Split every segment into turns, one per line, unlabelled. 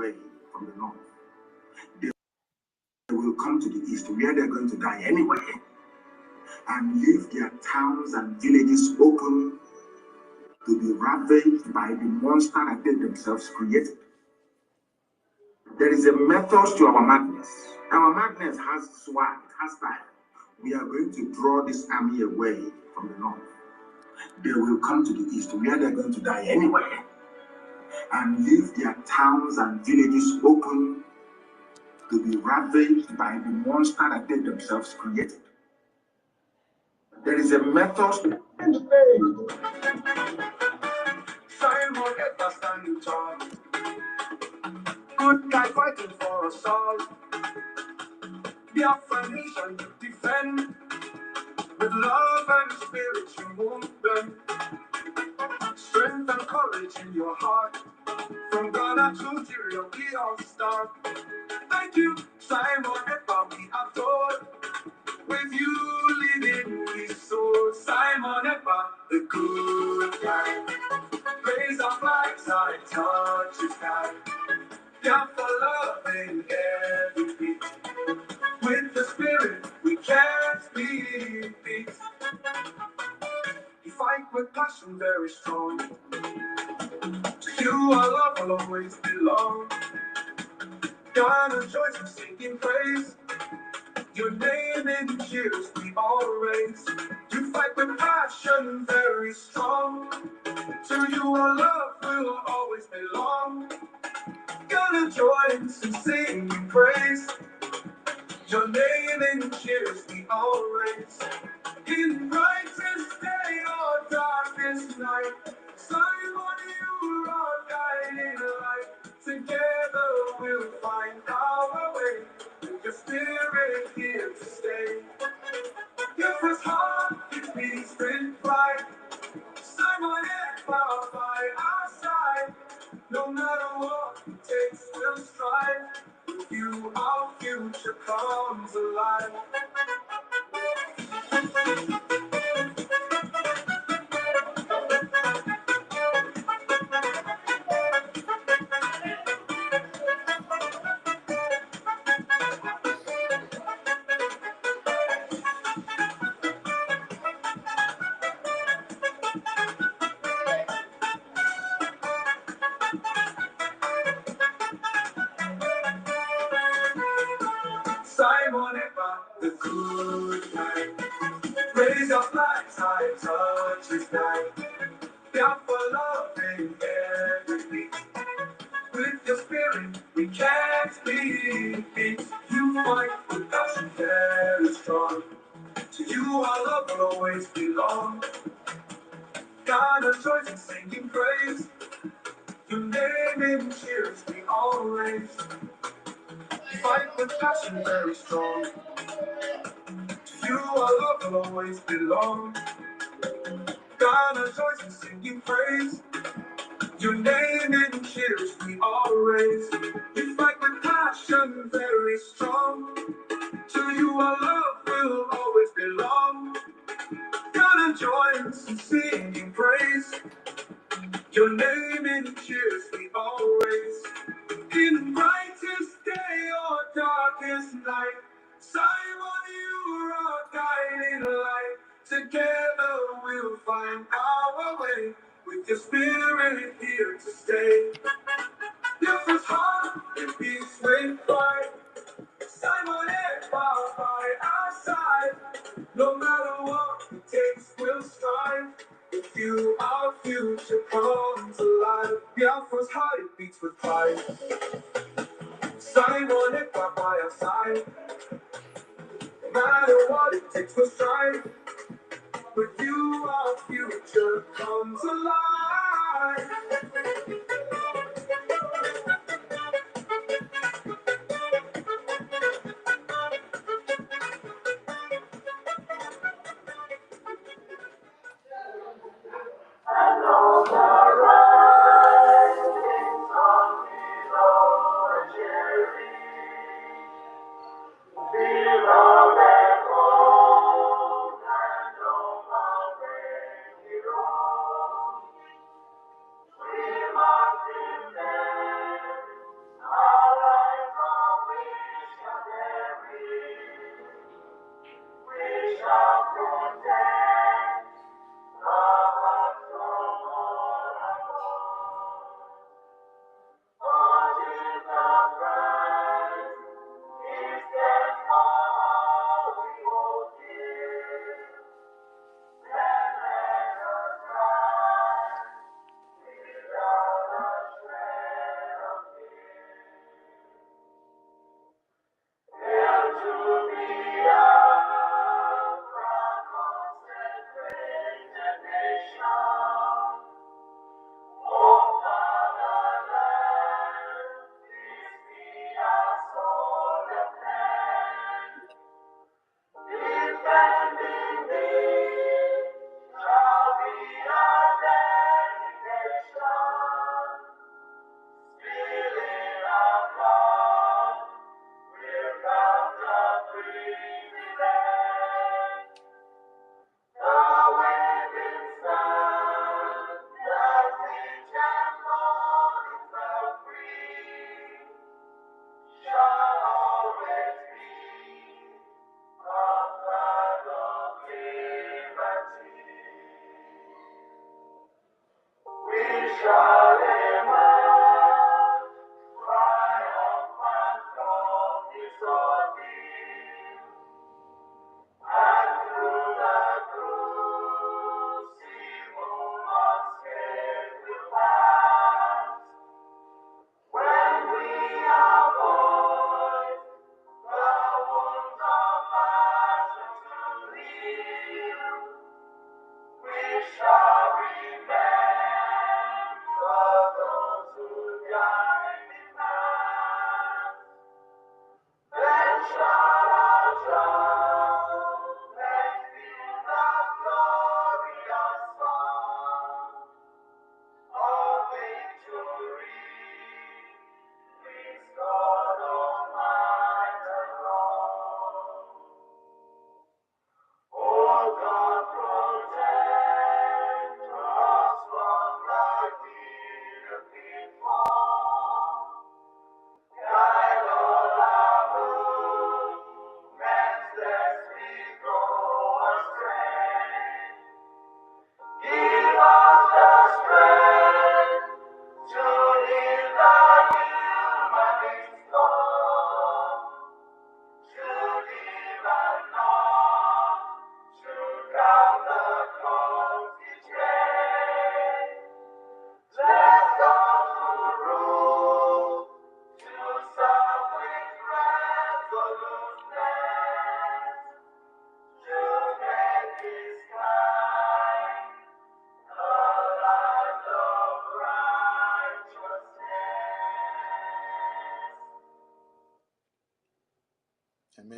away from the north. They will come to the east, where they're going to die anyway, and leave their towns and villages open to be ravaged by the monster that they themselves created. There is a method to our madness. Our madness has swag, has style. We are going to draw this army away from the north. They will come to the east, where they're going to die anyway, and leave their towns and villages open to be ravaged by the monster that they themselves created. There is a method. Simon ever standing tall. Good guy fighting for us all. The affirmation you defend. With love and spirit you move them. Strength and courage in your heart. From Ghana to Nigeria we all start. Thank you, Simon Epa, we adore. With you leading we soar. Simon Epa, the good guy. Raise our flags high, touch the sky. Yeah, for love in every beat. With the spirit we can't be beat. You fight with passion very strong. To you our love will always belong. God of choice and singing praise. Your name in cheers we all raise. You fight with passion very strong. To you our love will always belong. God of joy and singing praise. Your name in cheers we all raise. In brightest day or darkest night, Simon, you are guiding light. Together we'll find our way. With your spirit here to stay. Your first heart it beats with pride. Simon and Cloud by our side. No matter what it takes, we'll strive. With you, our future comes alive. Simon Epa, the good guy. Raise your flags high, touch the sky. Yeah, for love in every beat. With your spirit, we can't be beat. You fight with passion very strong. To you, our love will always belong. God of choice and singing praise. Your name in cheers we all raise. You fight with passion very strong. To you, our love will always belong. God of choice and singing praise. Your name in cheers we all raise. You fight with passion very strong. To you our love will always belong. God of joy and singing praise. Your name in cheers we all raise. In brightest day or darkest night, Simon, you are guiding light. Together we'll find our way. With your spirit here to stay. Your first heart it beats with pride. Simon and Bob by our side. No matter what it takes, we'll strive. With you, our future comes alive. Yeah, first heart it beats with pride. Simon and Bob by our side. No matter what it takes, we'll strive. With you, our future comes alive.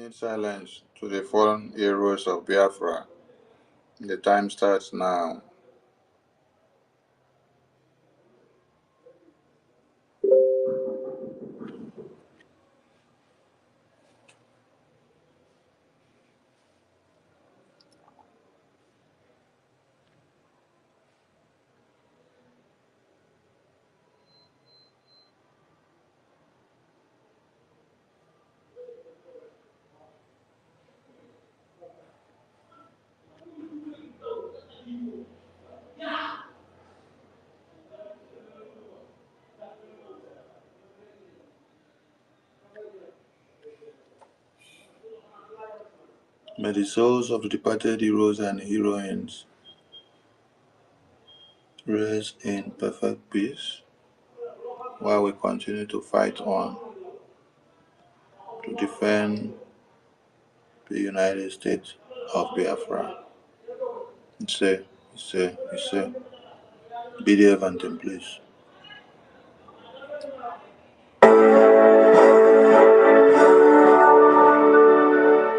2 minute silence to the fallen heroes of Biafra. The time starts now. May the souls of the departed heroes and heroines rest in perfect peace while we continue to fight on to defend the United States of Biafra. It's a BDF anthem, please.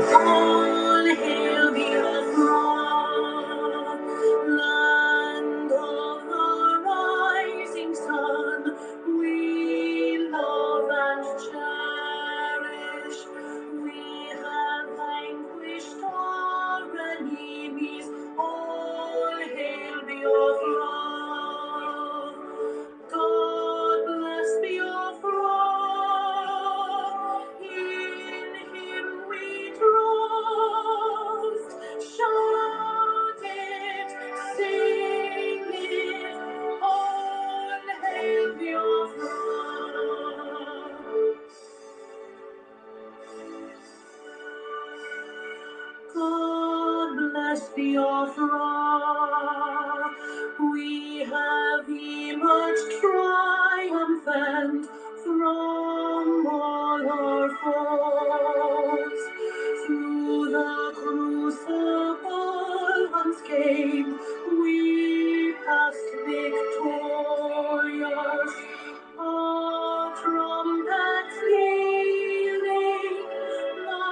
All hail Biafra, land of the rising sun. We love and cherish. We have vanquished our enemies. All hail Biafra. God bless Biafra. In Him we trust. Shout it, sing it, all hail Biafra. God bless Biafra. We have emerged triumphant from all our foes. Through the crucible unscathed, we passed victorious. Our trumpets pealing, the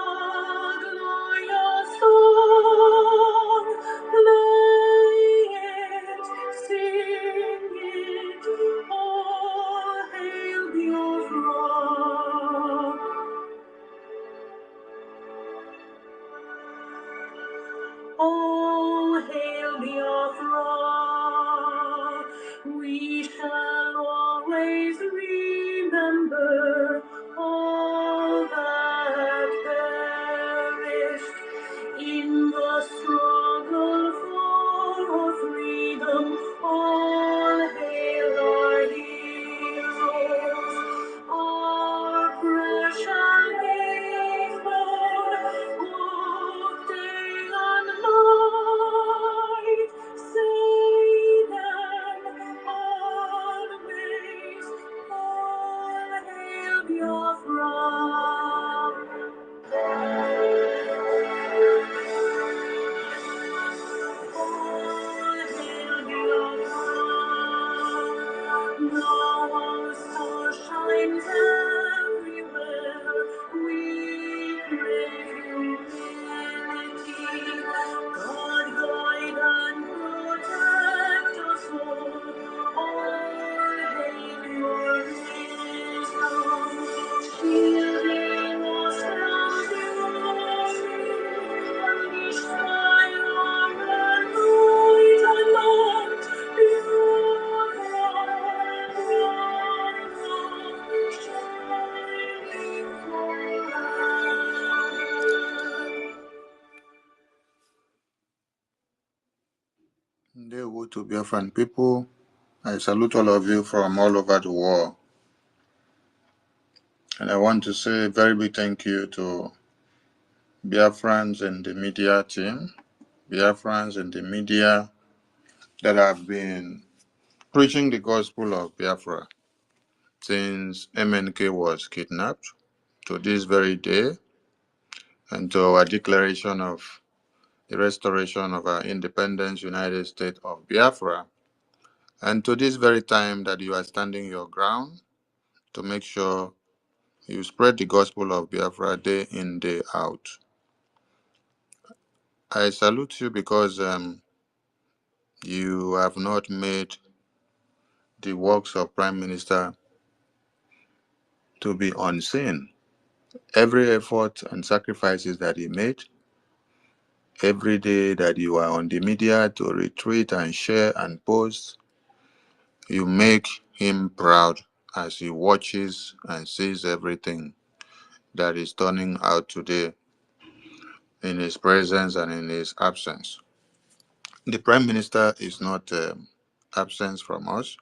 glorious song, play it, sing it, all hail Biafra. All hail Biafra. We shall always remember all that perished in the struggle for our freedom. All hail our heroes, our precious faithful, day and night. Say them always, all hail Biafra. Now our star shines everywhere. We crave humility. God guide and protect us all. All hail your wisdom, shielding us from fury. Unleash thy armor, light and light. Ndewo to Biafran people. I salute all of you from all over the world. And I want to say a very big thank you to Biafrans and the media team, Biafrans and the media that have been preaching the gospel of Biafra since MNK was kidnapped to this very day, and to our declaration of the restoration of our independence, United States of Biafra, and to this very time that you are standing your ground to make sure You spread the gospel of Biafra day in, day out. I salute you because you have not made the works of Prime Minister to be unseen. Every effort and sacrifices that he made, every day that you are on the media to retweet and share and post, you make him proud as he watches and sees everything that is turning out today in his presence and in his absence. The Prime Minister is not absent from us.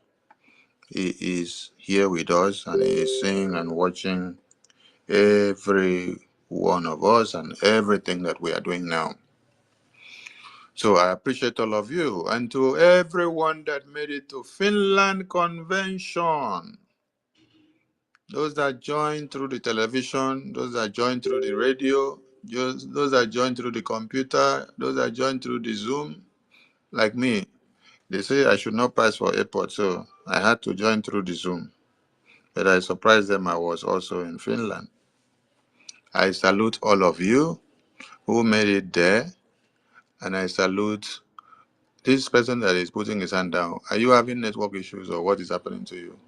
He is here with us and he is seeing and watching every one of us and everything that we are doing now. So I appreciate all of you and to everyone that made it to Finland Convention. Those that joined through the television, those that joined through the radio, just those that joined through the computer, those that joined through the Zoom, like me. They say I should not pass for airport, so I had to join through the Zoom. But I surprised them I was also in Finland. I salute all of you who made it there, and I salute this person that is putting his hand down. Are you having network issues or what is happening to you?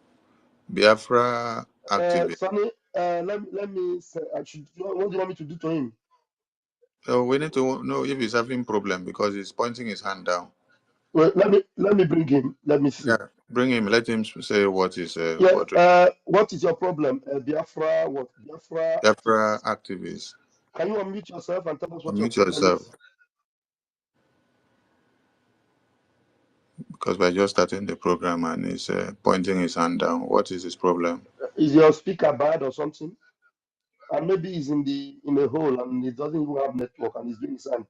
Biafra activist.
Sonny, let me say, what do you want me to do to him?
So we need to know if he's having problem because he's pointing his hand down.
Well, let me bring him. Let me see.
Yeah, bring him. Let him say what is
Yeah.
what
What is your problem? Biafra, what? Biafra
Biafra
activist.
activist.
Can you unmute yourself and tell us what your
Unmute
problem
yourself
is?
because we're just starting the program and he's pointing his hand down. What is his problem?
Is your speaker bad or something? And maybe he's in a hole and he doesn't even have network and he's doing his hand.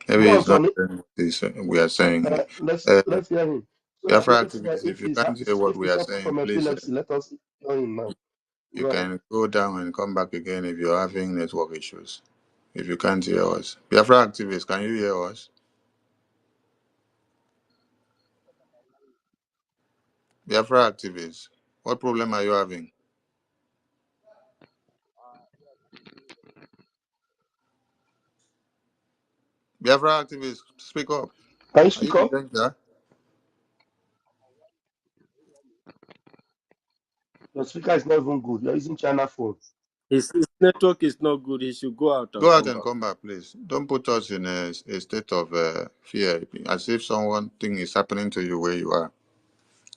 Maybe
Go on,
he's not
Sonny.
hearing what we are saying.
Let's
Uh,
let's hear him. So that
Biafra activists, if
if
you can't hear what we
he's
are
suffering
saying,
from
please,
epilepsy, let us hear him now.
you
Go ahead.
can go down and come back again if you're having network issues. If you can't hear us. Biafra activists, can you hear us? Biafra activists, what problem are you having? Biafra activists, speak up.
Can you
Are you
speak
in
up?
danger?
Your speaker is not even good. You're using China phone.
His network is not good. He should go out
Go
and
out
come
and
back.
come back, please. Don't put us in a state of fear, as if someone thing is happening to you where you are.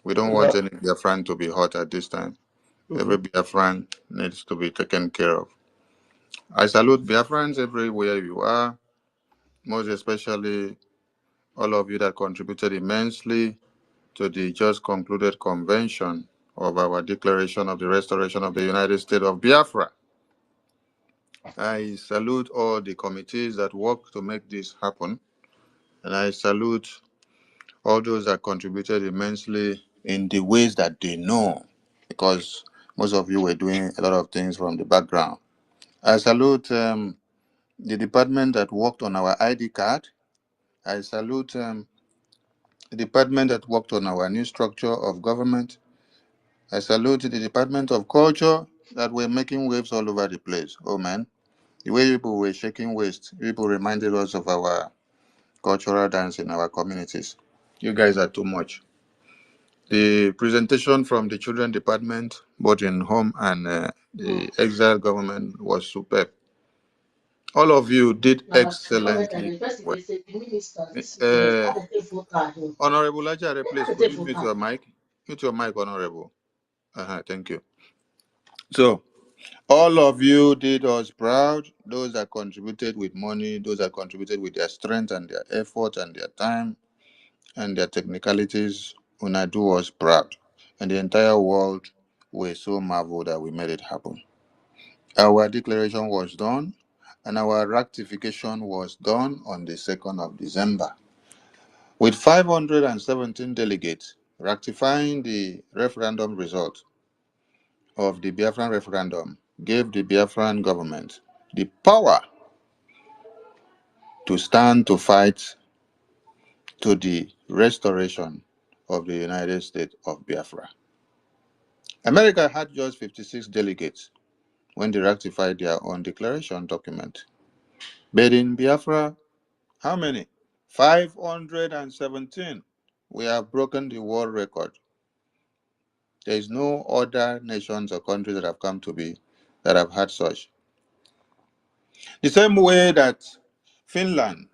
We don't want
Yeah.
any Biafran to be hurt at this time. Every
Mhm.
Biafran needs to be taken care of. I salute Biafrans everywhere you are, most especially all of you that contributed immensely to the just concluded convention of our declaration of the restoration of the United States of Biafra. I salute all the committees that work to make this happen, and I salute all those that contributed immensely in the ways that they know, because most of you were doing a lot of things from the background. I salute the department that worked on our ID card. I salute the department that worked on our new structure of government. I salute the Department of Culture that were making waves all over the place. Oh man, the way people were shaking waist, people reminded us of our cultural dance in our communities. You guys are too much. The presentation from the children department, both in home and the exile government, was superb. All of you did excellently well. Uh, Honorable Ajare, please, could you mute your mic? Mute your mic, Honorable. Thank you. So, all of you did us proud. Those that contributed with money, those that contributed with their strength and their effort and their time and their technicalities, una do us proud. And the entire world were so marveled that we made it happen. Our declaration was done, and our ratification was done on the 2nd of December. With 517 delegates ratifying the referendum result of the Biafran referendum, gave the Biafran government the power to stand to fight to the restoration of the United States of Biafra. America had just 56 delegates when they ratified their own declaration document. But in Biafra, how many? 517. We have broken the world record. There is no other nations or countries that have come to be that have had such. The same way that Finland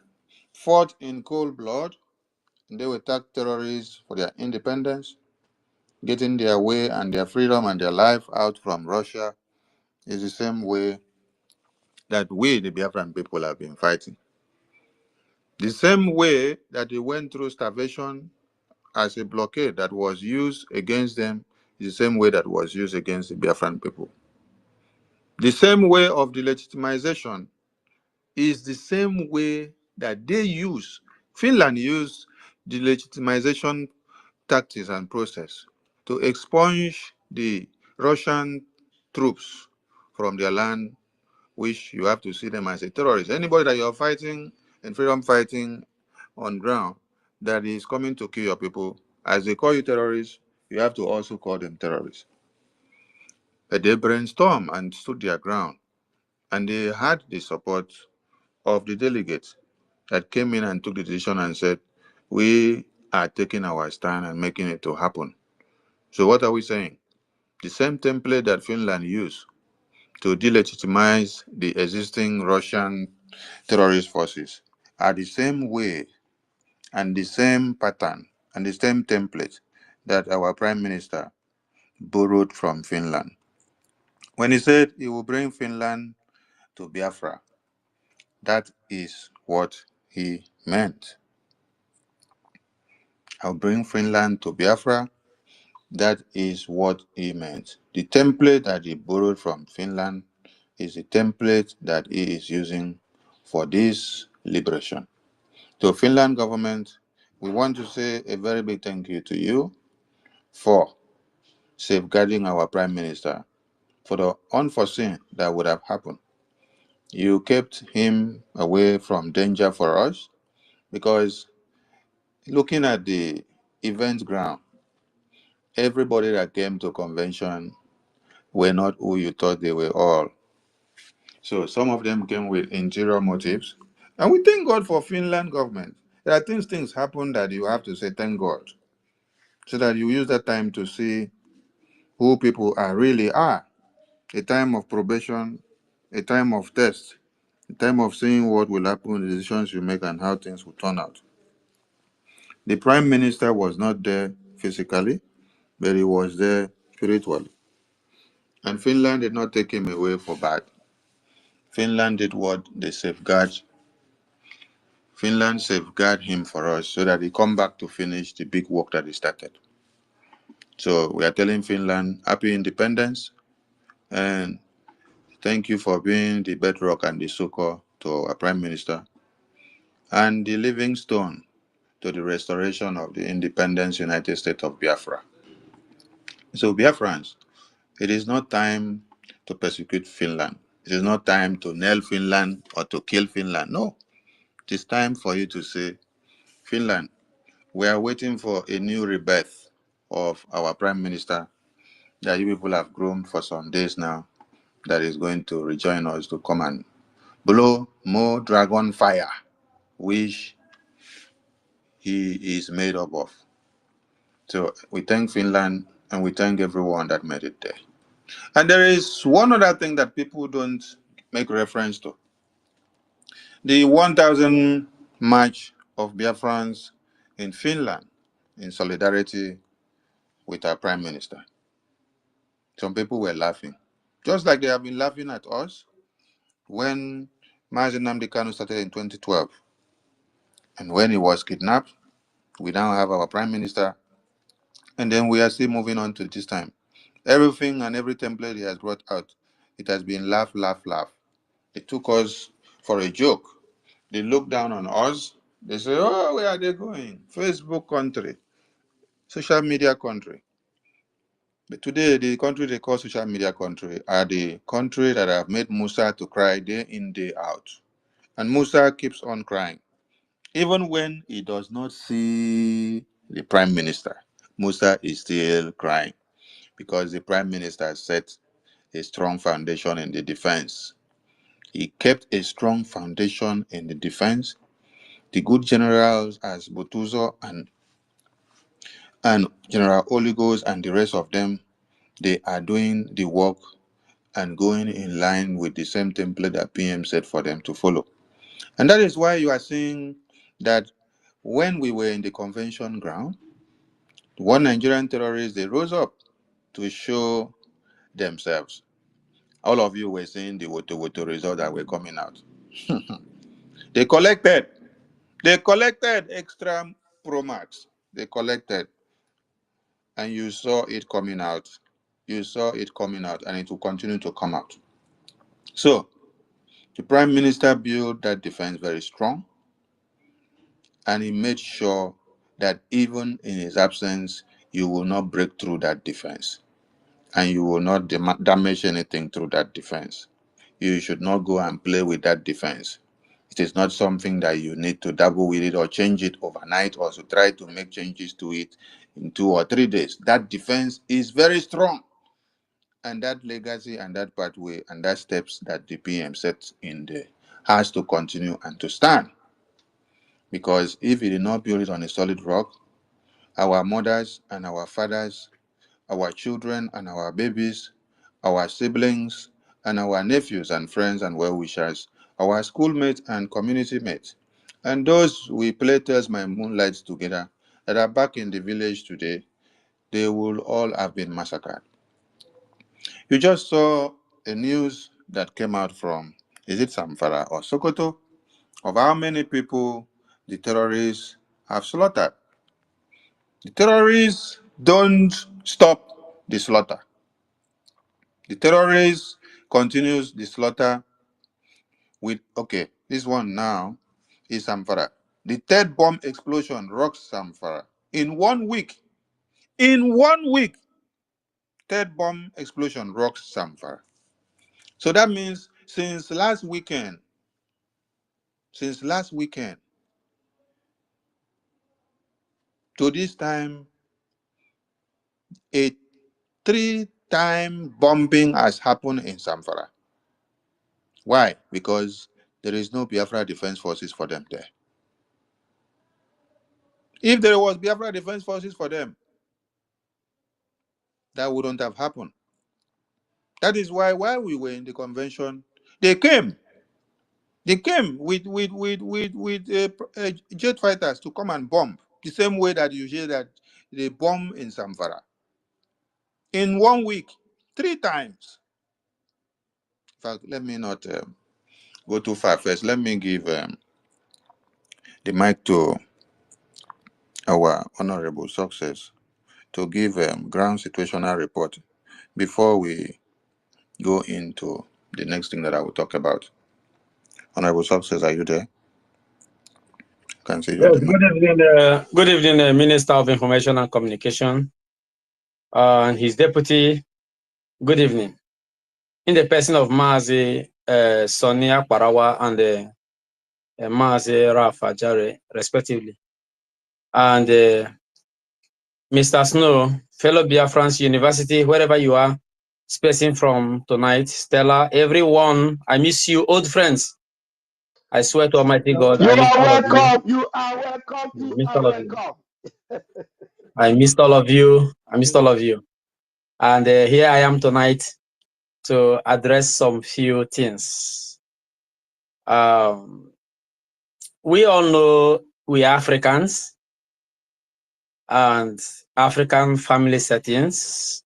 fought in cold blood, and they attacked terrorists for their independence, getting their way and their freedom and their life out from Russia, is the same way that we, the Biafran people, have been fighting. The same way that they went through starvation as a blockade that was used against them is the same way that was used against the Biafran people. The same way of the legitimization is the same way that they use. Finland used the legitimization tactics and process to expunge the Russian troops from their land, which you have to see them as a terrorist. Anybody that you're fighting and freedom fighting on ground that is coming to kill your people, as they call you terrorists, you have to also call them terrorists. But they brainstormed and stood their ground, and they had the support of the delegates that came in and took the decision and said, we are taking our stand and making it to happen. So what are we saying? The same template that Finland used to delegitimize the existing Russian terrorist forces are the same way and the same pattern and the same template that our Prime Minister borrowed from Finland. When he said he will bring Finland to Biafra, that is what he meant. I'll bring Finland to Biafra. That is what he meant. The template that he borrowed from Finland is the template that he is using for this liberation. To Finland government, we want to say a very big thank you to you for safeguarding our prime minister for the unforeseen that would have happened. You kept him away from danger for us because looking at the event ground, everybody that came to convention were not who you thought they were all. So some of them came with interior motives. And we thank God for Finland government. There are things happen that you have to say thank God. So that you use that time to see who people are really are. A time of probation, a time of test, a time of seeing what will happen, the decisions you make and how things will turn out. The Prime Minister was not there physically, but he was there spiritually. And Finland did not take him away for bad. Finland did what they safeguard. Finland safeguard him for us so that he come back to finish the big work that he started. So we are telling Finland happy independence and thank you for being the bedrock and the succor to our Prime Minister and the living stone to the restoration of the independence United States of Biafra. So Biafrans, it is not time to persecute Finland. It is not time to nail Finland or to kill Finland. No, it is time for you to say, Finland, we are waiting for a new rebirth of our Prime Minister that you people have groomed for some days now that is going to rejoin us to come and blow more dragon fire, which he is made up of. So we thank Finland and we thank everyone that made it there. And there is one other thing that people don't make reference to. The 1,000 march of Biafrans in Finland in solidarity with our Prime Minister. Some people were laughing, just like they have been laughing at us when Mazi Nnamdi Kanu started in 2012. And when he was kidnapped, we now have our Prime Minister, and then we are still moving on to this time. Everything and every template he has brought out, it has been laugh, laugh, laugh. They took us for a joke. They look down on us. They say, oh, where are they going? Facebook country, social media country. But today, the country they call social media country are the country that have made Musa to cry day in, day out. And Musa keeps on crying. Even when he does not see the prime minister, Musa is still crying because the Prime Minister set a strong foundation in the defense. He kept a strong foundation in the defense. The good generals as Butuzor and General Oligos and the rest of them, they are doing the work and going in line with the same template that PM set for them to follow. And that is why you are seeing that when we were in the convention ground, one Nigerian terrorists, they rose up to show themselves. All of you were seeing the Woto results that were coming out. They collected extra Pro Max. They collected, and you saw it coming out. You saw it coming out, and it will continue to come out. So, the Prime Minister built that defense very strong, and he made sure that even in his absence, you will not break through that defense, and you will not damage anything through that defense. You should not go and play with that defense. It is not something that you need to dabble with it or change it overnight or to try to make changes to it in 2 or 3 days. That defense is very strong. And that legacy and that pathway and that steps that the PM set in there has to continue and to stand. Because if we did not build it on a solid rock, our mothers and our fathers, our children and our babies, our siblings and our nephews and friends and well-wishers, our schoolmates and community mates, and those we play Tales My Moonlights together that are back in the village today, they will all have been massacred. You just saw a news that came out from, is it Zamfara or Sokoto, of how many people the terrorists have slaughtered. The terrorists don't stop the slaughter. The terrorists continues the slaughter with, okay, this one now is Zamfara. The third bomb explosion rocks Zamfara. In 1 week, third bomb explosion rocks Zamfara. So that means since last weekend, to this time, a 3-time bombing has happened in Zamfara. Why? Because there is no Biafra Defense Forces for them there. If there was Biafra Defense Forces for them, that wouldn't have happened. That is why while we were in the convention, they came with jet fighters to come and bomb the same way that you hear that they bomb in Zamfara. In 1 week, 3 times. In fact, let me not go too far first. Let me give the mic to our Honorable Success to give ground situational report before we go into the next thing that I will talk about. Honorable Success, are you there? I can see you on
Yes,
the mic.
good evening, Minister of Information and Communication and his deputy. Good evening. In the person of Mazi Sonia Parawa and Mazi Rafa Jare, respectively. And Mr. Snow, fellow Biafrans University, wherever you are, spacing from tonight, Stella, everyone, I miss you, old friends. I swear to Almighty God,
You
I miss
are
all of you.
welcome. You are welcome.
I
You
missed
are
all of you.
welcome.
I missed all of you. I missed all of you. And here I am tonight to address some few things. We all know we are Africans and African family settings,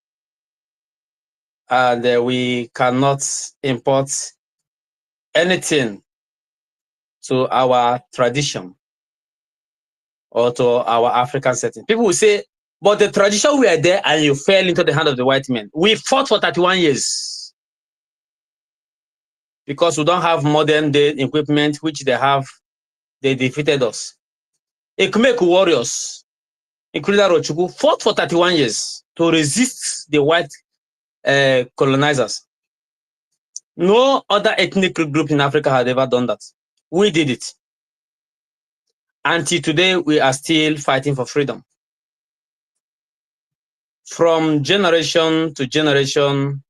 and we cannot import anything to our tradition or to our African setting. People will say, but the tradition we are there and you fell into the hand of the white men. We fought for 31 years because we don't have modern day equipment, which they have. They defeated us. Ekumeku warriors, including Rochukwu, fought for 31 years to resist the white colonizers. No other ethnic group in Africa had ever done that. We did it. Until today, we are still fighting for freedom. from generation to generation,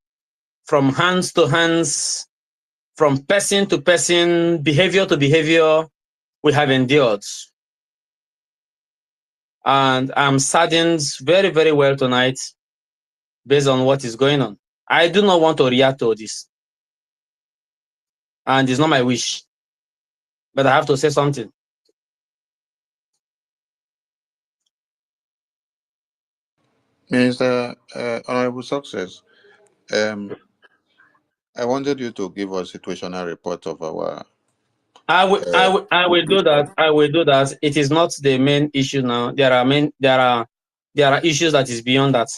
from hands to hands, from person to person, behavior to behavior, we have endured. And I'm saddened very, very well tonight based on what is going on. I do not want to react to this. And it's not my wish. But I have to say something.
Minister, Honorable Success, I wanted you to give us situational report of our.
I will do that. I will do that. It is not the main issue now. There are issues that is beyond that.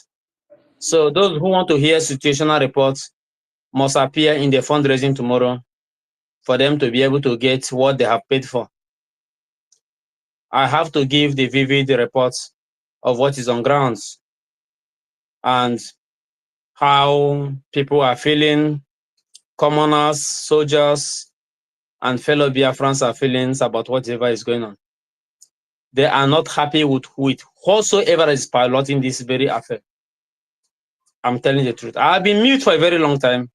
So those who want to hear situational reports must appear in the fundraising tomorrow for them to be able to get what they have paid for. I have to give the vivid reports of what is on grounds and how people are feeling, commoners, soldiers, and fellow Biafrans are feeling about whatever is going on. They are not happy with whosoever is piloting this very affair. I'm telling the truth. I've been mute for a very long time,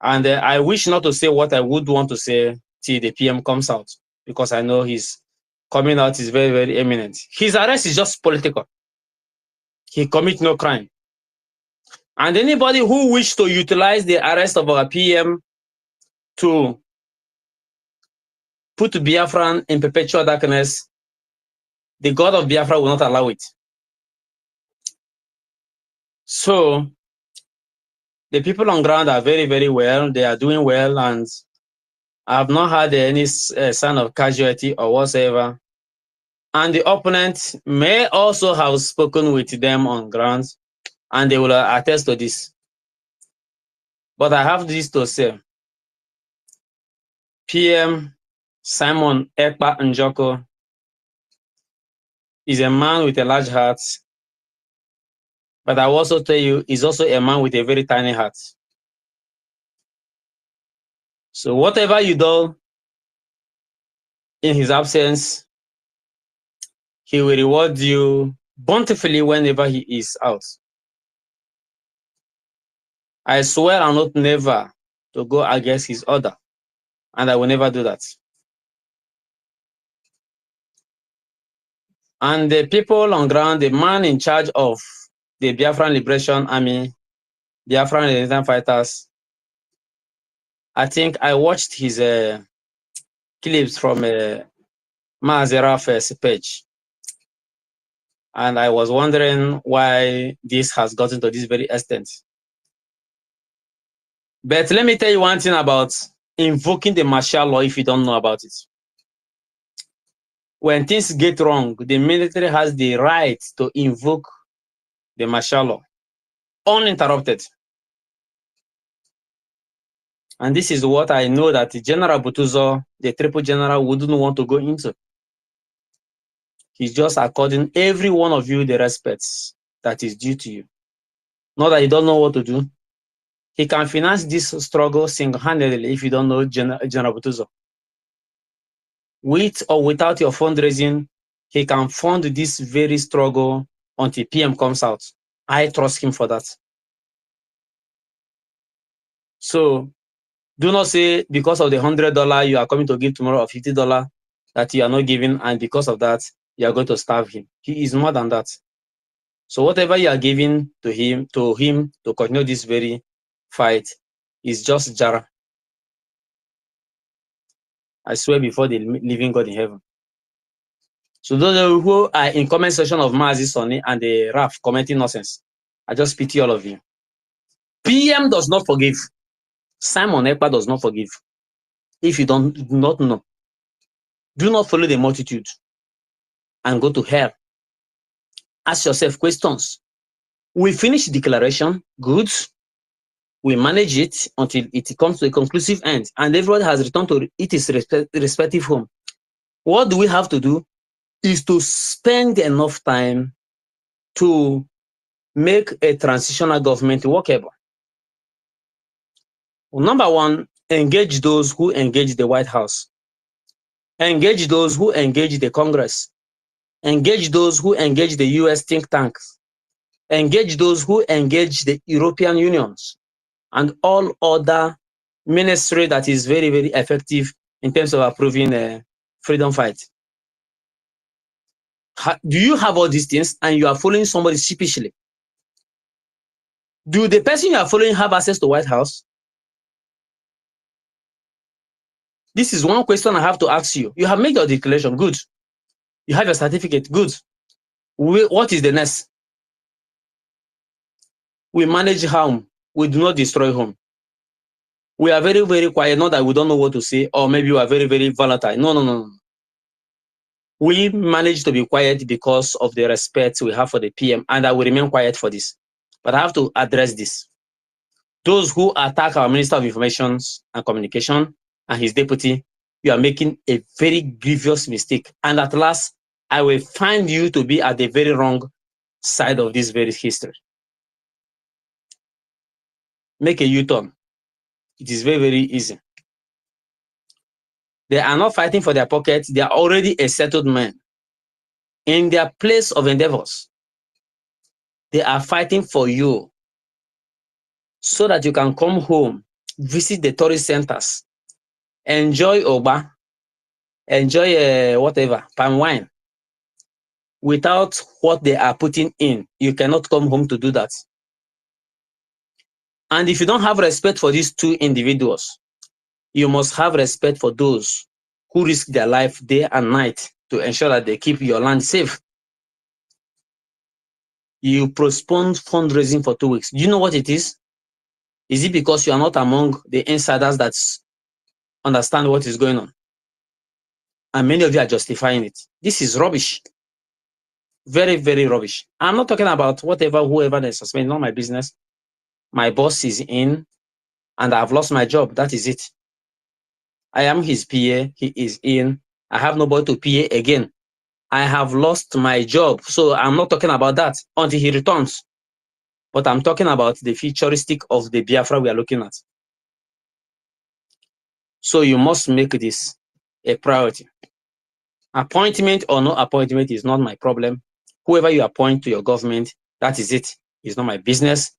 and I wish not to say what I would want to say till the PM comes out, because I know his coming out is very, very imminent. His arrest is just political. He commit no crime. And anybody who wish to utilize the arrest of our PM to put Biafran in perpetual darkness, the God of Biafra will not allow it. So the people on ground are very, very well. They are doing well, and I have not had any sign of casualty or whatsoever. And the opponent may also have spoken with them on ground, and they will attest to this. But I have this to say. PM Simon Ekpa Njoko is a man with a large heart, but I will also tell you, he's also a man with a very tiny heart. So whatever you do in his absence, he will reward you bountifully whenever he is out. I swear I'm not never to go against his order, and I will never do that. And the people on ground, the man in charge of the Biafran Liberation Army, Biafran Resistance Fighters, I think I watched his clips from Maazeraf's page, and I was wondering why this has gotten to this very extent. But let me tell you one thing about invoking the martial law if you don't know about it. When things get wrong, the military has the right to invoke the martial law uninterrupted. And this is what I know that General Butuzor, the triple general, wouldn't want to go into. He's just according every one of you the respect that is due to you. Not that you don't know what to do. He can finance this struggle single-handedly if you don't know General Butuzor. With or without your fundraising, he can fund this very struggle until PM comes out. I trust him for that. So do not say because of the $100 you are coming to give tomorrow or $50 that you are not giving, and because of that you are going to starve him. He is more than that. So whatever you are giving to him to continue this very fight is just Jara. I swear before the living God in heaven. So those who are in comment section of Mazi Sonny and the RAF commenting nonsense, I just pity all of you. PM does not forgive. Simon Ekpa does not forgive. If you do not know, do not follow the multitude and go to hell. Ask yourself questions. We finish the declaration, good. We manage it until it comes to a conclusive end, and everybody has returned to its respective home. What do we have to do is to spend enough time to make a transitional government workable. Well, number one, engage those who engage the White House. Engage those who engage the Congress. Engage those who engage the US think tanks. engage those who engage the European unions and all other ministry that is very, very effective in terms of approving a freedom fight. Do you have all these things and you are following somebody sheepishly? Do the person you are following have access to White House? This is one question I have to ask you. You have made your declaration, good. You have your certificate, good. What is the next? We manage home. We do not destroy home. We are very, very quiet, not that we don't know what to say, or maybe we are very, very volatile. No, no, no. We manage to be quiet because of the respect we have for the PM, and I will remain quiet for this. But I have to address this. Those who attack our Minister of Information and Communication and his deputy, you are making a very grievous mistake. And at last, I will find you to be at the very wrong side of this very history. Make a U-turn. It is very, very easy. They are not fighting for their pocket. They are already a settled man. In their place of endeavors, they are fighting for you so that you can come home, visit the tourist centers, enjoy Oba, enjoy whatever, palm wine. Without what they are putting in, you cannot come home to do that. And if you don't have respect for these two individuals, you must have respect for those who risk their life day and night to ensure that they keep your land safe. You postponed fundraising for 2 weeks. Do you know what it is? Is it because you are not among the insiders that understand what is going on? And many of you are justifying it. This is rubbish. Very, very rubbish. I'm not talking about whoever they suspend, not my business. My boss is in and I've lost my job. That is it. I am his PA. He is in. I have nobody to PA again. I have lost my job. So I'm not talking about that until he returns. But I'm talking about the futuristic of the Biafra we are looking at. So you must make this a priority. Appointment or no appointment is not my problem. Whoever you appoint to your government, that is it. It's not my business.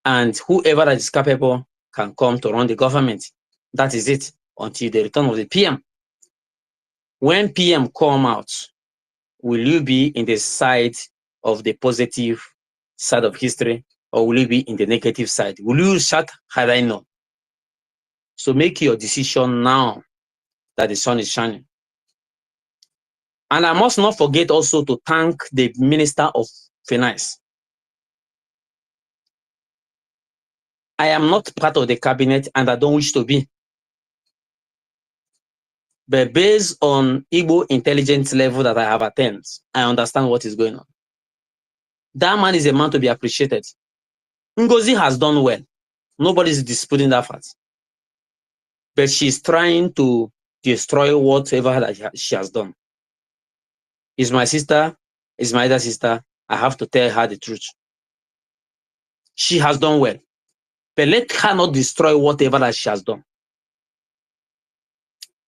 And whoever that is capable can come to run the government. That is it until the return of the PM. When PM come out, will you be in the side of the positive side of history or will you be in the negative side? Will you shout, had I known? So make your decision now that the sun is shining. And I must not forget also to thank the Minister of Finance. I am not part of the cabinet and I don't wish to be. But based on Igbo intelligence level that I have attained, I understand what is going on. That man is a man to be appreciated. Ngozi has done well. Nobody is disputing that fact. But she's trying to destroy whatever that she has done. Is my sister, is my other sister. I have to tell her the truth. She has done well. But let her not destroy whatever that she has done.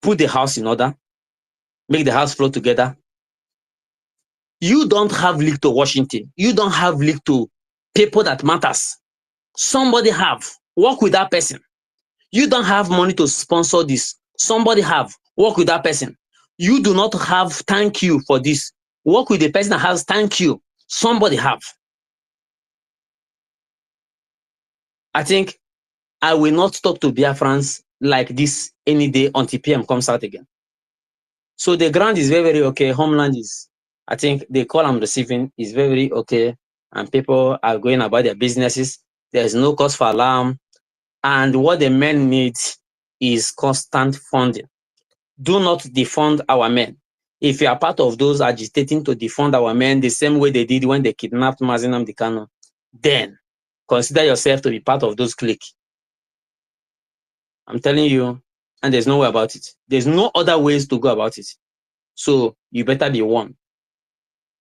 Put the house in order. Make the house flow together. You don't have link to Washington. You don't have link to people that matters. Somebody have. Work with that person. You don't have money to sponsor this. Somebody have. Work with that person. You do not have thank you for this. Work with the person that has thank you. Somebody have. I think I will not talk to Biafrans like this any day until PM comes out again. So the ground is very, very okay. Homeland is, I think the call I'm receiving is very, very okay. And people are going about their businesses. There's no cause for alarm. And what the men need is constant funding. Do not defund our men. If you are part of those agitating to defund our men the same way they did when they kidnapped Mazi Nnamdi Kanu, then consider yourself to be part of those cliques. I'm telling you, and there's no way about it. There's no other ways to go about it. So you better be one.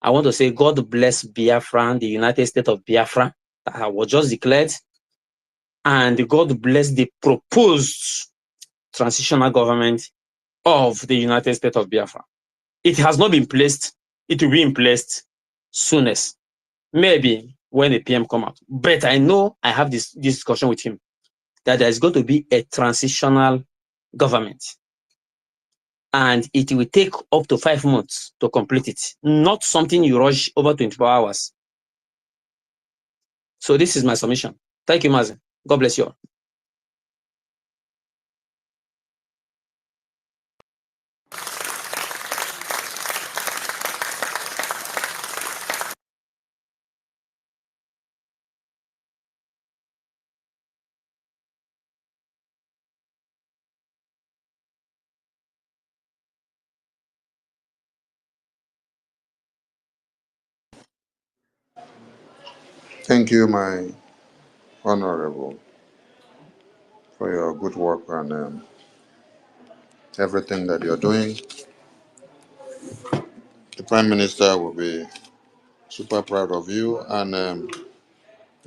I want to say God bless Biafra, the United States of Biafra, that was just declared, and God bless the proposed transitional government of the United States of Biafra. It has not been placed. It will be in place soonest. Maybe when a PM come out. But I know I have this discussion with him that there is going to be a transitional government, and it will take up to 5 months to complete it. Not something you rush over 24 hours. So this is my submission. Thank you, Mazen. God bless you all.
Thank you, my honorable, for your good work and everything that you're doing. The Prime Minister will be super proud of you, and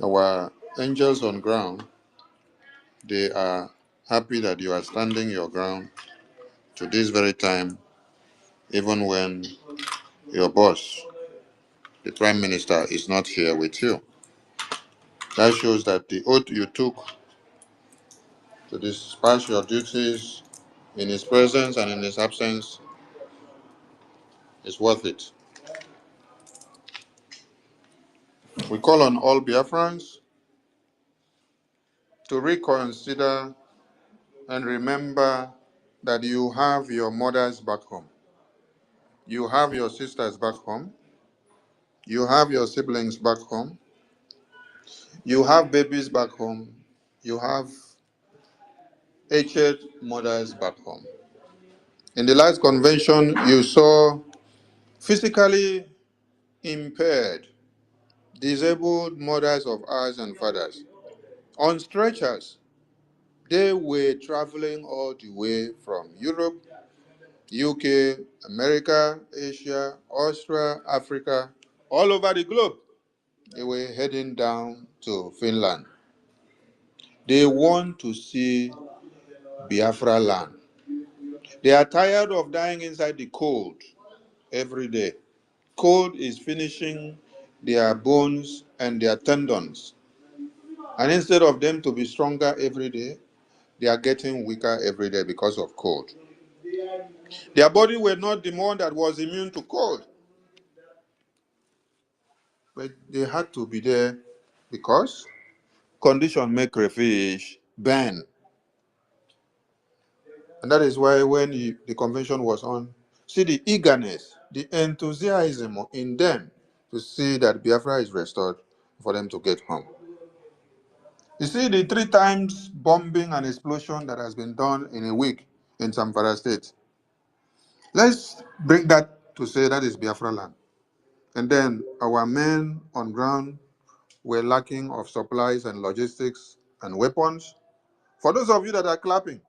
our angels on ground, they are happy that you are standing your ground to this very time, even when your boss, the Prime Minister, is not here with you. That shows that the oath you took to dispatch your duties in his presence and in his absence is worth it. We call on all Biafrans to reconsider and remember that you have your mothers back home. You have your sisters back home. You have your siblings back home. You have babies back home. You have aged mothers back home. In the last convention, you saw physically impaired, disabled mothers of ours and fathers on stretchers. They were traveling all the way from Europe, UK, America, Asia, Australia, Africa, all over the globe. They were heading down to Finland. They want to see Biafra land. They are tired of dying inside the cold every day. Cold is finishing their bones and their tendons. And instead of them to be stronger every day, they are getting weaker every day because of cold. Their body were not the one that was immune to cold. But they had to be there because condition make crayfish burn. And that is why when the convention was on, see the eagerness, the enthusiasm in them to see that Biafra is restored for them to get home. You see the 3 times bombing and explosion that has been done in a week in Zamfara State. Let's bring that to say that is Biafra land. And then our men on ground were lacking of supplies and logistics and weapons. For those of you that are clapping,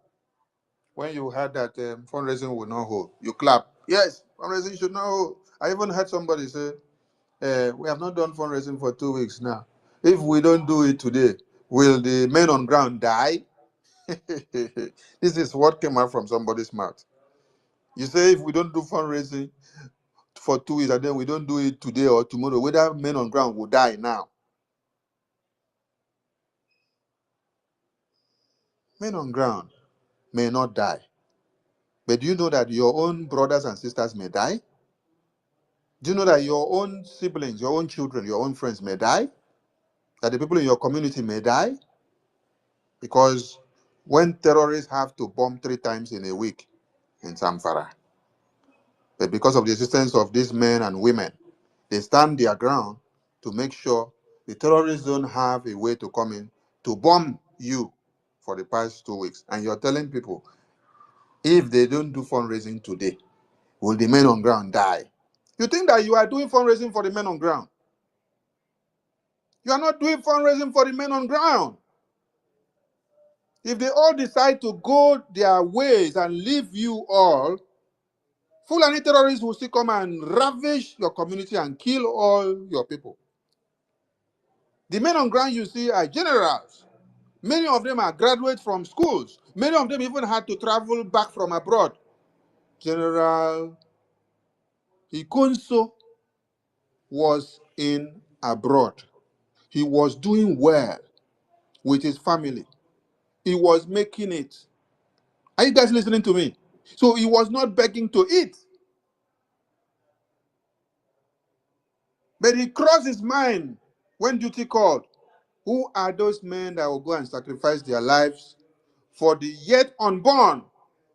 when you heard that fundraising will not hold, you clap. Yes, fundraising should not hold. I even heard somebody say, we have not done fundraising for 2 weeks now. If we don't do it today, will the men on ground die? This is what came out from somebody's mouth. You say if we don't do fundraising for 2 weeks and then we don't do it today or tomorrow, whether men on ground will die now. Men on ground may not die. But do you know that your own brothers and sisters may die? Do you know that your own siblings, your own children, your own friends may die? That the people in your community may die? Because when terrorists have to bomb 3 times in a week in Zamfara, but because of the existence of these men and women, they stand their ground to make sure the terrorists don't have a way to come in to bomb you for the past 2 weeks. And you're telling people, if they don't do fundraising today, will the men on ground die? You think that you are doing fundraising for the men on ground. You are not doing fundraising for the men on ground. If they all decide to go their ways and leave you all, Fulani terrorists will still come and ravage your community and kill all your people. The men on ground you see are generals. Many of them are graduates from schools. Many of them even had to travel back from abroad. General Ikunso was in abroad. He was doing well with his family. He was making it. Are you guys listening to me? So he was not begging to eat. But he crossed his mind when duty called. Who are those men that will go and sacrifice their lives for the yet unborn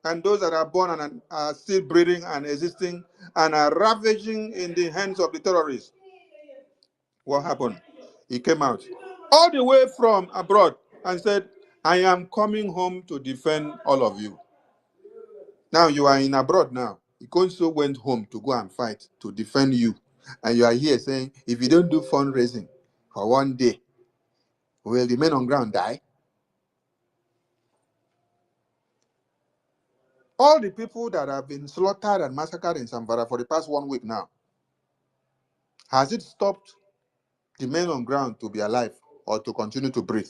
and those that are born and are still breathing and existing and are ravaging in the hands of the terrorists? What happened? He came out all the way from abroad and said, I am coming home to defend all of you. Now you are in abroad now. He also went home to go and fight to defend you. And you are here saying, if you don't do fundraising for one day, will the men on ground die? All the people that have been slaughtered and massacred in Zamfara for the past 1 week now, has it stopped the men on ground to be alive or to continue to breathe?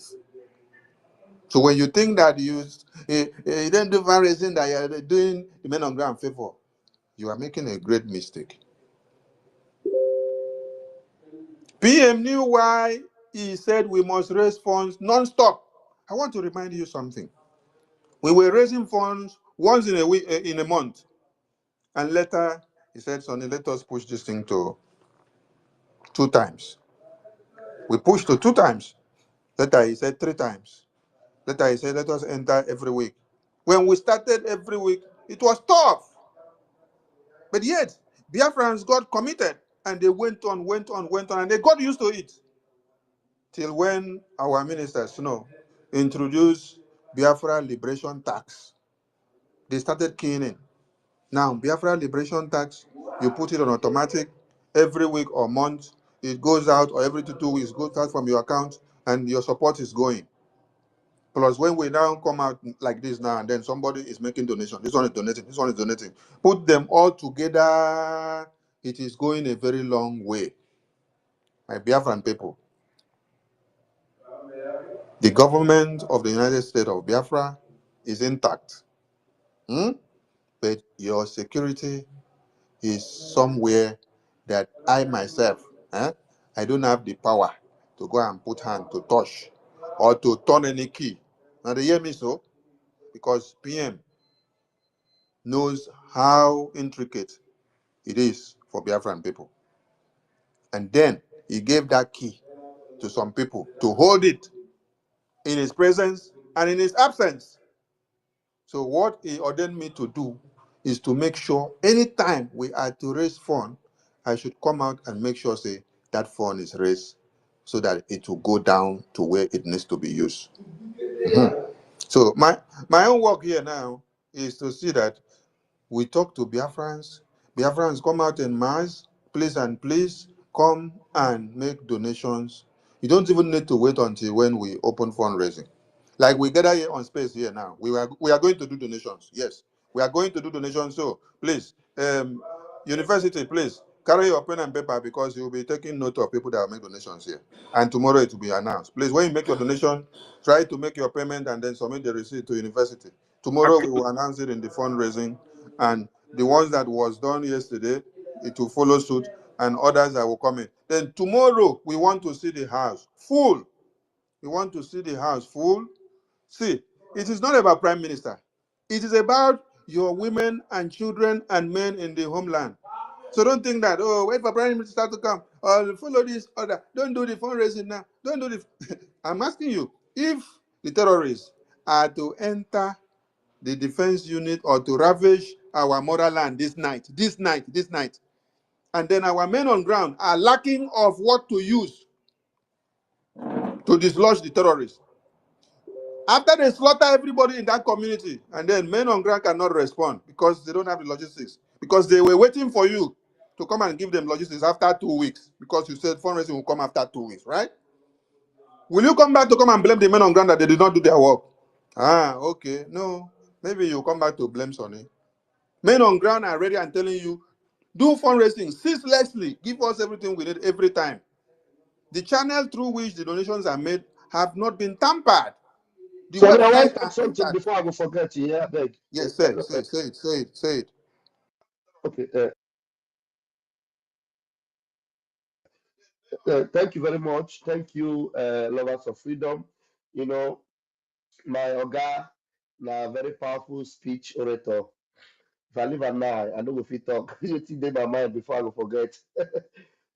So when you think that you don't do fundraising, that you're doing the men on ground favor, you are making a great mistake. PM knew why he said we must raise funds non-stop. I want to remind you something. We were raising funds once in a week, in a month, and later he said, Sonny, let us push this thing to 2 times. We pushed to 2 times. Later he said 3 times. Later he said, let us enter every week. When we started every week, it was tough. But yet, Biafrans got committed, and they went on, and they got used to it. Till when our ministers, introduced Biafra Liberation Tax. They started keying in. Now, Biafra Liberation Tax, you put it on automatic every week or month. It goes out, or every 2 weeks, goes out from your account, and your support is going. Plus, when we now come out like this now, and then somebody is making donation, this one is donating, this one is donating. Put them all together, it is going a very long way. My Biafran people, the government of the United States of Biafra is intact. But your security is somewhere that I myself, I don't have the power to go and put hand to touch or to turn any key. Now they hear me so? Because PM knows how intricate it is for Biafran people. And then he gave that key to some people to hold it in his presence and in his absence. So what he ordained me to do is to make sure anytime we are to raise fund, I should come out and make sure, say, that fund is raised so that it will go down to where it needs to be used. So my own work here now is to see that we talk to Biafrans. Biafrans come out in mass, please and please come and make donations. You don't even need to wait until when we open fundraising. Like we gather here on space here now. We are going to do donations. Yes, we are going to do donations. So please, university, please carry your pen and paper because you'll be taking note of people that will make donations here. And tomorrow it will be announced. Please, when you make your donation, try to make your payment and then submit the receipt to university. Tomorrow we will announce it in the fundraising, and the ones that was done yesterday, it will follow suit, and others that will come in. Then tomorrow we want to see the house full. We want to see the house full. See, it is not about prime minister. It is about your women and children and men in the homeland. So don't think that, wait for prime minister to come, or follow this order. Don't do the fundraising now. Don't do the. I'm asking you, if the terrorists are to enter the defense unit or to ravage our motherland this night, and then our men on ground are lacking of what to use to dislodge the terrorists. After they slaughter everybody in that community, and then men on ground cannot respond because they don't have the logistics, because they were waiting for you to come and give them logistics after 2 weeks, because you said fundraising will come after 2 weeks, right? Will you come back to come and blame the men on ground that they did not do their work? Okay. No, maybe you come back to blame Sonny. Men on ground are ready and telling you, do fundraising ceaselessly. Give us everything we need every time. The channel through which the donations are made have not been tampered. The
So I want
websites
to say
are
something
entered.
before I go forget. Yeah, beg.
Yes,
Look,
say it.
okay. Thank you very much. Thank you, lovers of freedom. You know, my Oga, na very powerful speech orator. If I leave an eye, I know if we talk, you think in my mind before I go forget.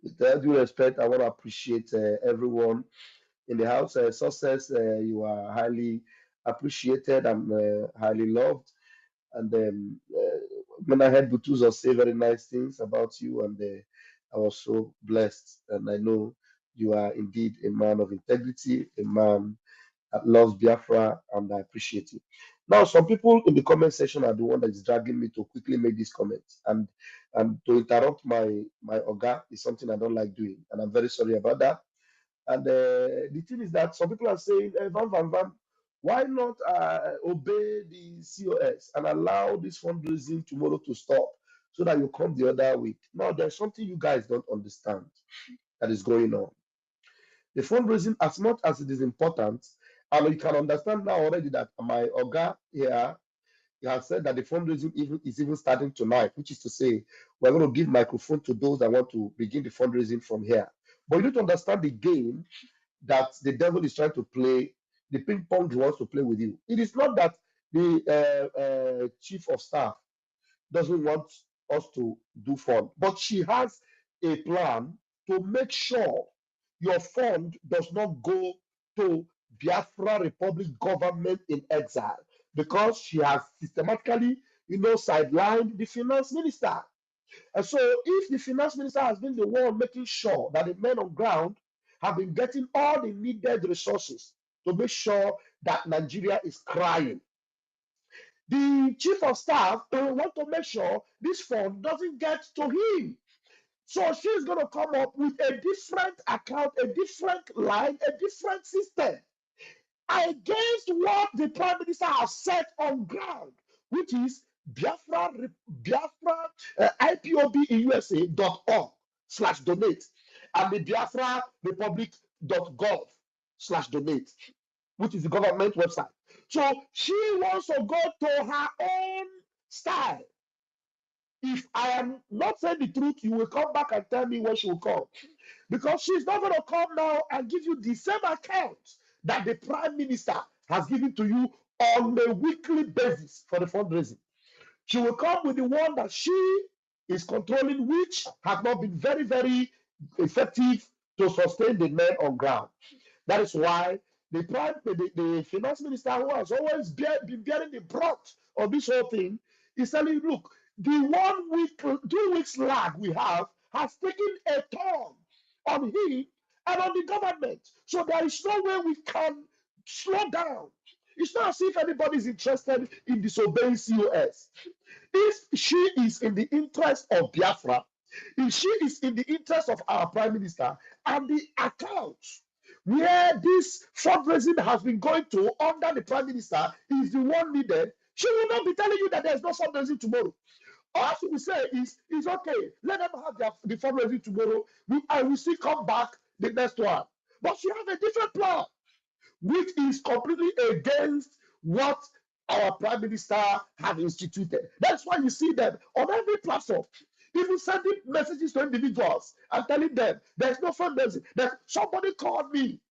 With all due respect, I want to appreciate everyone in the house. Success, you are highly appreciated and highly loved. And when I heard Butuzor say very nice things about you, and I was so blessed. And I know you are indeed a man of integrity, a man that loves Biafra, and I appreciate it. Now, some people in the comment section are the one that is dragging me to quickly make these comments, and to interrupt my Oga is something I don't like doing, and I'm very sorry about that. And the thing is that some people are saying, Van Van Van, why not obey the COS and allow this fundraising tomorrow to stop so that you come the other week? Now, there's something you guys don't understand that is going on. The fundraising, as much as it is important, and you can understand now already that my Oga here, he has said that the fundraising is even starting tonight, which is to say, we're going to give microphone to those that want to begin the fundraising from here. But you need to understand the game that the devil is trying to play, the ping pong he wants to play with you. It is not that the chief of staff doesn't want us to do fund, but she has a plan to make sure your fund does not go to Biafra Republic government in exile because she has systematically, sidelined the finance minister. And so, if the finance minister has been the one making sure that the men on ground have been getting all the needed resources to make sure that Nigeria is crying, the chief of staff will want to make sure this fund doesn't get to him. So she's going to come up with a different account, a different line, a different system against what the prime minister has set on ground, which is Biafra IPOB in USA.org/donate and the Biafra Republic.gov/donate, which is the government website. So she wants to go to her own style. If I am not saying the truth, you will come back and tell me when she will come. Because she's not going to come now and give you the same account that the prime minister has given to you on a weekly basis for the fundraising. She will come with the one that she is controlling, which has not been very, very effective to sustain the men on ground. That is why the finance minister, who has always been bearing the brunt of this whole thing, is telling you, look, the 1 week, 2 weeks lag we have has taken a toll on him and on the government. So there is no way we can slow down. It's not as if anybody is interested in disobeying COS. If she is in the interest of Biafra, if she is in the interest of our prime minister, and the accounts where this fundraising has been going to under the prime minister is the one needed, she will not be telling you that there's no fundraising tomorrow. All she will say is okay, let them have the fundraising tomorrow. I will still come back the next one. But she has a different plan, which is completely against what our prime minister have instituted. That's why you see them on every platform, even sending messages to individuals and telling them there's no fundraising. That somebody called me,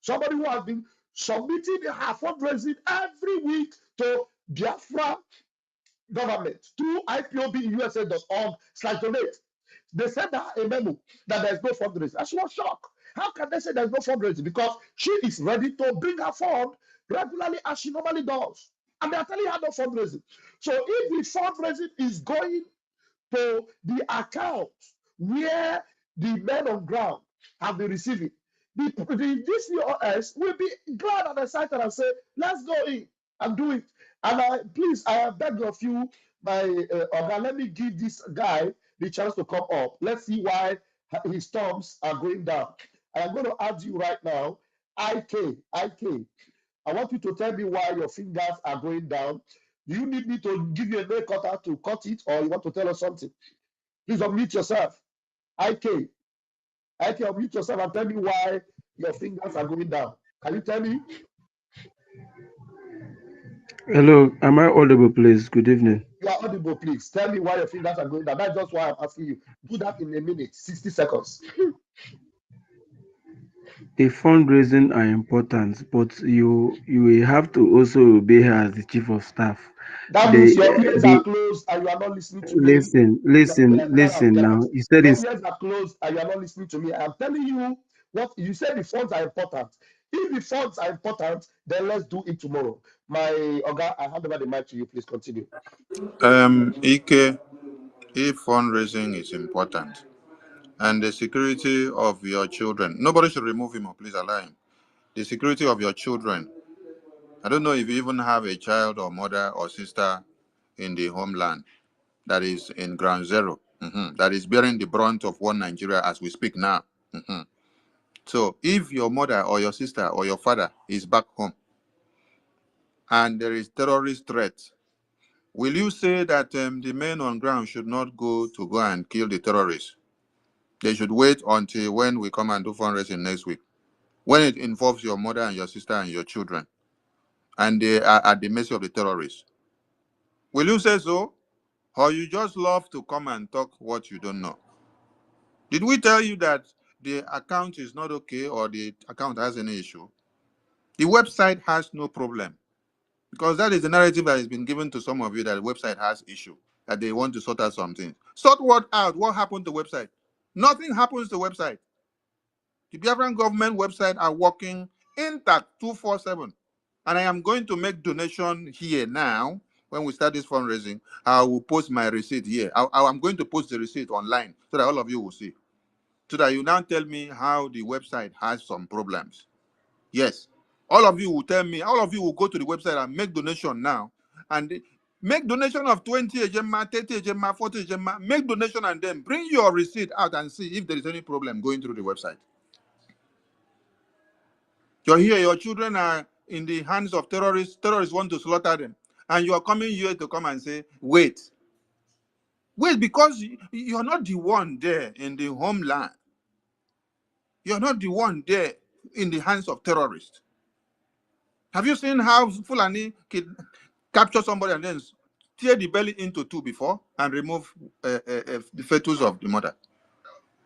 somebody who has been submitting her fundraising every week to Biafra government through IPOBUSA.org/donate. They sent her a memo that there's no fundraising. And she was shocked. How can they say there's no fundraising? Because she is ready to bring her fund regularly as she normally does. And they are telling her no fundraising. So if the fundraising is going to the account where the men on ground have been receiving, the DCOS will be glad and excited and say, let's go in and do it. And please, I beg of you, my Oga, let me give this guy the chance to come up. Let's see why his thumbs are going down. I am going to ask you right now, IK, I want you to tell me why your fingers are going down. Do you need me to give you a nail cutter to cut it, or you want to tell us something? Please unmute yourself. IK, unmute yourself and tell me why your fingers are going down. Can you tell me?
Hello, am I audible, please? Good evening.
You are audible, please. Tell me why your fingers are going down. That's just why I'm asking you. Do that in a minute, 60 seconds.
The fundraising are important, but you will have to also obey her as the chief of staff.
That
The
means your ears are
the
closed and you are not listening to me.
listen,
Yeah, get out,
listen.
get
Now
out.
you said
Your
it's
ears are closed and you are not listening to me. I am telling you what you said. The funds are important. If the funds are important, then let's do it tomorrow. My Oga, I hand over the mic to you. Please continue.
Ike, if fundraising is important and the security of your children, nobody should remove him or please allow him. The security of your children. I don't know if you even have a child or mother or sister in the homeland that is in ground zero, that is bearing the brunt of one Nigeria as we speak now. So if your mother or your sister or your father is back home and there is terrorist threat, will you say that the men on ground should not go and kill the terrorists? They should wait until when we come and do fundraising next week, when it involves your mother and your sister and your children, and they are at the mercy of the terrorists. Will you say so? Or you just love to come and talk what you don't know? Did we tell you that the account is not okay or the account has any issue? The website has no problem because that is the narrative that has been given to some of you that the website has issue, that they want to sort out something. Sort what out? What happened to the website? Nothing happens to the website. The Biafran government website are working intact 247. And I am going to make donation here now. When we start this fundraising, I will post my receipt here. I'm going to post the receipt online so that all of you will see. So that you now tell me how the website has some problems. Yes. All of you will tell me, all of you will go to the website and make donation now. And make donation of 20 ejema, 30 ejema, 40 ejema. Make donation and then bring your receipt out and see if there is any problem going through the website. You're here, your children are in the hands of terrorists. Terrorists want to slaughter them. And you are coming here to come and say, wait. Wait, because you're not the one there in the homeland. You're not the one there in the hands of terrorists. Have you seen how Fulani capture somebody and then tear the belly into two before and remove the fetus of the mother?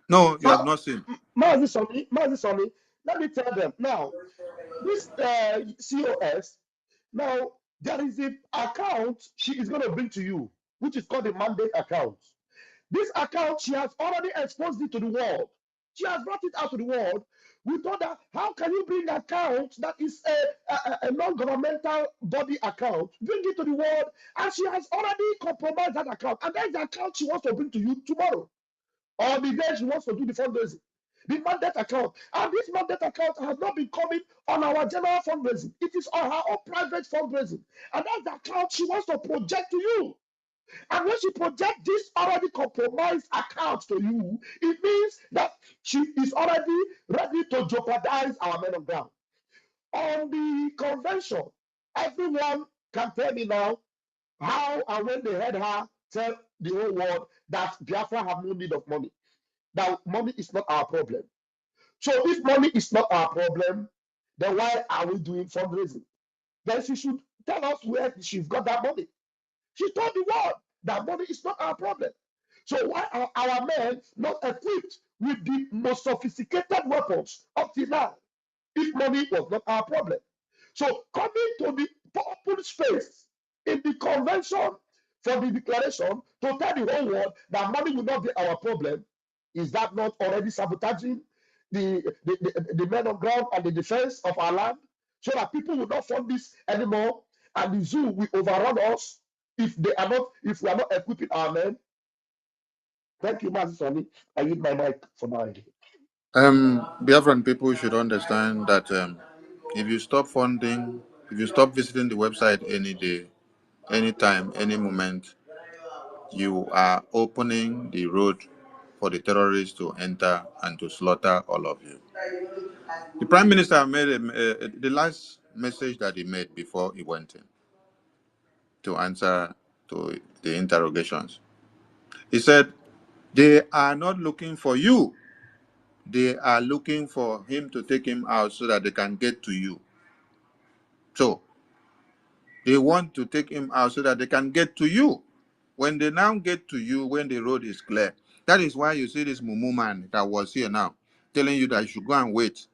No, you have
Ma-
not seen.
Mazi Soni, let me tell them now. This COS, now there is an account she is going to bring to you, which is called the mandate account. This account, she has already exposed it to the world. She has brought it out to the world. We told her, how can you bring an account that is a non-governmental body account, bring it to the world, and she has already compromised that account. And that's the account she wants to bring to you tomorrow, or the day she wants to do the fundraising. The mandate account. And this mandate account has not been coming on our general fundraising. It is on her own private fundraising. And that's the account she wants to project to you. And when she projects this already compromised account to you, it means that she is already ready to jeopardize our men on ground. On the convention, everyone can tell me now how and when they heard her tell the whole world that Biafra have no need of money, that money is not our problem. So if money is not our problem, then why are we doing fundraising? Then she should tell us where she's got that money. She told the world that money is not our problem. So why are our men not equipped with the most sophisticated weapons up till now if money was not our problem? So coming to the open space in the convention for the declaration to tell the whole world that money will not be our problem, is that not already sabotaging the men on ground and the defense of our land so that people will not fund this anymore and the zoo will overrun us if we are not equipping our men? Thank you, Master Sonny. I use my mic for now.
Biafran people should understand that if you stop funding, if you stop visiting the website any day, anytime, any moment, you are opening the road for the terrorists to enter and to slaughter all of you. The Prime Minister made the last message that he made before he went in to answer to the interrogations. He said, they are not looking for you. They are looking for him to take him out so that they can get to you. So they want to take him out so that they can get to you. When they now get to you, when the road is clear, that is why you see this Mumu man that was here now telling you that you should go and wait.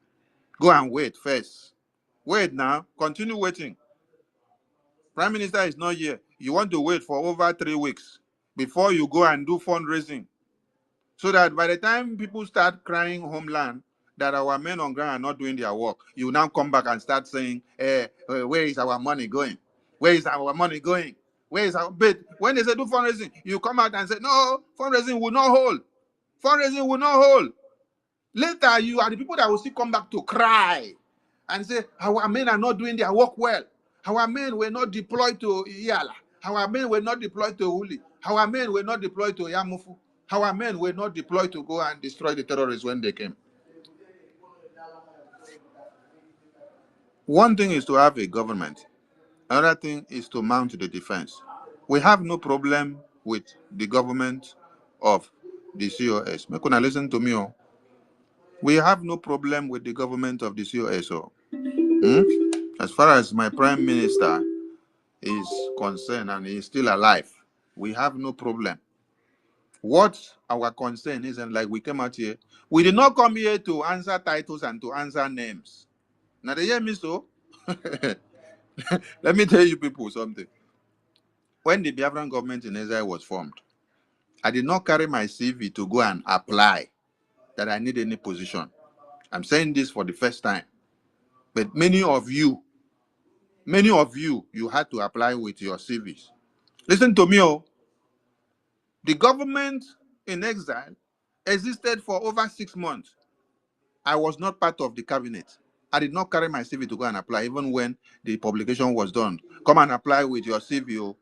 Go and wait first. Wait now. Continue waiting. Prime Minister is not here. You want to wait for over 3 weeks before you go and do fundraising. So that by the time people start crying homeland that our men on ground are not doing their work, you now come back and start saying, where is our money going? Where is our money going? Where is our bid? When they say do fundraising, you come out and say, no, fundraising will not hold. Fundraising will not hold. Later, you are the people that will still come back to cry and say, our men are not doing their work well. Our men were not deployed to Iyala. Our men were not deployed to Uli. Our men were not deployed to Yamufu. Our men were not deployed to go and destroy the terrorists when they came. One thing is to have a government. Another thing is to mount the defense. We have no problem with the government of the COS. Make una listen to me. Oh. We have no problem with the government of the COS. Oh. As far as my prime minister is concerned and he is still alive, we have no problem. What our concern is, and like we came out here, we did not come here to answer titles and to answer names. Now they hear me so. Let me tell you people something. When the Biafran government in Israel was formed, I did not carry my CV to go and apply that I need any position. I'm saying this for the first time. But many of you, you had to apply with your CVs. Listen to me, oh. The government in exile existed for over 6 months. I was not part of the cabinet. I did not carry my CV to go and apply, even when the publication was done. Come and apply with your CV. Oh.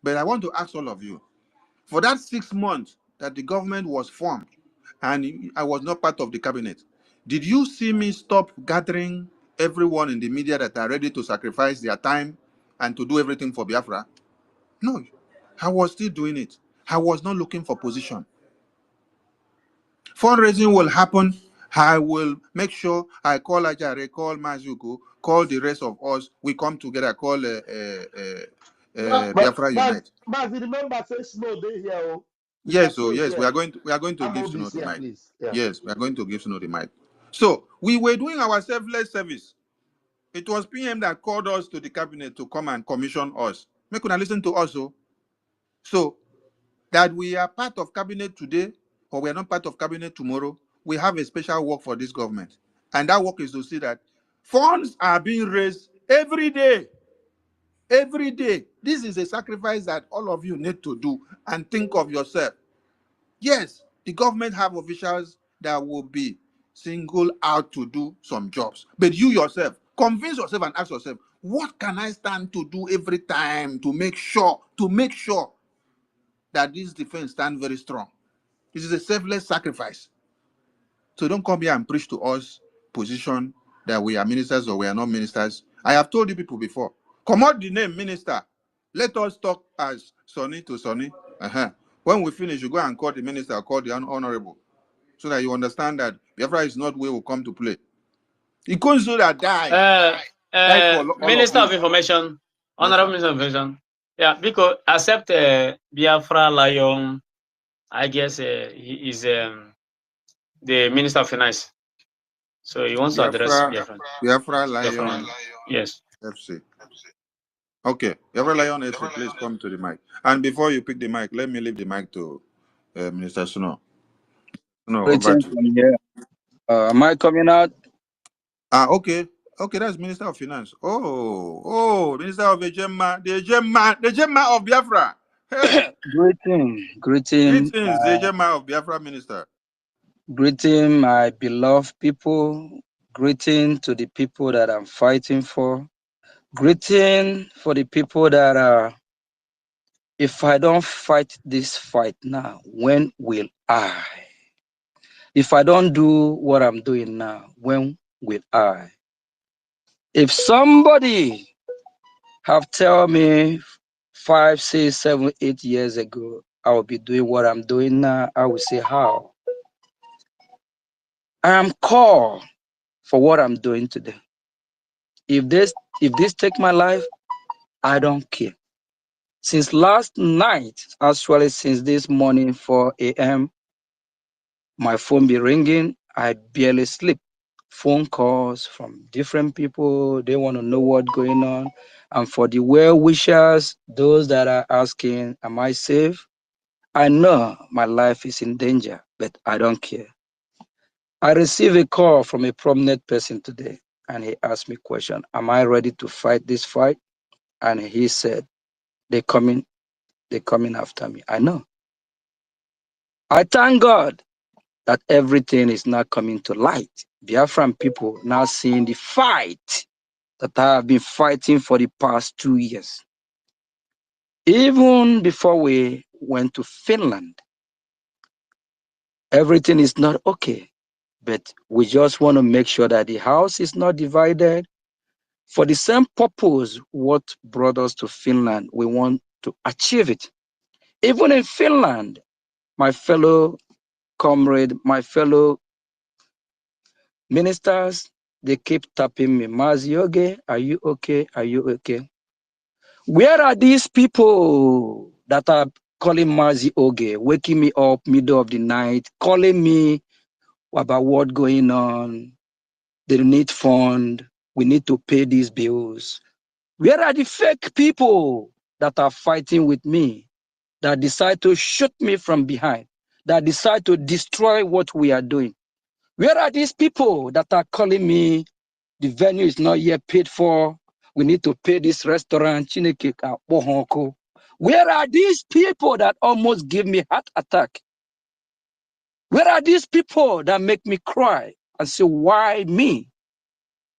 But I want to ask all of you, for that 6 months that the government was formed and I was not part of the cabinet, did you see me stop gathering everyone in the media that are ready to sacrifice their time and to do everything for Biafra? No, I was still doing it. I was not looking for position. Fundraising will happen. I will make sure I call Ajare, call Mazuko, call the rest of us. We come together, call
But
Biafra Unite.
remember, say Snow day here. Oh. Mr.
Yes, so
Snow is
yes,
here.
we are going to give
Hold
Snow
this
the
here,
mic.
please. Yeah.
Yes, we are going to give Snow the mic. So we were doing our selfless service. It was PM that called us to the cabinet to come and commission us. Make una listen to us. Oh. So that we are part of cabinet today or we are not part of cabinet tomorrow, we have a special work for this government. And that work is to see that funds are being raised every day. Every day. This is a sacrifice that all of you need to do and think of yourself. Yes, the government have officials that will be singled out to do some jobs. But you yourself, convince yourself and ask yourself, what can I stand to do every time to make sure that this defense stand very strong? This is a selfless sacrifice. So don't come here and preach to us position that we are ministers or we are not ministers. I have told you people before. Come out the name minister. Let us talk as Sonny to Sonny. When we finish, you go and call the minister or call the honorable, so that you understand that Biafra is not where we come to play. It comes so that died for all of
Minister of
you.
Information,
Yes,
Honorable
sir.
Minister of Information. Yeah, because accept Biafra Lion, I guess he is the Minister of Finance. So he wants to address Biafra.
Biafra
Biafra.
Lion
Yes.
FC. Okay, Biafra Lion FC, please come to the mic. And before you pick the mic, let me leave the mic to Minister Snow. No, over
Greetings
to you.
from here. Am I coming out?
Okay. Okay, that's Minister of Finance. Minister of the Gemma of Biafra. Hey,
Greeting,
greetings, the Gemma of Biafra Minister.
greeting, my beloved people. Greeting to the people that I'm fighting for. Greeting for the people that are. If I don't fight this fight now, when will I? If I don't do what I'm doing now, when will I? If somebody have told me 5, 6, 7, 8 years ago, I will be doing what I'm doing now, I will say how. I am called for what I'm doing today. If this take my life, I don't care. Since last night, actually since this morning 4 a.m., my phone be ringing. I barely sleep. phone calls from different people. They want to know what's going on. And for the well wishers, those that are asking, am I safe? I know my life is in danger, but I don't care. I received a call from a prominent person today, and he asked me a question. Am I ready to fight this fight? And he said, they're coming after me. I know. I thank God that everything is now coming to light. Biafran people now seeing the fight that I have been fighting for the past 2 years. Even before we went to Finland, everything is not okay. But we just want to make sure that the house is not divided. For the same purpose, what brought us to Finland, we want to achieve it. Even in Finland, my fellow comrade, my fellow ministers, they keep tapping me, Mazioge, are you okay? Are you okay? Where are these people that are calling Mazi Oge, waking me up middle of the night, calling me about what's going on? They need fund. We need to pay these bills. Where are the fake people that are fighting with me, that decide to shoot me from behind, that decide to destroy what we are doing? Where are these people that are calling me, the venue is not yet paid for, we need to pay this restaurant, Chineke ka Bohonko? Where are these people that almost give me heart attack? Where are these people that make me cry and say, why me?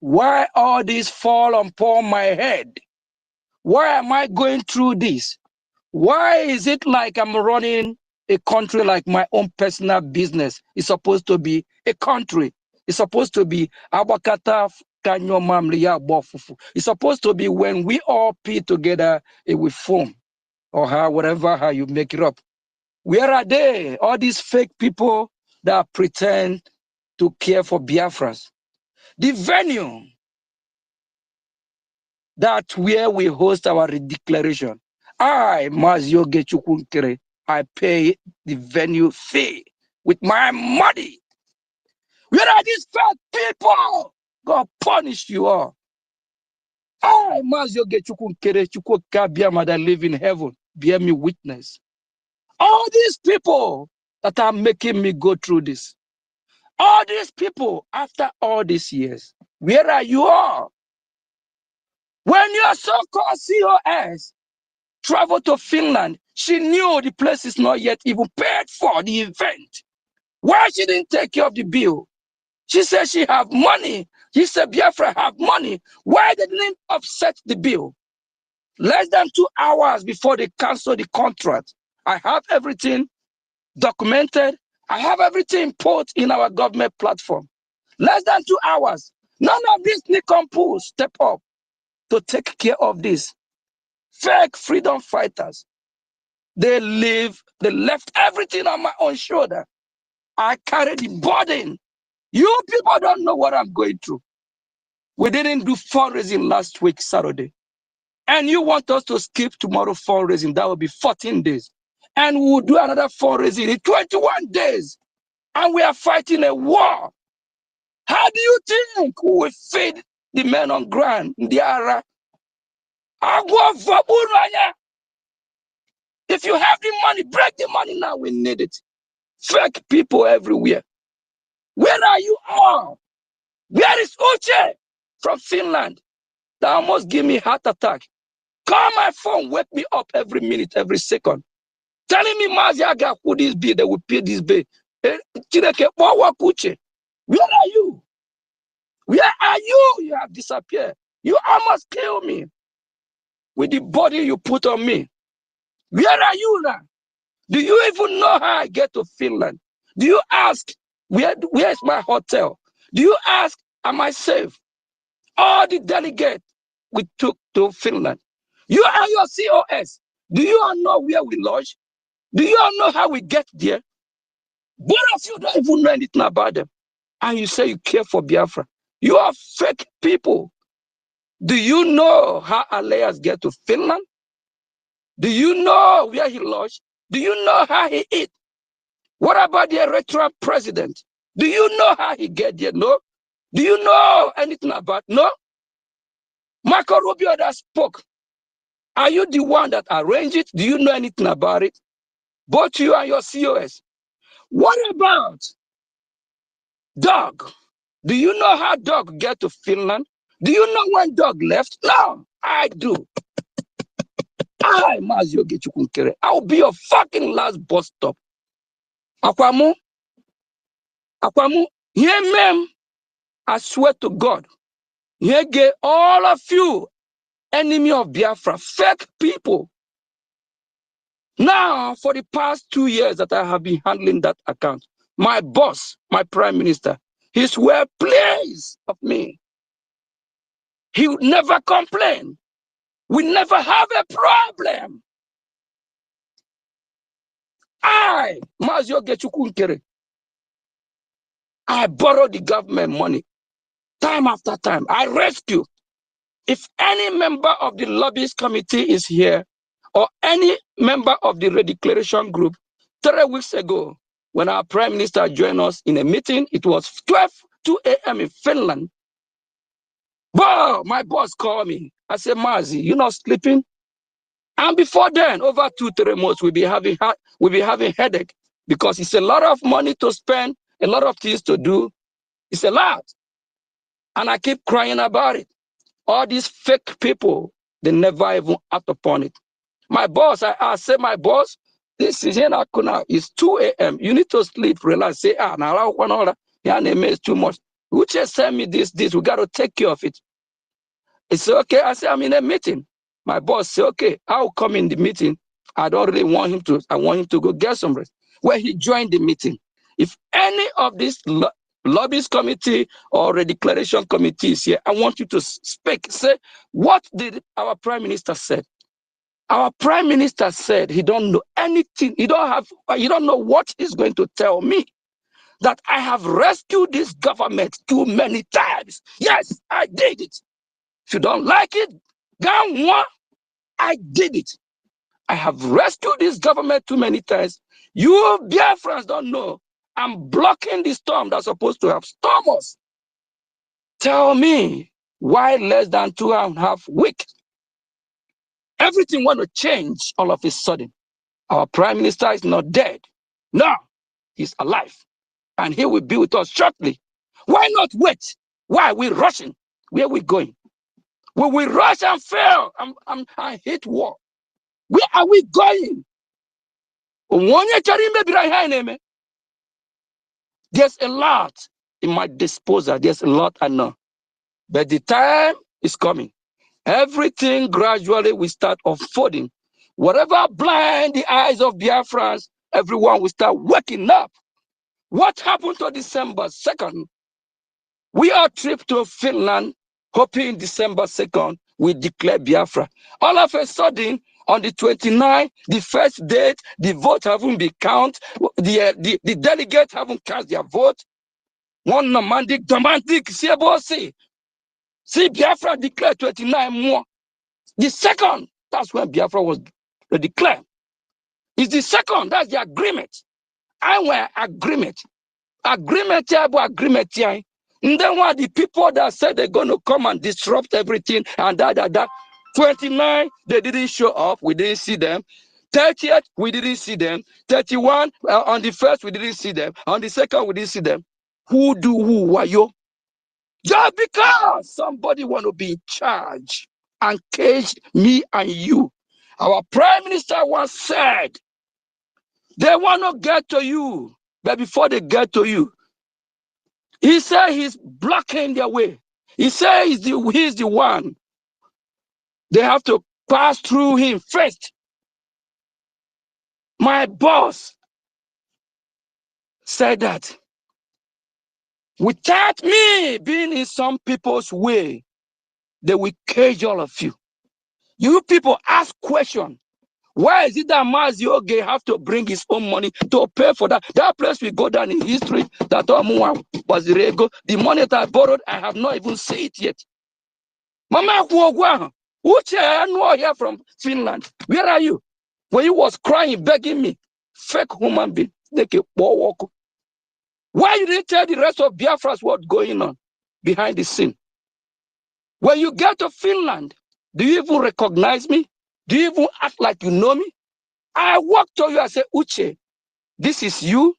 Why all this fall upon my head? Why am I going through this? Why is it like I'm running a country like my own personal business? It's supposed to be a country. It's supposed to be Abakata Kanyo Mamliya Bofufu. It's supposed to be when we all put together, it will form, or how, whatever, how you make it up. Where are they? All these fake people that pretend to care for Biafrans. The venue that where we host our declaration. I, Mazio Gechukunkere, I pay the venue fee with my money. Where are these fake people? God punish you all. I, Mazio Gechukunkere, Chukwukabiama that live in heaven, bear me witness. All these people that are making me go through this. All these people, after all these years, where are you all? When your so-called COS traveled to Finland, she knew the place is not yet even paid for the event. Why she didn't take care of the bill? She said she have money. He said Biafra have money. Why they didn't offset the bill? Less than 2 hours before they cancel the contract. I have everything documented. I have everything put in our government platform. Less than 2 hours. None of these Nikompu step up to take care of this. Fake freedom fighters. They left everything on my own shoulder. I carry the burden. You people don't know what I'm going through. We didn't do fundraising last week, Saturday. And you want us to skip tomorrow fundraising, that will be 14 days. And we'll do another fundraising in 21 days. And we are fighting a war. How do you think we will feed the men on ground? If you have the money, break the money now. We need it. Fake people everywhere. Where are you all? Where is Uche from Finland that almost give me heart attack? Call my phone, wake me up every minute, every second. Telling me, Maziaga, who this bill, they will pay this bill. Chineke, Uche, where are you? Where are you? You have disappeared. You almost killed me with the body you put on me. Where are you now? Do you even know how I get to Finland? Do you ask, where is my hotel? Do you ask, am I safe? All the delegates we took to Finland. You and your COS, do you all know where we lodge? Do you all know how we get there? Both of you don't even know anything about them. And you say you care for Biafra. You are fake people. Do you know how Aleas get to Finland? Do you know where he lodged? Do you know how he eat? What about the Eritrean president? Do you know how he get there? No? Do you know anything about? No. Marco Rubio that spoke. Are you the one that arranged it? Do you know anything about it? Both you and your COS. What about Doug? Do you know how Doug get to Finland? Do you know when Doug left? No, I do. I'll be your fucking last bus stop. Akwamu, here ma'am, I swear to God, here get all of you, enemy of Biafra, fake people. Now, for the past 2 years that I have been handling that account, my boss, my prime minister, he's well pleased of me. He would never complain. We never have a problem. I, Mazio Gechukunkere, I borrow the government money time after time. I rescue. If any member of the lobbyist committee is here, or any member of the redeclaration group, 3 weeks ago, when our prime minister joined us in a meeting, it was 2 a.m. in Finland. Wow, my boss called me. I said, Mazi, you're not sleeping? And before then, over 2-3 months, we'll be having headache because it's a lot of money to spend, a lot of things to do. It's a lot. And I keep crying about it. All these fake people, they never even act upon it. My boss, I said, my boss, this is here now. It's 2 a.m. You need to sleep, relax. Say, now one order. Yeah, it's too much. Who just send me this? We got to take care of it. It's okay. I said, I'm in a meeting. My boss said, okay, I'll come in the meeting. I don't really want him to. I want him to go get some rest. Well, he joined the meeting. If any of these lobbyist committee or a declaration committee is here, I want you to speak. Say, what did our prime minister said? Our prime minister said he don't know anything. He don't know what he's going to tell me. That I have rescued this government too many times. Yes, I did it. If you don't like it, I did it. I have rescued this government too many times. You Biafrans don't know. I'm blocking the storm that's supposed to have stormed us. Tell me why less than 2.5 weeks? Everything want to change all of a sudden. Our prime minister is not dead. No, he's alive. And he will be with us shortly. Why not wait? Why are we rushing? Where are we going? Will we rush and fail? I hate war. Where are we going? There's a lot in my disposal. There's a lot I know. But the time is coming. Everything gradually will start unfolding. Whatever blind the eyes of Biafrans, everyone will start waking up. What happened to December 2nd? We are trip to Finland, hoping December 2nd we declare Biafra. All of a sudden, on the 29th, the first date, the vote haven't been counted, the delegates haven't cast their vote. One romantic, see Biafra declared 29 more. The second, that's when Biafra was declared. It's the second, that's the agreement. I want agreement. Agreement here. And then what the people that said they're going to come and disrupt everything and that. 29, they didn't show up. We didn't see them. 30th, we didn't see them. 31, on the 1st, we didn't see them. On the 2nd, we didn't see them. Who? Why you? Just because somebody want to be in charge and cage me and you. Our prime minister once said, they want to get to you. But before they get to you, he said he's blocking their way. He said he's the one. They have to pass through him first. My boss said that without me being in some people's way, they will cage all of you. You people ask questions. Why is it that Mazioge have to bring his own money to pay for that? That place will go down in history. That the money that I borrowed, I have not even seen it yet. Mama Uche, I know here from Finland. Where are you? When you was crying, begging me, fake human being, why you didn't tell the rest of Biafras what's going on? behind the scene. When you get to Finland, do you even recognize me? Do you even act like you know me? I walk to you, I say, Uche, this is you.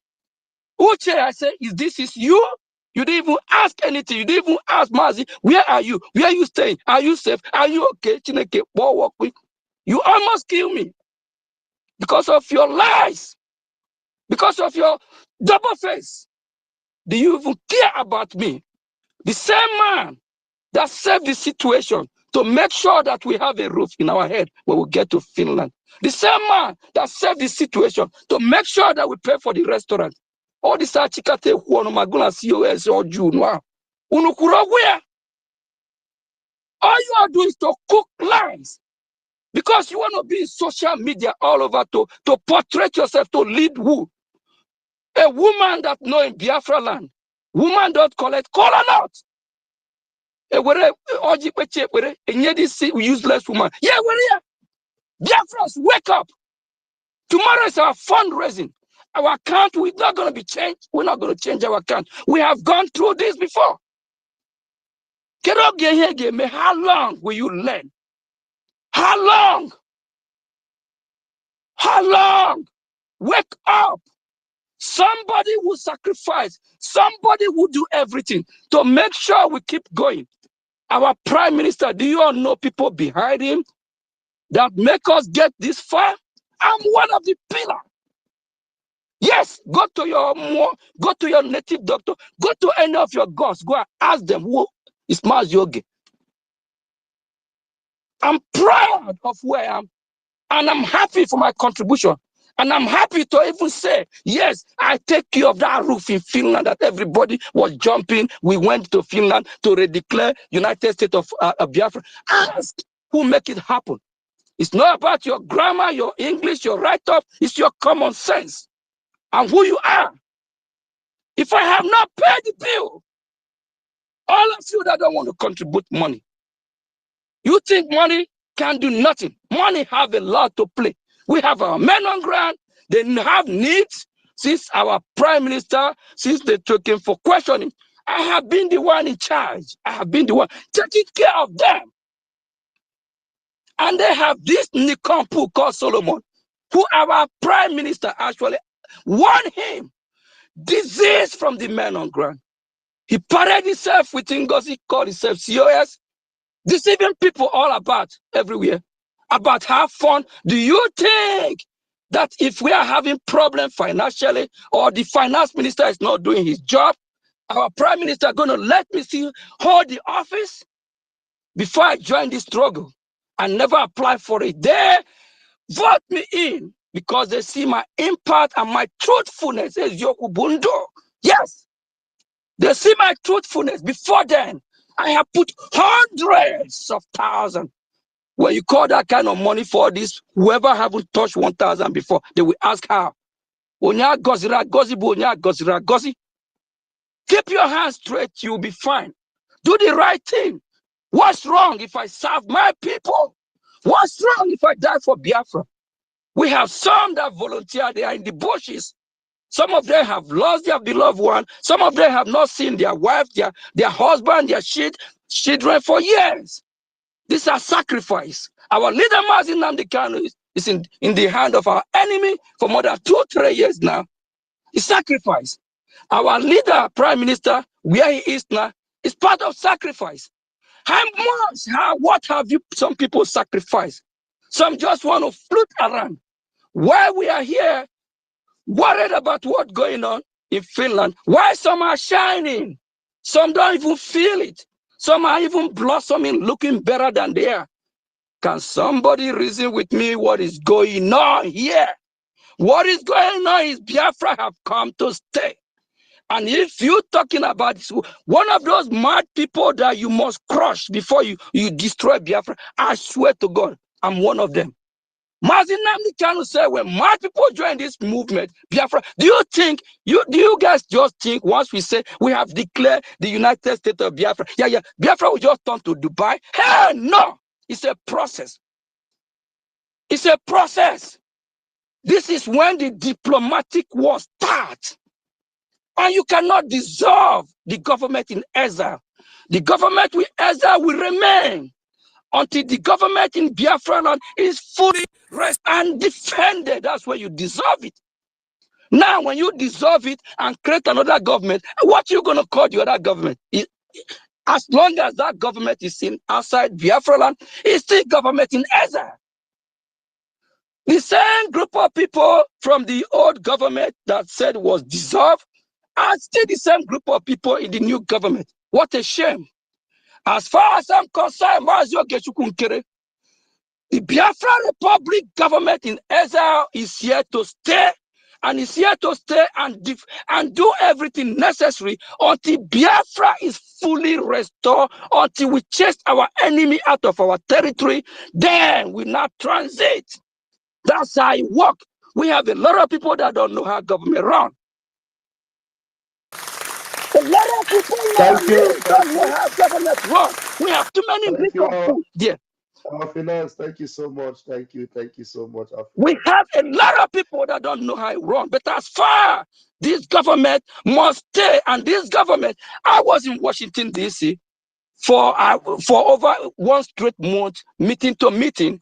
Uche, I say, this is you? You didn't even ask anything. You didn't even ask Mazi, where are you? Where are you staying? Are you safe? Are you okay? Chineke, walk with. You almost kill me because of your lies, because of your double face. Do you even care about me? The same man that saved the situation to make sure that we have a roof in our head when we get to Finland. The same man that saved the situation to make sure that we pay for the restaurant. All this achikate huono maguna COS or June. Unukurogwea. All you are doing is to cook lies. Because you want to be in social media all over to portray yourself, to lead who? A woman that know in Biafra land. Woman don't collect, call her out. This useless woman. Yeah, where Biafras, wake up. Tomorrow is our fundraising. Our account is not going to be changed. We're not going to change our account. We have gone through this before. How long will you learn? How long? How long? Wake up. Somebody will sacrifice. Somebody will do everything to make sure we keep going. Our prime minister, do you all know people behind him that make us get this far? I'm one of the pillars. Yes, go to your native doctor, go to any of your gods, go and ask them who is Maz Yogi. I'm proud of where I am, and I'm happy for my contribution. And I'm happy to even say, yes, I take care of that roof in Finland that everybody was jumping. We went to Finland to redeclare United States of Biafra. Ask who make it happen. It's not about your grammar, your English, your write-up. It's your common sense and who you are. If I have not paid the bill, all of you that don't want to contribute money, you think money can do nothing. Money have a lot to play. We have our men on ground. They have needs. Since our prime minister, since they took him for questioning, I have been the one in charge. I have been the one taking care of them. And they have this Nikompu called Solomon, who our prime minister actually warned him. Disease from the men on ground. He paraded himself with Ngozi, called himself COS, deceiving people all about everywhere, about how fun. Do you think that if we are having problem financially or the finance minister is not doing his job, our prime minister is going to let me see hold the office? Before I joined this struggle, I never applied for it. They vote me in because they see my impact and my truthfulness. Says Yokubundo. Yes, they see my truthfulness. Before then, I have put hundreds of thousands. When you call that kind of money for this, whoever haven't touched 1,000 before, they will ask how. Keep your hands straight, you'll be fine. Do the right thing. What's wrong if I serve my people? What's wrong if I die for Biafra? We have some that volunteer, they are in the bushes. Some of them have lost their beloved one. Some of them have not seen their wife, their husband, their children for years. These are sacrifice. Our leader, Mazi Nnamdi Kanu, is in the hand of our enemy for more than 2-3 years now. It's sacrifice. Our leader, Prime Minister, where he is now, is part of sacrifice. What have you, some people sacrificed? Some just want to float around. Why we are here, worried about what's going on in Finland, why some are shining, some don't even feel it, some are even blossoming, looking better than they are. Can somebody reason with me what is going on here? What is going on is Biafra have come to stay. And if you're talking about this, one of those mad people that you must crush before you destroy Biafra, I swear to God, I'm one of them. Mazi Nnamdi Kanu said, when mad people join this movement, Biafra, do you guys just think once we say we have declared the United States of Biafra, Biafra will just turn to Dubai? Hell no! It's a process. It's a process. This is when the diplomatic war starts. And you cannot dissolve the government in exile. The government we exile will remain until the government in Biafra land is fully rest and defended. That's where you dissolve it. Now, when you dissolve it and create another government, what you gonna call the other government? As long as that government is in outside Biafra land, it's still government in exile. The same group of people from the old government that said was dissolved are still the same group of people in the new government. What a shame. As far as I'm concerned, the Biafra Republic government in exile is here to stay, and is here to stay and do everything necessary until Biafra is fully restored, until we chase our enemy out of our territory. Then we not transit. That's how it works. We have a lot of people that don't know how government run. A lot of people like
Thank you,
me
thank
don't know
you,
how government run. We have too many
thank
rich
you,
and food there.
our finance. Thank you so much. Thank you so much, our
We
finance.
have a lot of people that don't know how it run. But as far this government must stay, and this government, I was in Washington D.C. for over one straight month, meeting to meeting.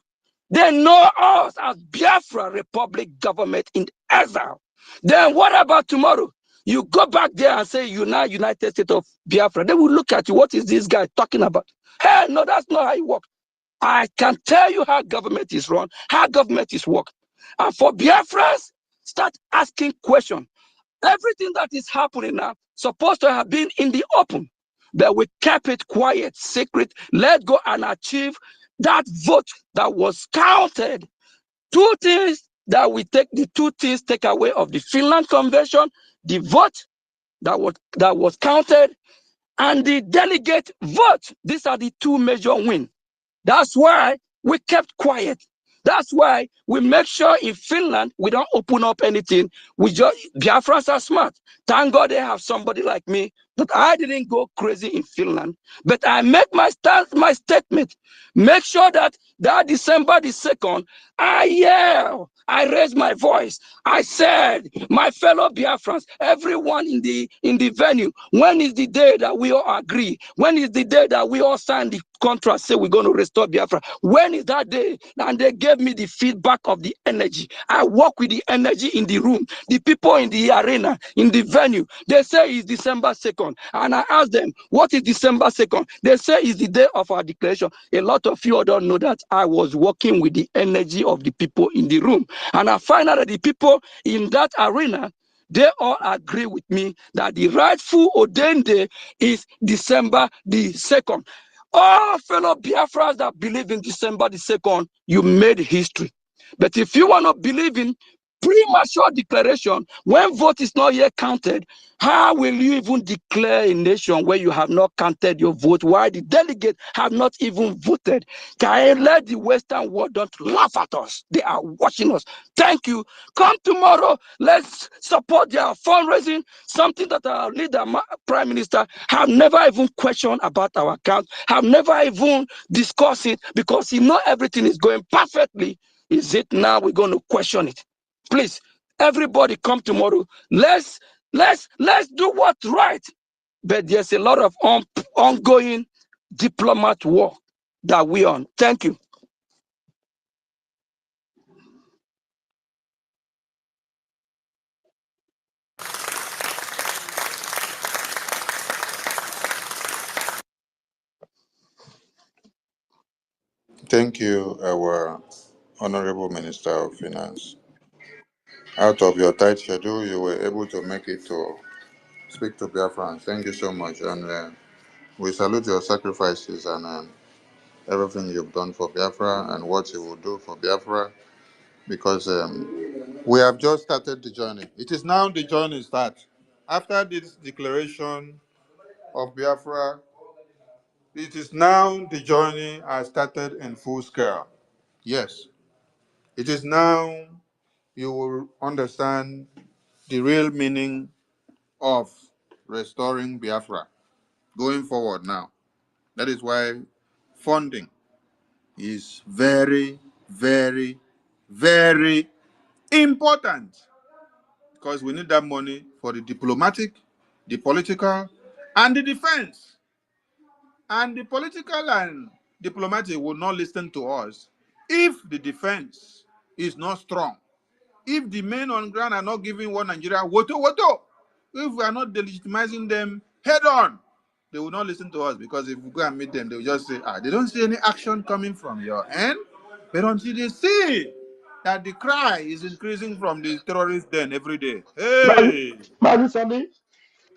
They know us as Biafra Republic government in exile. Then what about tomorrow? You go back there and say United States of Biafra. They will look at you. What is this guy talking about? Hey, no, that's not how it works. I can tell you how government is run, how government is worked. And for Biafrans, start asking questions. Everything that is happening now supposed to have been in the open, but we kept it quiet, secret. Let go and achieve that vote that was counted. Two things that we take, the two things take away of the Finland Convention: the vote that was counted, and the delegate vote. These are the two major wins. That's why we kept quiet. That's why we make sure in Finland we don't open up anything. We just Biafrans are smart. Thank God they have somebody like me. But I didn't go crazy in Finland. But I make my statement. Make sure that December the 2nd, I yell. I raised my voice. I said, my fellow Biafrans, everyone in the venue, when is the day that we all agree? When is the day that we all sign the contract, say we're going to restore Biafra? When is that day? And they gave me the feedback of the energy. I work with the energy in the room. The people in the arena, in the venue, they say it's December 2nd. And I asked them, what is December 2nd? They say it's the day of our declaration. A lot of you don't know that I was working with the energy of the people in the room. And I find out that the people in that arena, they all agree with me that the rightful ordained day is December the 2nd. All fellow Biafrans that believe in December the 2nd, you made history. But if you want to believe in premature declaration, when vote is not yet counted, how will you even declare a nation where you have not counted your vote, while the delegates have not even voted? Can I let the Western world don't laugh at us? They are watching us. Thank you. Come tomorrow. Let's support their fundraising, something that our leader, Prime Minister, have never even questioned about our account, have never even discussed it, because he knows everything is going perfectly. Is it now we're going to question it? Please, everybody come tomorrow. Let's do what's right. But there's a lot of ongoing diplomat war that we on. Thank you.
Thank you, our Honorable Minister of Finance. Out of your tight schedule, you were able to make it to speak to Biafrans. Thank you so much. And we salute your sacrifices and everything you've done for Biafra and what you will do for Biafra, because we have just started the journey. It is now the journey start. After this declaration of Biafra, it is now the journey has started in full scale. Yes, it is now you will understand the real meaning of restoring Biafra going forward now. That is why funding is very, very, very important, because we need that money for the diplomatic, the political, and the defense. And the political and diplomatic will not listen to us if the defense is not strong. If the men on ground are not giving one Nigeria woto woto, if we are not delegitimizing them head on, they will not listen to us, because if we go and meet them, they will just say, they don't see any action coming from your end. But until they see that the cry is increasing from the terrorists then every day. Hey!
Maggie,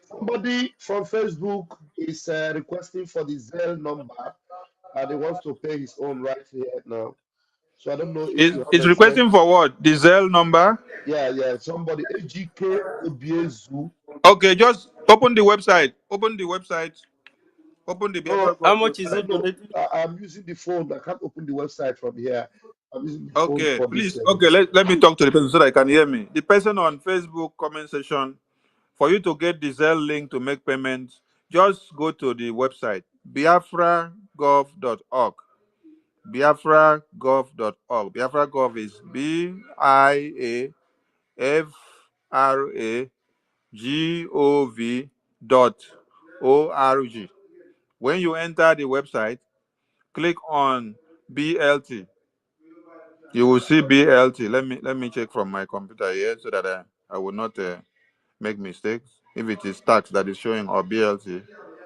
somebody from Facebook is requesting for the Zelle number, and he wants to pay his own right here now. So I don't know if you have
It's
a
requesting
sense.
for what? The Zelle number?
Yeah. Somebody, AGK Obiezu.
Okay, just open the website. Open the website. Open the Biafra
Oh,
How
Gov
much is
I
website.
it
don't know.
donated?
I'm using the phone. I can't open the website from here. I'm using the phone
Okay,
for this.
please. Okay, let me talk to the person so that I can hear me. The person on Facebook comment section, for you to get the Zelle link to make payments, just go to the website biafragov.org. Biafragov.org. Biafragov is biafragov.org. When you enter the website, click on BLT. You will see BLT. Let me check from my computer here so that I will not make mistakes. If it is tax that is showing or BLT.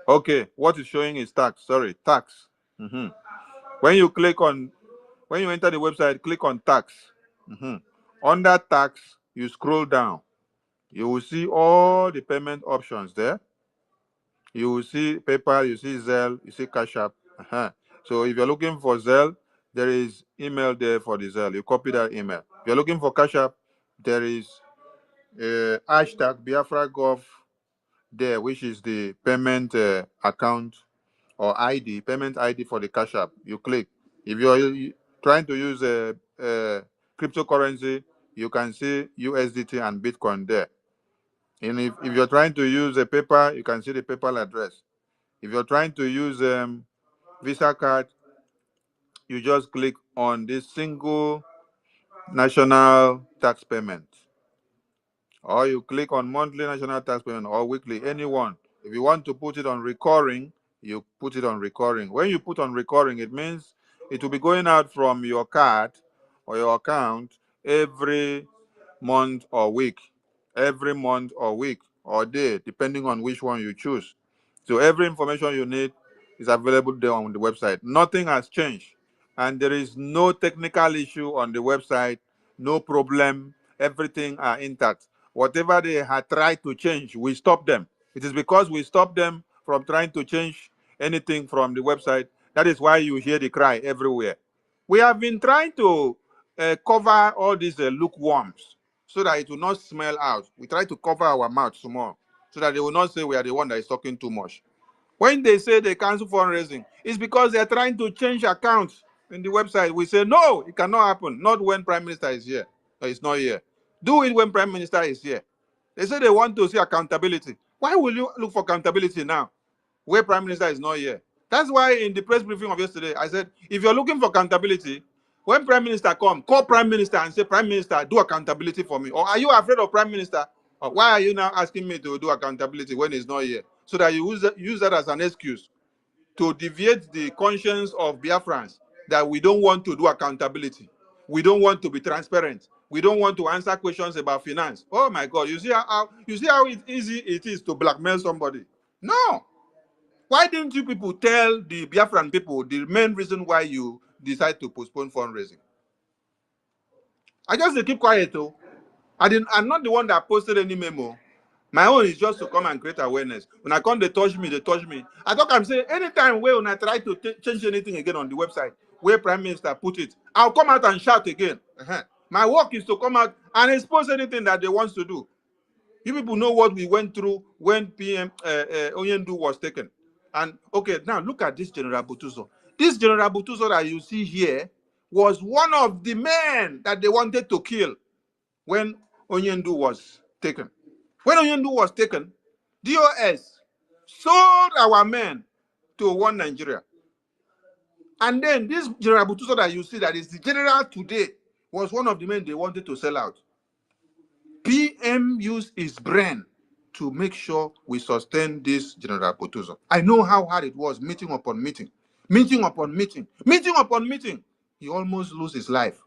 Okay, what is showing is tax. Sorry, tax. Mhm. When you when you enter the website, click on tax. Mhm. Under tax, you scroll down. You will see all the payment options there. You will see PayPal, you see Zelle, you see Cash App. Uh-huh. So if you're looking for Zelle, there is email there for the Zelle. You copy that email. If you're looking for Cash App, there is hashtag Biafra Gov there, which is the payment account or ID, payment ID for the Cash App. You click. If you're trying to use cryptocurrency, you can see USDT and Bitcoin there. And if you're trying to use a paper, you can see the PayPal address. If you're trying to use Visa card, you just click on this single national tax payment, or you click on monthly national tax payment or weekly, anyone. If you want to put it on recurring, you put it on recurring. When you put on recurring, it means it will be going out from your card or your account every month or week, or day, depending on which one you choose. So every information you need is available there on the website. Nothing has changed, and there is no technical issue on the website, no problem. Everything are intact. Whatever they had tried to change, we stop them. It is because we stop them from trying to change anything from the website. That is why you hear the cry everywhere. We have been trying to cover all these lukewarms so that it will not smell out. We try to cover our mouth small so that they will not say we are the one that is talking too much. When they say they cancel fundraising, it's because they are trying to change accounts in the website. We say, no, it cannot happen. Not when Prime Minister is here. Or it's not here. Do it when Prime Minister is here. They say they want to see accountability. Why will you look for accountability now where Prime Minister is not here? That's why in the press briefing of yesterday, I said, if you're looking for accountability, when Prime Minister come, call Prime Minister and say, Prime Minister, do accountability for me. Or are you afraid of Prime Minister? Or why are you now asking me to do accountability when he's not here? So that you use that as an excuse to deviate the conscience of Biafrans that we don't want to do accountability. We don't want to be transparent. We don't want to answer questions about finance. Oh my God, you see how easy it is to blackmail somebody? No. Why didn't you people tell the Biafran people the main reason why you decide to postpone fundraising? I just keep quiet though. I'm not the one that posted any memo. My own is just to come and create awareness. When I come, they touch me, they touch me. I thought I'm saying anytime when I try to change anything again on the website, where Prime Minister put it, I'll come out and shout again. My work is to come out and expose anything that they want to do. You people know what we went through when PM Oyendu was taken. And okay, now look at this General Butuzor. This General Butuzor that you see here was one of the men that they wanted to kill when Onyendu was taken. When Onyendu was taken, DOS sold our men to one Nigeria. And then this General Butuso that you see that is the general today was one of the men they wanted to sell out. PM used his brain to make sure we sustain this General Butuzor. I know how hard it was, meeting upon meeting, meeting upon meeting, meeting upon meeting. He almost lost his life.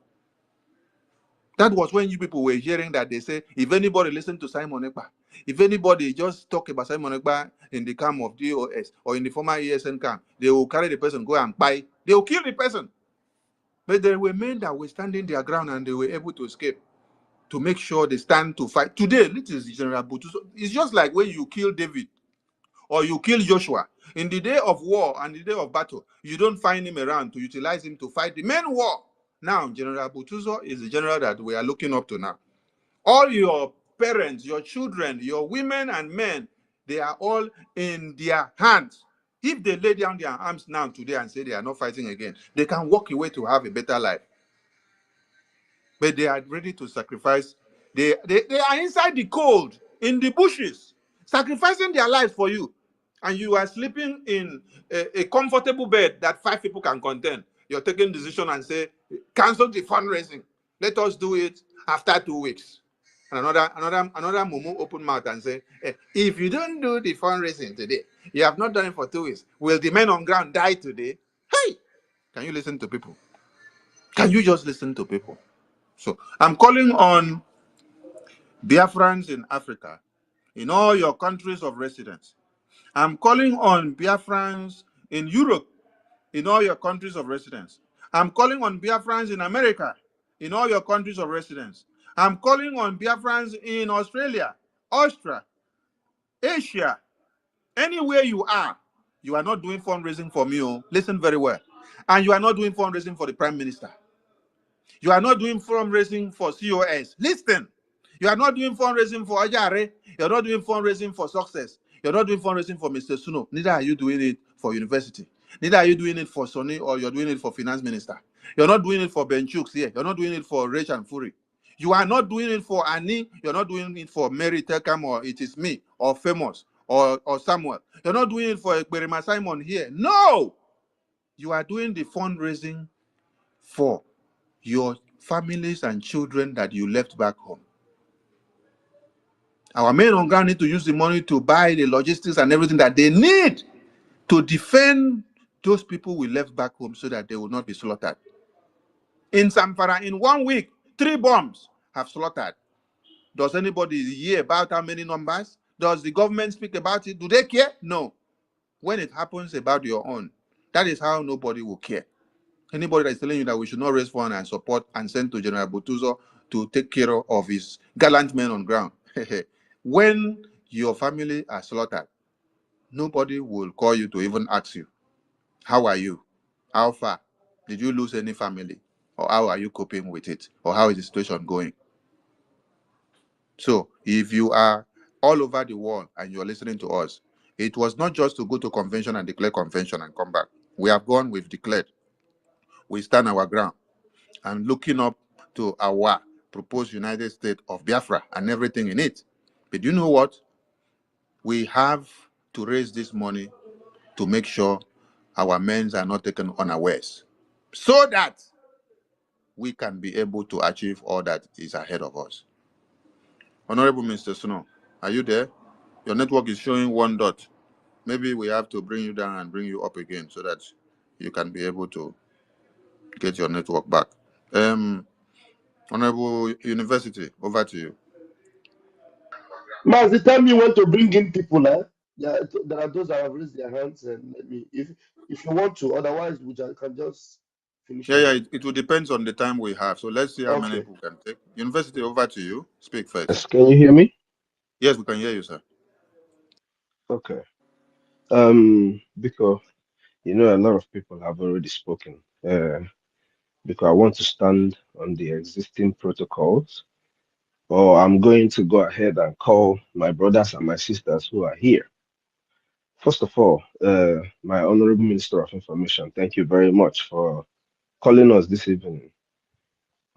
That was when you people were hearing that they say, if anybody listen to Simon Ekpa, if anybody just talk about Simon Ekpa in the camp of DOS or in the former ESN camp, they will carry the person, go and buy. They will kill the person. But there were men that were standing their ground and they were able to escape to make sure they stand to fight. Today, this is General Butuzor. It's just like when you kill David or you kill Joshua. In the day of war and the day of battle, you don't find him around to utilize him to fight the main war. Now, General Butuzor is the general that we are looking up to now. All your parents, your children, your women and men, they are all in their hands. If they lay down their arms now today and say they are not fighting again, they can walk away to have a better life. But they are ready to sacrifice. They are inside the cold, in the bushes, sacrificing their lives for you. And you are sleeping in a comfortable bed that 5 people can contain. You're taking decision and say, cancel the fundraising. Let us do it after 2 weeks. And another mumu open mouth and say, if you don't do the fundraising today, you have not done it for 2 weeks. Will the men on ground die today? Hey, can you listen to people? Can you just listen to people? So I'm calling on Biafrans in Africa, in all your countries of residence. I'm calling on Biafrans in Europe, in all your countries of residence. I'm calling on Biafrans in America, in all your countries of residence. I'm calling on Biafrans in Australia, Austria, Asia, anywhere you are not doing fundraising for me. Oh. Listen very well. And you are not doing fundraising for the Prime Minister. You are not doing fundraising for COS. Listen, you are not doing fundraising for Ajare. You're not doing fundraising for Success. You're not doing fundraising for Mr. Suno. Neither are you doing it for university. Neither are you doing it for Sonny or you're doing it for finance minister. You're not doing it for Ben Chooks here. You're not doing it for Rach and Fury. You are not doing it for Annie. You're not doing it for Mary Telkam or It Is Me or Famous or Samuel. You're not doing it for Ekberima Simon here. No! You are doing the fundraising for your families and children that you left back home. Our men on ground need to use the money to buy the logistics and everything that they need to defend those people we left back home so that they will not be slaughtered. In Zamfara, in 1 week, 3 bombs have slaughtered. Does anybody hear about how many numbers? Does the government speak about it? Do they care? No. When it happens about your own, that is how nobody will care. Anybody that is telling you that we should not raise funds and support and send to General Butuzor to take care of his gallant men on ground. When your family are slaughtered, nobody will call you to even ask you, how are you? How far? Did you lose any family? Or how are you coping with it? Or how is the situation going? So if you are all over the world and you're listening to us, it was not just to go to convention and declare convention and come back. We have gone, we've declared. We stand our ground. And looking up to our proposed United States of Biafra and everything in it. But you know what? We have to raise this money to make sure our men are not taken unawares, so that we can be able to achieve all that is ahead of us. Honorable Mr. Snow, are you there? Your network is showing 1 dot. Maybe we have to bring you down and bring you up again so that you can be able to get your network back. Honorable University, over to you.
Mas, tell me when to bring in people, eh? Yeah, there are those that have raised their hands, and let me, if you want to, otherwise can just finish
Yeah,
it
yeah,
now.
it will depend on the time we have. So let's see how many
Okay.
people can take. University, over to you. Speak first.
Yes, can you hear me?
Yes, we can hear you, sir.
Okay. Because a lot of people have already spoken. Because I want to stand on the existing protocols, or I'm going to go ahead and call my brothers and my sisters who are here. First of all, my Honorable Minister of Information, thank you very much for calling us this evening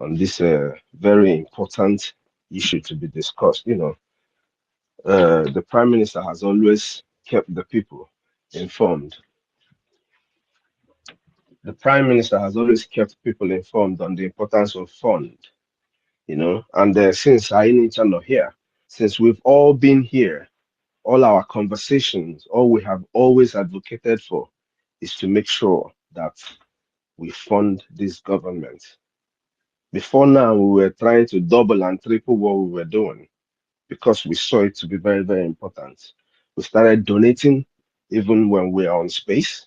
on this very important issue to be discussed. The Prime Minister has always kept the people informed. The Prime Minister has always kept people informed on the importance of fund, and since I ain't not here, since we've all been here, all our conversations, all we have always advocated for is to make sure that we fund this government. Before now, we were trying to double and triple what we were doing because we saw it to be very, very important. We started donating even when we are on space.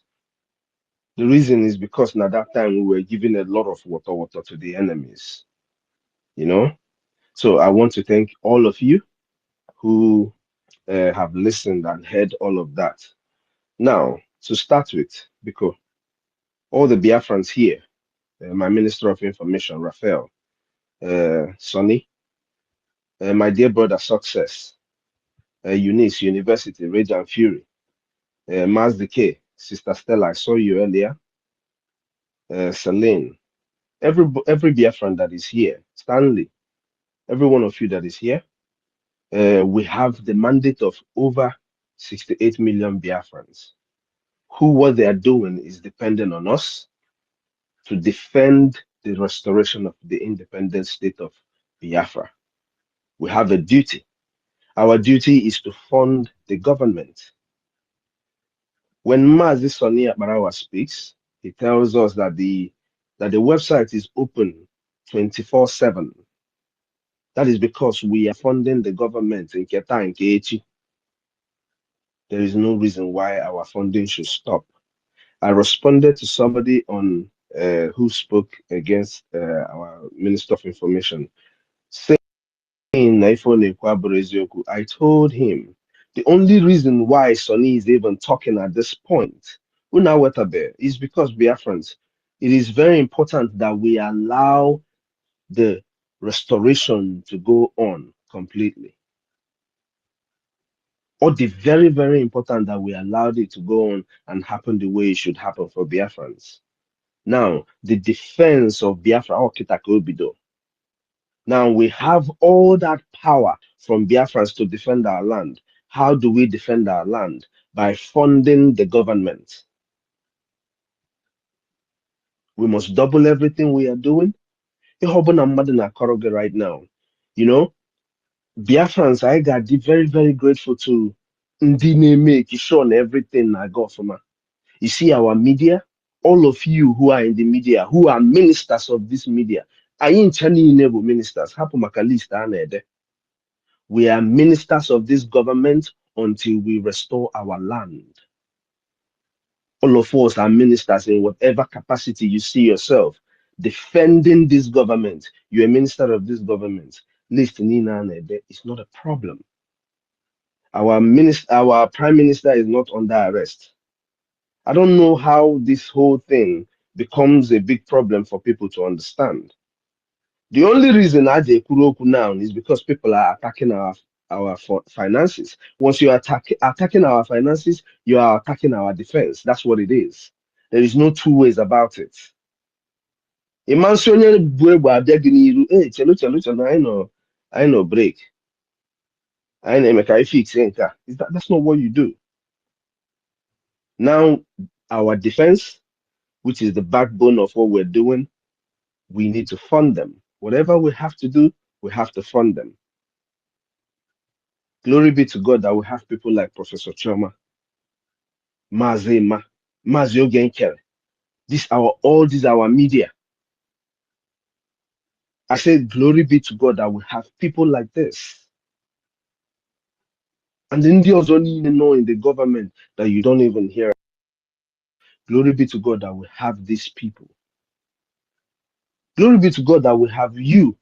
The reason is because at that time we were giving a lot of water to the enemies, you know. So I want to thank all of you who have listened and heard all of that. Now, to start with, because all the Biafrans here, my Minister of Information, Raphael, Sonny, my dear brother, Success, Eunice, University, Rage and Fury, Maz Decay, Sister Stella, I saw you earlier, Celine, every Biafran that is here, Stanley, every one of you that is here, we have the mandate of over 68 million Biafrans who what they are doing is dependent on us to defend the restoration of the independent state of Biafra. We have a duty. Our duty is to fund the government. When Mazi Soni Akbarawa speaks, he tells us that the website is open 24/7. That is because we are funding the government in Keta and Kechi. There is no reason why our funding should stop. I responded to somebody on who spoke against our Minister of Information, saying I told him the only reason why Sonny is even talking at this point, is because Biafrans, it is very important that we allow the restoration to go on completely. Or the very, very important that we allowed it to go on and happen the way it should happen for Biafrans. Now, the defense of Biafra, Kitakobido. Now we have all that power from Biafrans to defend our land. How do we defend our land? By funding the government. We must double everything we are doing. Right now, you know, Biafrans, I got very, very grateful to Ndine make sure everything I got from her. You see, our media, all of you who are in the media, who are ministers of this media, I ain't telling you enable ministers. Hapo makalista ede. We are ministers of this government until we restore our land. All of us are ministers in whatever capacity you see yourself defending this government. You're a minister of this government. Listening is not a problem. Our prime minister is not under arrest. I don't know how this whole thing becomes a big problem for people to understand. The only reason Aje Kuroku now is because people are attacking our finances. Once you are attacking our finances, you are attacking our defense. That's what it is. There is no two ways about it. Imansonye Buegba Abeginiru, hey, chelo, I know break. I know make I fix that's not what you do. Now, our defense, which is the backbone of what we're doing, we need to fund them. Whatever we have to do, we have to fund them. Glory be to God that we have people like Professor Choma, Mazema, Mazio Genkel. These our media. I said, glory be to God that we have people like this. And the Indians don't even know in the government that you don't even hear. Glory be to God that we have these people. Glory be to God that we have you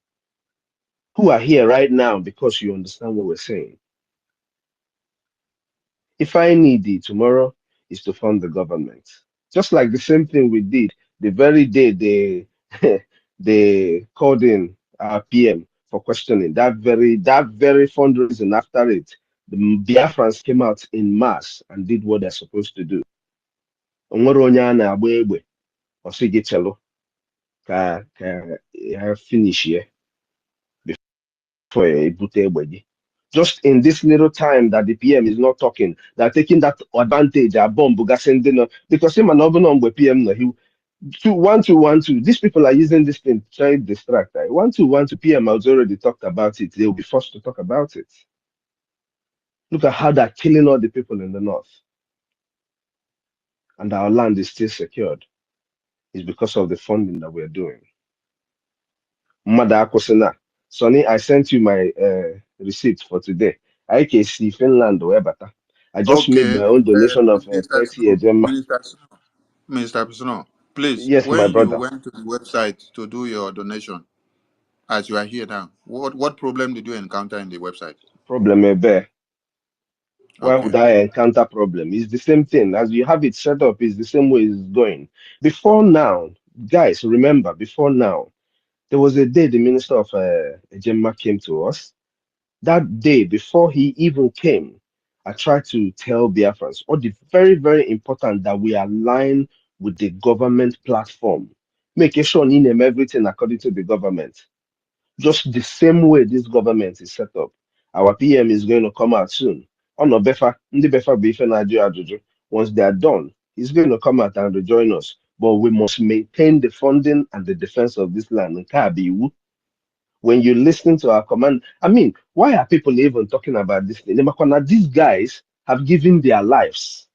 who are here right now because you understand what we're saying. If I need it tomorrow is to fund the government. Just like the same thing we did the very day they they called in our PM for questioning. That very fundraising after it, the Biafrans came out in mass and did what they're supposed to do. Onwere onye a na-agba egbe ọ sị gị chelụ ka ya finish here before ebute egbe gị. Just in this little time that the PM is not talking, they're taking that advantage, a bomb, because him and over PM, he 2 1 2 1 2. These people are using this thing to try to distract. 1 2 1 2 PM has already talked about it. They will be forced to talk about it. Look at how they're killing all the people in the north, and our land is still secured. It's because of the funding that we're doing. Mada Akosina, Sonny, I sent you my receipt for today. I can see Finland or better. I just made
Okay,
my own donation of
Minister
30
Snow,
Gemma.
Minister Snow, please,
Yes, my
when you
brother.
went to the website to do your donation, as you are here now, what problem did you encounter in the website?
Problem bear. Why
Okay.
would I encounter problem? It's the same thing. As you have it set up, it's the same way it's going. Before now, guys, remember, before now, there was a day the minister of Gemma came to us. That day, before he even came, I tried to tell Biafrans, oh, the very, very important that we align with the government platform, making sure we name everything according to the government. Just the same way this government is set up. Our PM is going to come out soon. Oh no, Befa, ndị Befa bụ ife na-ajụ ajụjụ. Once they are done, he's going to come out and rejoin us. But we must maintain the funding and the defense of this land. Nke a bụ iwu. When you listen to our command, I mean, why are people even talking about this thing? These guys have given their lives.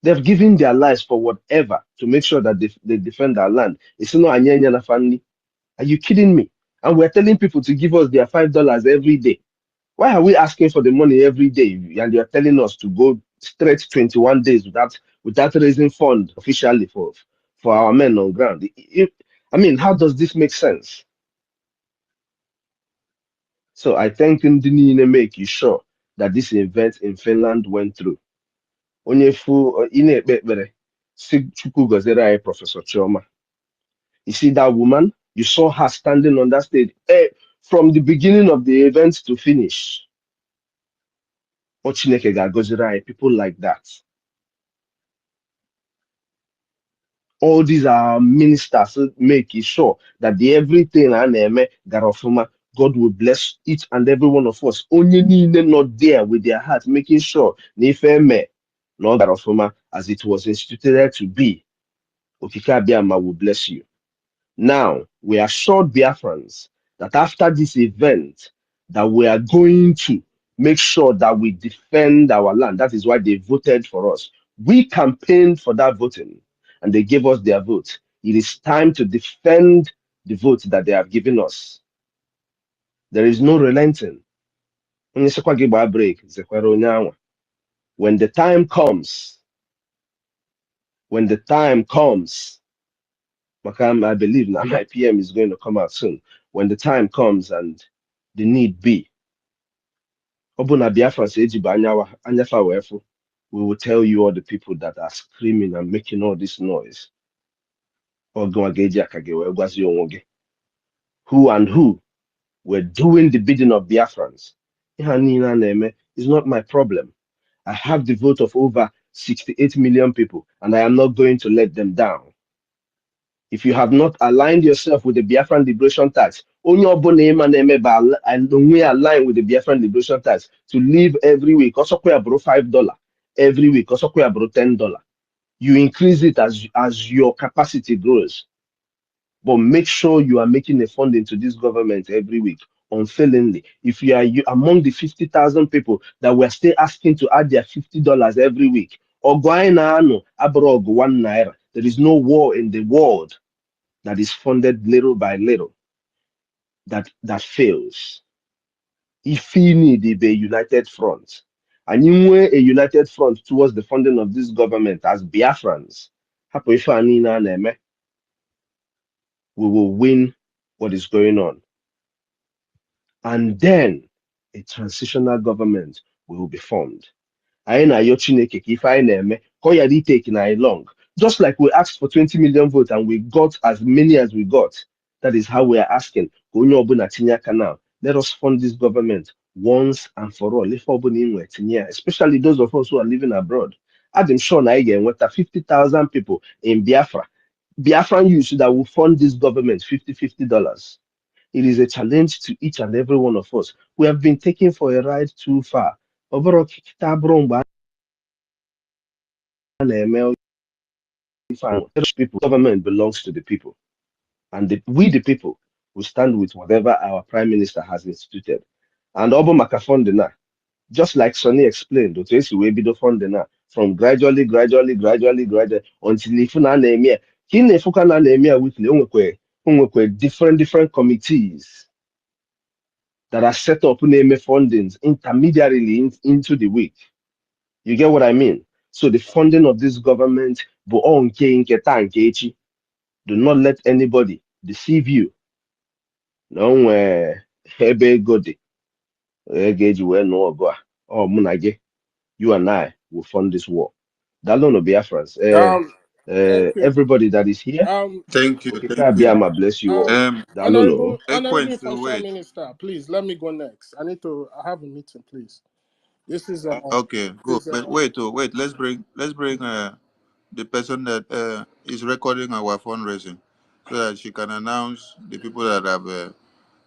They've given their lives for whatever to make sure that they defend our land. It's not Anyanya na family. Are you kidding me? And we're telling people to give us their $5 every day. Why are we asking for the money every day? And you're telling us to go straight 21 days without raising fund officially for our men on ground. I mean, how does this make sense? So I thank Ndini make you sure that this event in Finland went through. Onye fu ine ekpe ekpere si Chukwu gọziere anyị Professor Chioma. You see that woman? You saw her standing on that stage from the beginning of the event to finish. O Chineke ga-agọziri anyị people like that. All these are ministers making sure that the everything a na-eme gara ọfụma. God will bless each and every one of us. Onye niile not there with their heart, making sure na ife eme na ọ gara ọfụma as it was instituted to be. Okike Abịama will bless you. Now, we assured Biafrans that after this event, that we are going to make sure that we defend our land. That is why they voted for us. We campaigned for that voting, and they gave us their vote. It is time to defend the vote that they have given us. There is no relenting. Onye sịkwa gị gbaa break, zekwara onye anwa. When the time comes, when the time comes, Makam, I believe now my PM is going to come out soon. When the time comes and the need be, Obuna Biafra Sejiba Anyafa Wefu, we will tell you all the people that are screaming and making all this noise. Who and who were doing the bidding of Biafrans. Is not my problem. I have the vote of over 68 million people, and I am not going to let them down. If you have not aligned yourself with the Biafran Liberation Tax, only and we align with the Biafran Liberation Tax to live every week. Also, we abroad $5 every week. Also, we abroad $10. You increase it as your capacity grows, but make sure you are making a funding to this government every week unfailingly. If you among the 50,000 people that were still asking to add their $50 every week, or abroad ₦1, there is no war in the world that is funded little by little that fails. If you need a united front, and you want a united front towards the funding of this government as Biafrans, we will win what is going on. And then a transitional government will be formed. Anyị na-ayọ Chineke ka ife anyị na-eme ka ọ ghara itake na anyị long. Just like we asked for 20 million votes and we got as many as we got. That is how we are asking ka onye ọbụla tinye aka now. Let us fund this government once and for all. Ife ọbụla ị nwere tinye ya, especially those of us who are living abroad. Adịm sure na anyị ga-enweta 50,000 people in Biafra. Biafran youth that will fund this government $50. It is a challenge to each and every one of us. We have been taken for a ride too far. Overall, people, government belongs to the people, and we, the people, will stand with whatever our prime minister has instituted. And Obo Makafondina, Just like Sonny explained, otu esi wee bido funding a from gradually until ifu na na-eme ya. Ka ị na-efuka na na-eme ya weekly, o nwekwe different committees that are set up na-eme fundings intermediarily into the week. You get what I mean? So the funding of this government bụ ọ nke taa nke echi. Do not let anybody deceive you na o nwee ebe ego dị ga-eji wee nụọ ọgụ a. Ọ mụ na gị, you and I will fund this war. Dalo no Biafrans.
Thank you.
Everybody that is here,
Thank you,
Okika
thank you.
Abiyama bless you all. Dalo no.
Honorable
Equence,
Infantry
wait.
Minister, please let me go next. I have a meeting, please. This is
Okay, good. But wait, wait. Let's bring the person that is recording our fundraising, so that she can announce the people that have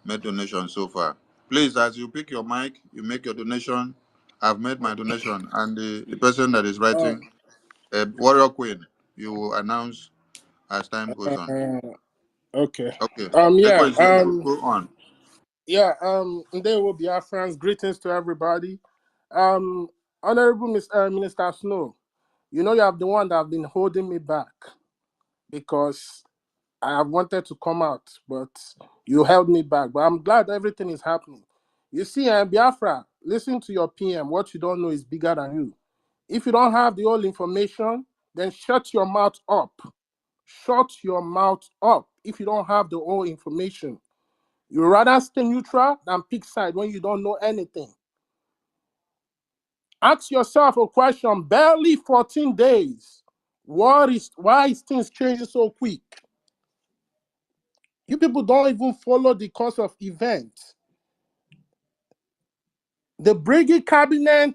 made donations so far. Please, as you pick your mic, you make your donation. I've made my donation, and the person that is writing, Warrior Queen, you will announce as time goes on.
okay.
Okay.
Yeah.
Equence, go on.
Yeah. There will be our friends. Greetings to everybody. Honorable Minister Snow, you know you have the one that have been holding me back because I have wanted to come out, but you held me back. But I'm glad everything is happening. You see, Biafra, listen to your PM. What you don't know is bigger than you. If you don't have the whole information, then shut your mouth up. Shut your mouth up if you don't have the whole information. You rather stay neutral than pick side when you don't know anything. Ask yourself a question. Barely 14 days. Why is things changing so quick? You people don't even follow the course of events. The Brigade Cabinet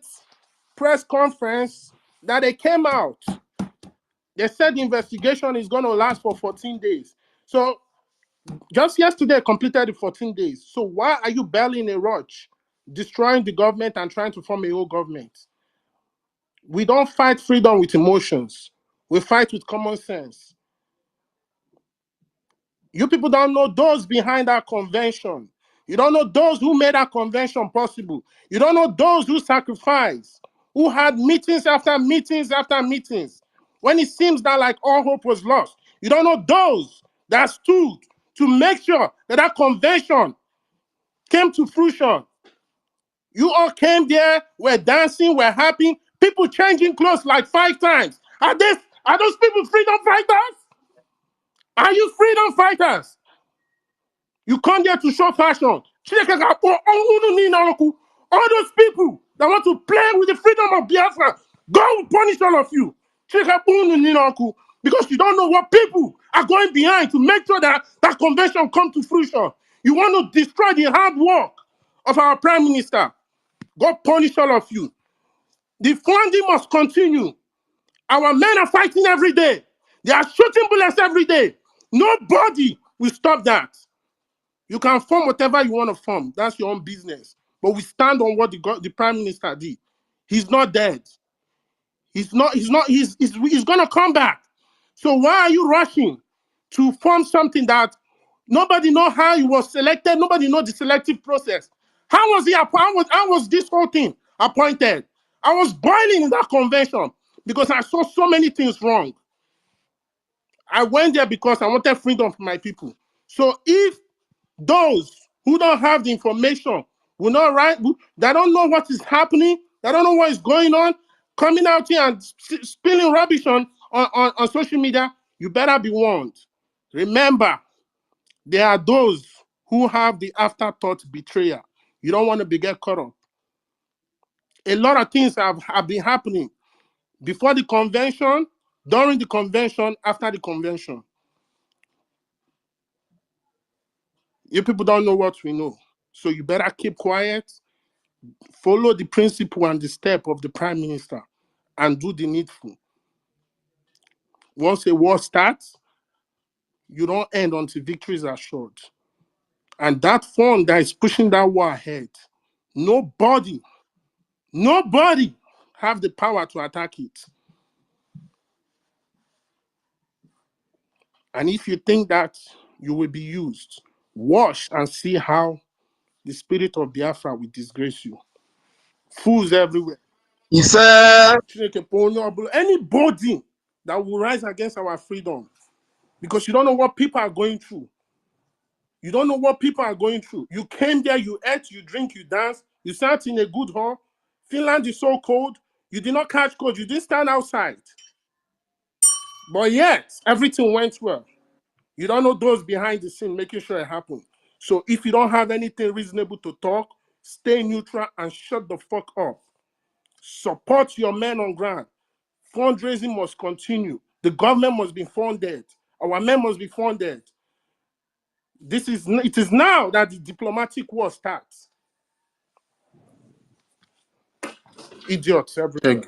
press conference that they came out, they said the investigation is going to last for 14 days. So just yesterday completed the 14 days. So why are you barely in a rush, destroying the government and trying to form a whole government? We don't fight freedom with emotions. We fight with common sense. You people don't know those behind that convention. You don't know those who made that convention possible. You don't know those who sacrificed, who had meetings after meetings after meetings. When it seems that like all hope was lost, you don't know those that stood to make sure that that convention came to fruition. You all came there, were dancing, were happy, people changing clothes like 5 times. Are those people freedom fighters? Are you freedom fighters? You come there to show fashion. All those people that want to play with the freedom of Biafra, God will punish all of you. Because you don't know what people are going behind to make sure that that convention comes to fruition. You want to destroy the hard work of our Prime Minister. God punish all of you. The funding must continue. Our men are fighting every day. They are shooting bullets every day. Nobody will stop that. You can form whatever you want to form. That's your own business. But we stand on what the Prime Minister did. He's not dead. He's gonna come back. So why are you rushing to form something that nobody know how he was selected? Nobody know the selective process. How was this whole thing appointed? I was boiling in that convention because I saw so many things wrong. I went there because I wanted freedom for my people. So if those who don't have the information will not write, they don't know what is happening, they don't know what is going on, coming out here and spilling rubbish on social media, you better be warned. Remember, there are those who have the afterthought betrayal. You don't want to be get caught up. A lot of things have been happening before the convention, during the convention, after the convention. You people don't know what we know. So you better keep quiet, follow the principle and the step of the Prime Minister, and do the needful. Once a war starts, you don't end until victory is assured. And that fund that is pushing that war ahead, nobody have the power to attack it. And if you think that you will be used, watch and see how the spirit of Biafra will disgrace you. Fools everywhere.
He said,
Anybody that will rise against our freedom, because you don't know what people are going through. You don't know what people are going through. You came there, you ate, you drink, you dance, you sat in a good hall. Finland is so cold. You did not catch cold. You didn't stand outside. But yet, everything went well. You don't know those behind the scene making sure it happened. So if you don't have anything reasonable to talk, stay neutral and shut the fuck up. Support your men on ground. Fundraising must continue. The government must be funded. Our men must be funded. It is now that the diplomatic war starts. Idiots everywhere.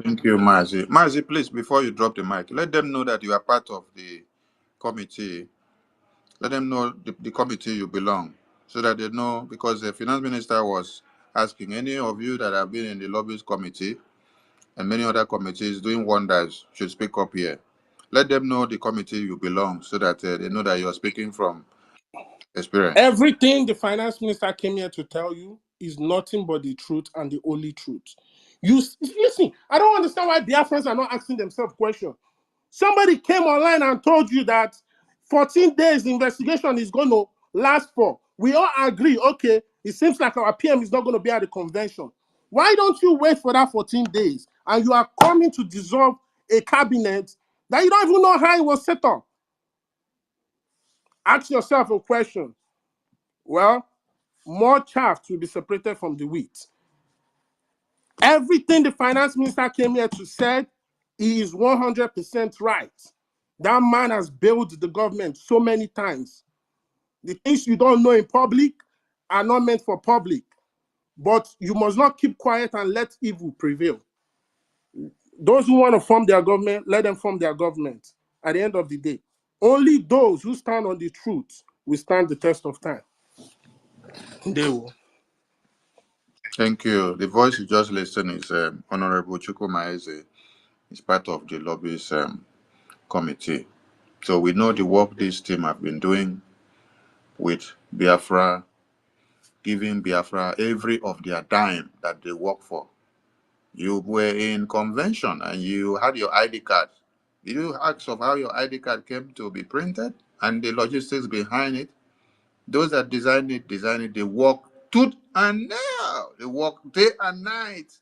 Thank you, Mazi. Mazi, please, before you drop the mic, let them know that you are part of the committee. Let them know the committee you belong, so that they know, because the finance minister was asking any of you that have been in the lobbies committee and many other committees doing wonders should speak up here. Let them know the committee you belong, so that they know that you are speaking from experience.
Everything the finance minister came here to tell you is nothing but the truth and the only truth. You listen, I don't understand why Biafrans are not asking themselves questions. Somebody came online and told you that 14 days investigation is going to last for. We all agree, okay, it seems like our PM is not going to be at the convention. Why don't you wait for that 14 days and you are coming to dissolve a cabinet that you don't even know how it was set up? Ask yourself a question. Well, more chaff will be separated from the wheat. Everything the finance minister came here to say, he is 100% right. That man has bailed the government so many times. The things you don't know in public are not meant for public. But you must not keep quiet and let evil prevail. Those who want to form their government, let them form their government. At the end of the day, only those who stand on the truth will stand the test of time. They will.
Thank you. The voice you just listened is Honorable Chukuma Eze. He's part of the lobbies committee. So we know the work this team have been doing with Biafra, giving Biafra every of their dime that they work for. You were in convention and you had your ID card. Did you ask of how your ID card came to be printed and the logistics behind it? Those that designed it, they work tooth and nail. They work day and night.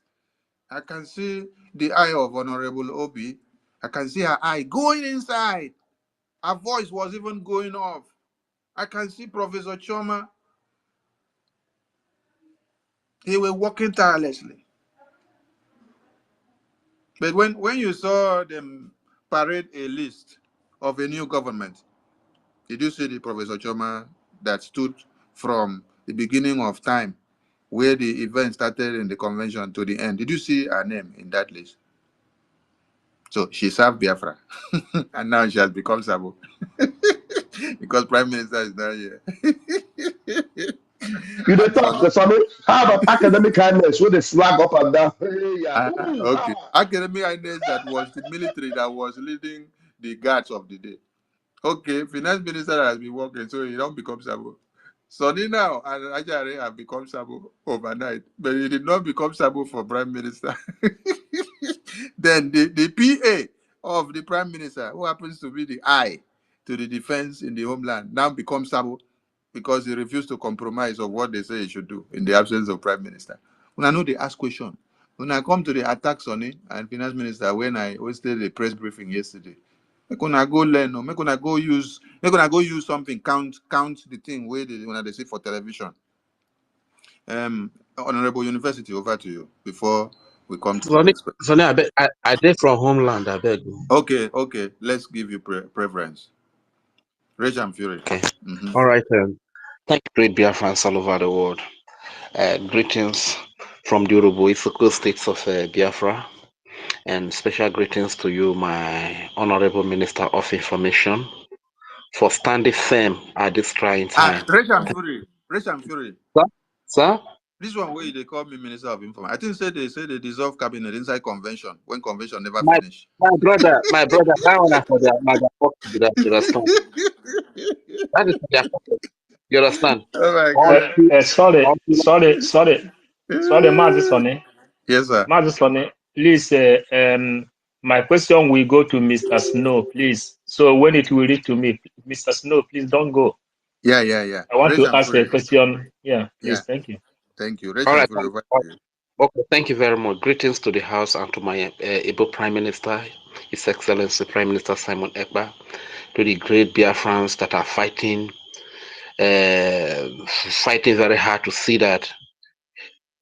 I can see the eye of Honorable Obi. I can see her eye going inside. Her voice was even going off. I can see Professor Choma. They were working tirelessly. But when you saw them parade a list of a new government, did you see the Professor Choma that stood from the beginning of time, where the event started in the convention to the end? Did you see her name in that list? So she served Biafra, and now she has become Sabo because Prime Minister is not here.
You dey
And
talk
so,
to somebody. How about academic kindness with the swag up and down? Hey, yeah.
okay, academic highness that was the military that was leading the guards of the day. Okay, finance minister has been working, so he don't become Sabo. Sonny now and Ajare have become Sabo overnight, but he did not become Sabo for prime minister. Then the PA of the prime minister, who happens to be the eye to the defense in the homeland, now becomes Sabo because he refused to compromise of what they say he should do in the absence of prime minister. When I know they ask question, when I come to the attack Sonny and finance minister, when I hosted a press briefing yesterday, make una go learn, or make una go use something, count the thing where they say for television. Honorable University, over to you before we come to the next question.
Sonny, I did from homeland, I beg.
Okay, let's give you preference. Rage and Fury.
Okay.
Mm-hmm.
All right. Thank you, great Biafrans all over the world. Greetings from the Urubu Isoko states of Biafra, and special greetings to you, my Honorable Minister of Information, for standing firm at this trying time.
Rage and Fury.
Sir?
This one where they call me Minister of Information. I think they say they dissolve cabinet inside convention when convention never finish.
My brother, that one for their mother. You understand? That is their pocket. You understand?
Oh my God.
Sorry, Mazi Sonny.
Yes, sir.
Madison, please, my question will go to Mr. Snow, please. So when it will reach to me, Mr. Snow, please don't go.
Yeah, yeah, yeah.
I want
Rich
to
and
ask a
Fury.
question. Yeah,
Yeah.
please, thank you.
Thank you. Rich
All
and
right.
Fury, over to you.
Okay, thank you very much. Greetings to the House and to my able Prime Minister, His Excellency Prime Minister Simon Ekpa, to the great Biafrans that are fighting very hard to see that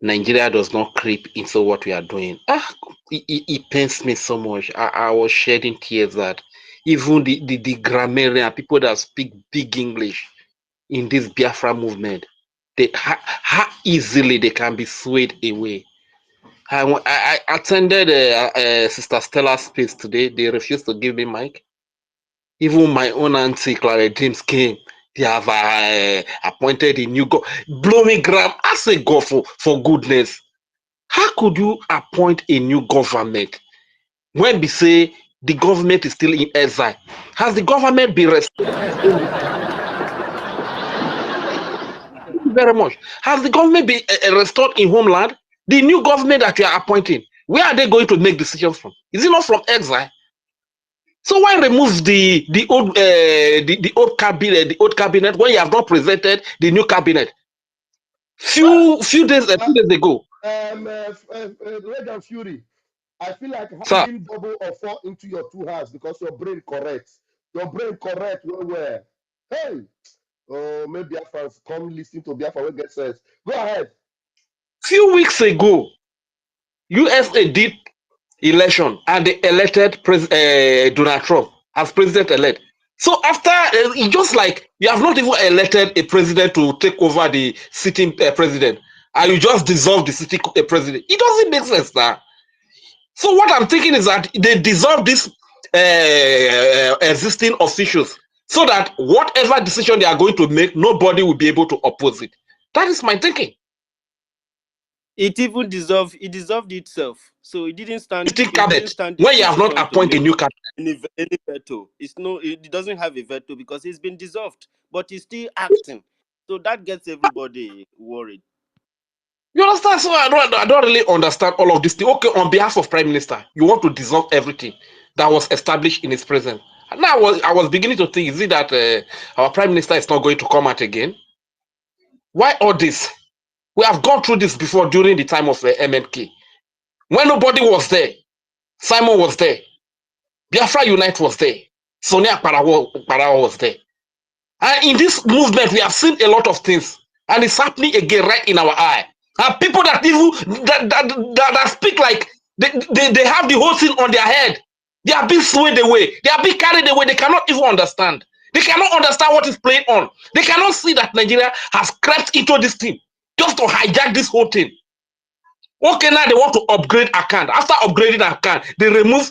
Nigeria does not creep into what we are doing. It pains me so much. I was shedding tears that even the grammarian, people that speak big English in this Biafra movement, how easily they can be swayed away. I attended Sister Stella's space today. They refused to give me mic. Even my own auntie Clara James came. They have appointed a new God. Blow me, Graham. I say, God, for goodness. How could you appoint a new government when we say the government is still in exile? Has the government been restored? Very much. Has the government been restored in homeland? The new government that you are appointing, where are they going to make decisions from? Is it not from exile? So why remove the old cabinet when you have not presented the new cabinet? Few days ago,
Red and Fury, I feel like
sir.
handing double or four into your two hands because your brain correct. Your brain correct where? Hey, oh, maybe Biafra come listen to Biafra will get sense. Go ahead.
Few weeks ago, USA did election and they elected Donald Trump as president-elect. So after, it's just like you have not even elected a president to take over the sitting president, and you just dissolve the sitting president. It doesn't make sense now. So what I'm thinking is that they dissolve these existing officials so that whatever decision they are going to make, nobody will be able to oppose it. That is my thinking.
It even dissolved. It dissolved itself. So it didn't stand.
Sitting
It didn't
cabinet,
stand the
when you have not
position to
appointed a
make
new cabinet.
any veto. It's no. It doesn't have a veto because it's been dissolved, but it's still acting. So that gets everybody worried.
You understand? So I don't really understand all of this thing. Okay, on behalf of Prime Minister, you want to dissolve everything that was established in his presence. Now I was beginning to think, is it that our Prime Minister is not going to come out again? Why all this? We have gone through this before during the time of MNK. When nobody was there, Simon was there, Biafra Unite was there, Sonia Parawa was there. And in this movement, we have seen a lot of things, and it's happening again right in our eye. And people that even that speak like they have the whole thing on their head. They are being swayed away. They are being carried away. They cannot even understand. They cannot understand what is playing on. They cannot see that Nigeria has crept into this thing just to hijack this whole thing. Okay, now they want to upgrade account. After upgrading account, they remove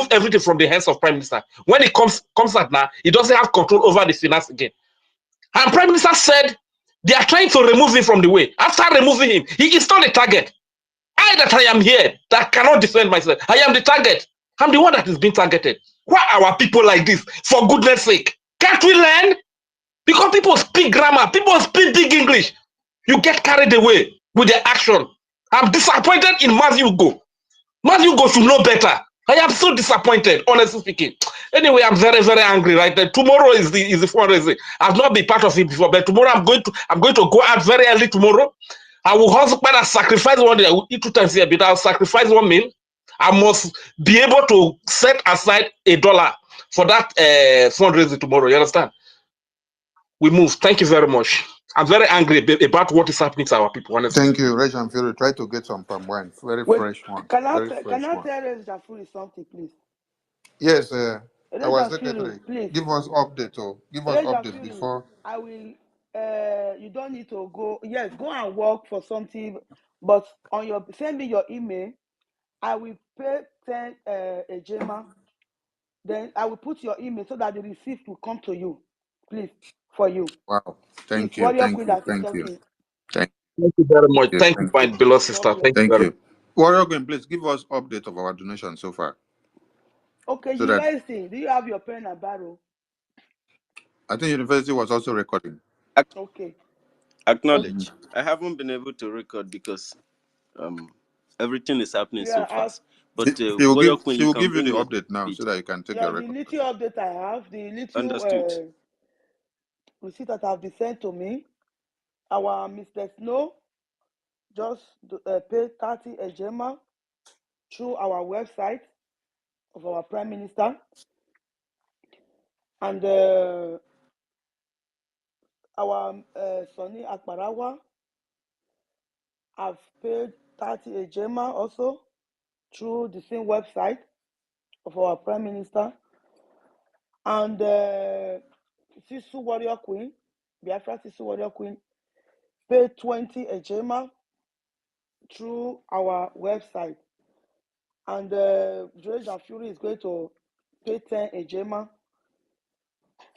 everything from the hands of Prime Minister. When it comes out now, he doesn't have control over the finance again. And Prime Minister said they are trying to remove him from the way. After removing him, he is not the target. I am here that cannot defend myself. I am the target. I'm the one that is being targeted. Why are our people like this? For goodness sake, can't we learn? Because people speak grammar, people speak big English. You get carried away with their action. I'm disappointed in Matthew Go. Matthew Go should know better. I am so disappointed, honestly speaking. Anyway, I'm very, very angry right now. Tomorrow is the fundraising. I've not been part of it before, but tomorrow I'm going to go out very early tomorrow. I will also sacrifice one day. I will eat 2 times here, but I'll sacrifice one meal. I must be able to set aside $1 for that fundraising tomorrow. You understand? We move. Thank you very much. I'm very angry about what is happening to our people, honestly.
Thank you, Rich and Fury. Try to get some palm wine. Very
Wait,
fresh one.
can I
Very
can
fresh
I
one.
tell Reza Fury something, please?
Yes, our
Reza Fury,
secretary.
please.
Give us update. Oh, give us
Reza
update
Fury,
before.
I will. You don't need to go. Yes, go and work for something, but on your send me your email. I will pay 10 a Gema. Then I will put your email so that the receipt will come to you, please, for you.
Wow.
It's
Thank you.
Warrior
Thank
Queen
you.
that is
Thank you.
talking.
Thank
Thank you very much.
you.
Thank you,
Thank
my
you.
beloved
God
sister.
bless.
Thank you
Thank
very
you. Warrior Queen, please give us update of our donation so far.
Okay,
So that
university, do you have your pen and barrel?
I think university was also recording.
Okay.
Acknowledge. I haven't been able to record because everything is happening so
Yeah,
fast. But
She will
Warrior
give
Queen,
she
you
will
can
give you
bring
the
your
update now so
bit.
that you can take
yeah.
your
The
record.
little update I have, the little
Understood.
receipt that have been sent to me. Our Mr. Snow just paid 30 ejema through our website of our Prime Minister, and our Sonny Akbarawa have paid 30 ejema also through the same website of our Prime Minister, and Sisu Warrior Queen, Biafra Sisu Warrior Queen, paid 20 ejema through our website, and George and Fury is going to pay 10 ejema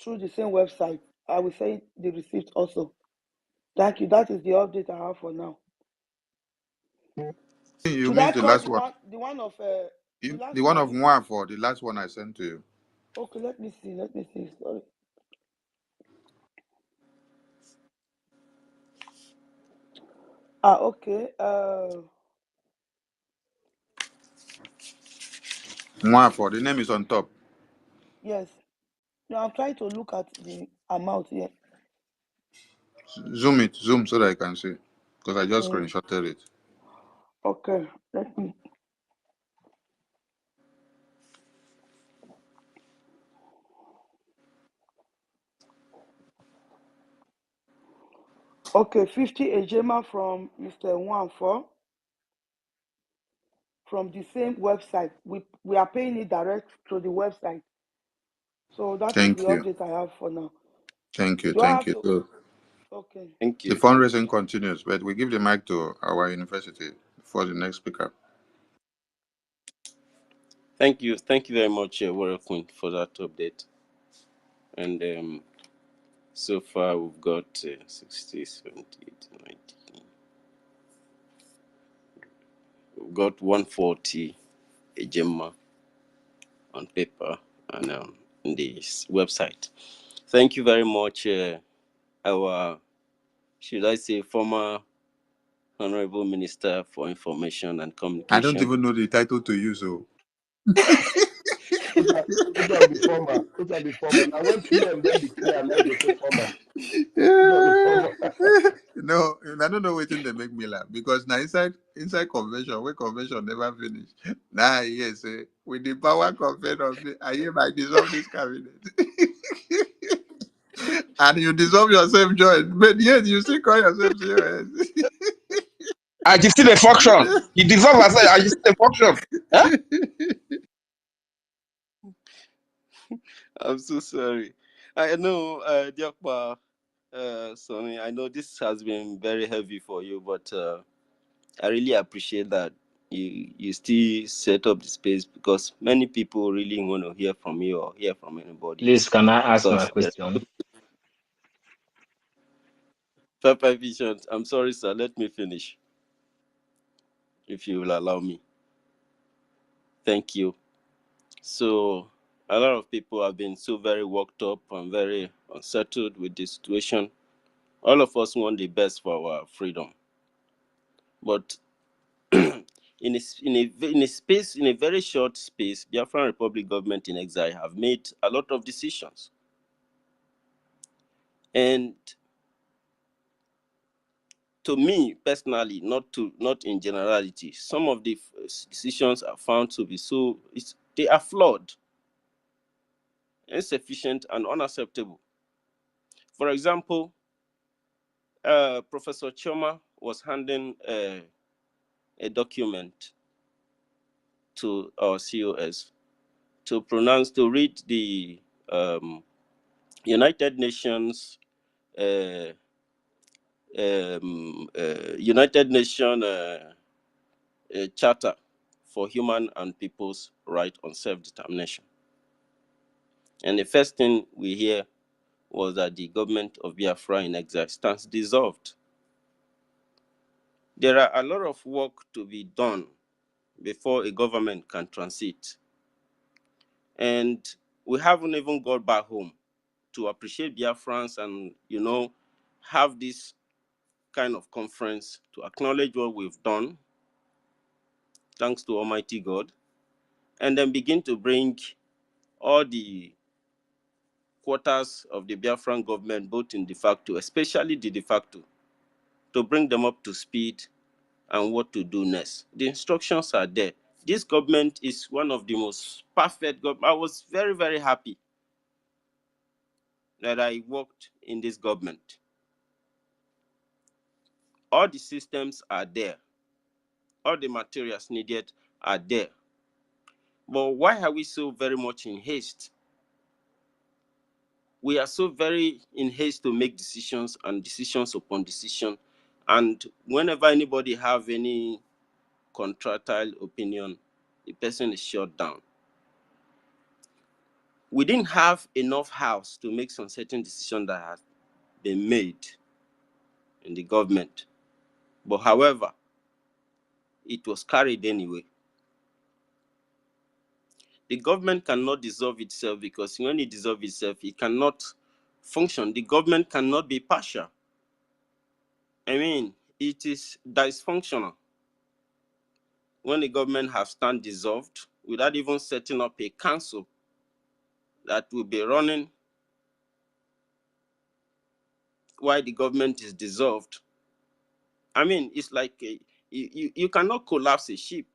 through the same website. I will send the receipt also. Thank you. That is the update I have for now.
You
Should I
missed the
call
last
the
one.
one, the one of the
The
last
one
one,
of
abi?
Moi for the last one I sent to you.
Okay, let me see. Let me see. Sorry. Okay.
Moi for the name is on top.
Yes. Now I'm trying to look at the amount here.
Zoom so that I can see. Because I just
Mm,
screenshotted it.
okay. Let me. Okay, 50 ejema from Mr. Wanfo from the same website. We are paying it direct to the website. So that is the
Thank you.
update I have for now.
Thank you.
Do I
Thank
have
you.
to?
So
Okay.
Thank
the
you.
fundraising continues, but we give the mic to our university for the next speaker.
Thank you. Thank you very much, Warrior Queen, for that update. And so far we've got 60, 70, 80, 90. We've got 140 ejema on paper and in this website. Thank you very much, our, should I say, former Honorable Minister for Information and
I don't
Communication.
even know the title to use. So
Which one be former? Which one be former? Now when PM then declare and then go say former. Which one be
yeah.
former?
No, I don't know what they make me laugh because now inside convention, where convention never finish. Now yes, with the power conferred on me, I hereby dissolve this cabinet. And you dissolve yourself, join. But yet you still call yourself serious.
I just see the function. He deserves as I just see the function. Huh?
I'm so sorry. I know, Diakwa, Sonny, I know this has been very heavy for you, but I really appreciate that you still set up the space because many people really want to hear from you or hear from anybody.
Please, can I ask my
Because there
question?
are five visions. I'm sorry, sir. Let me finish, if you will allow me. Thank you. So, a lot of people have been so very worked up and very unsettled with the situation. All of us want the best for our freedom, but in a very short space, Biafran Republic government in exile have made a lot of decisions, and to me personally, not in generality, some of the decisions are found to be they are flawed, insufficient, and unacceptable. For example, Professor Choma was handing a document to our COS to read the United Nations uh, United Nations Charter for Human and People's Right on Self-Determination. And the first thing we hear was that the government of Biafra in exile stands dissolved. There are a lot of work to be done before a government can transit. And we haven't even got back home to appreciate Biafrans and, have this kind of conference to acknowledge what we've done thanks to Almighty God, and then begin to bring all the quarters of the Biafran government, both in de facto, especially the de facto, to bring them up to speed and what to do next. The instructions are there. This government is one of the most perfect government. I was very, very happy that I worked in this government. All the systems are there. All the materials needed are there. But why are we so very much in haste? We are so very in haste to make decisions and decisions upon decision. And whenever anybody have any contractile opinion, the person is shut down. We didn't have enough house to make some certain decision that has been made in the government. But however, it was carried anyway. The government cannot dissolve itself, because when it dissolves itself, it cannot function. The government cannot be partial. I mean, it is dysfunctional when the government has stand dissolved without even setting up a council that will be running while the government is dissolved. I mean, it's like you cannot collapse a ship.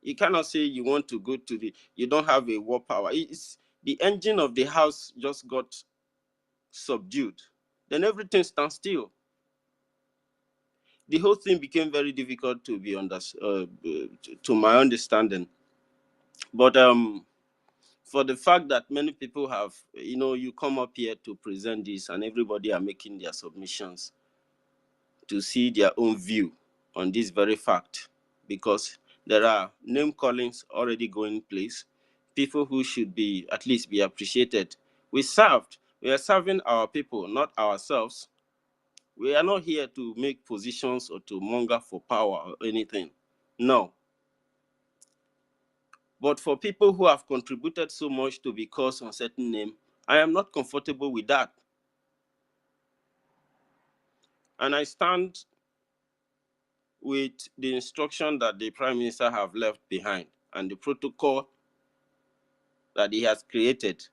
You cannot say you want to go to you don't have a war power. It's the engine of the house just got subdued. Then everything stands still. The whole thing became very difficult to be to my understanding. But for the fact that many people have, you come up here to present this, and everybody are making their submissions to see their own view on this very fact, because there are name callings already going place, people who should be at least be appreciated. We are serving our people, not ourselves. We are not here to make positions or to monger for power or anything. No. But for people who have contributed so much to be called on certain name, I am not comfortable with that. And I stand with the instruction that the Prime Minister have left behind and the protocol that he has created.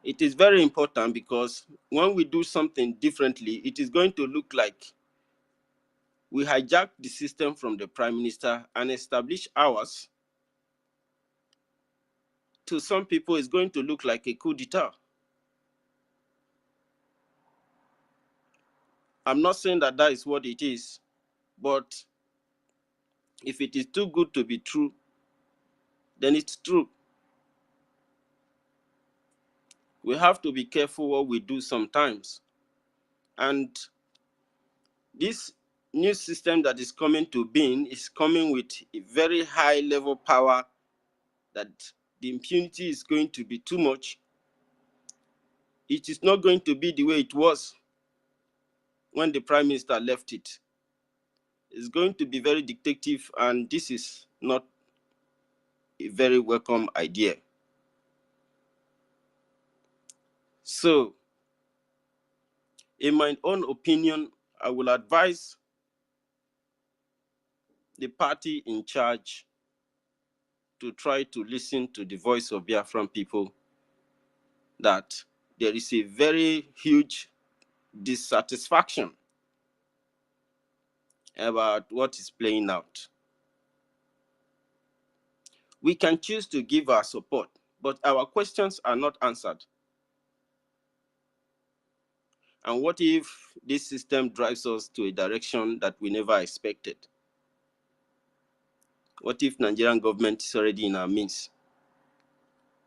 It is very important, because when we do something differently, it is going to look like we hijack the system from the Prime Minister and establish ours. To some people, it's going to look like a coup d'etat. I'm not saying that that is what it is, but if it is too good to be true, then it's true. We have to be careful what we do sometimes. And this new system that is coming to being is coming with a very high level power, that the impunity is going to be too much. It is not going to be the way it was when the Prime Minister left it. It's going to be very dictative, and this is not a very welcome idea. So, in my own opinion, I will advise the party in charge to try to listen to the voice of Biafran people, that there is a very huge dissatisfaction about what is playing out. We can choose to give our support, but our questions are not answered. And what if this system drives us to a direction that we never expected? What if Nigerian government is already in our midst?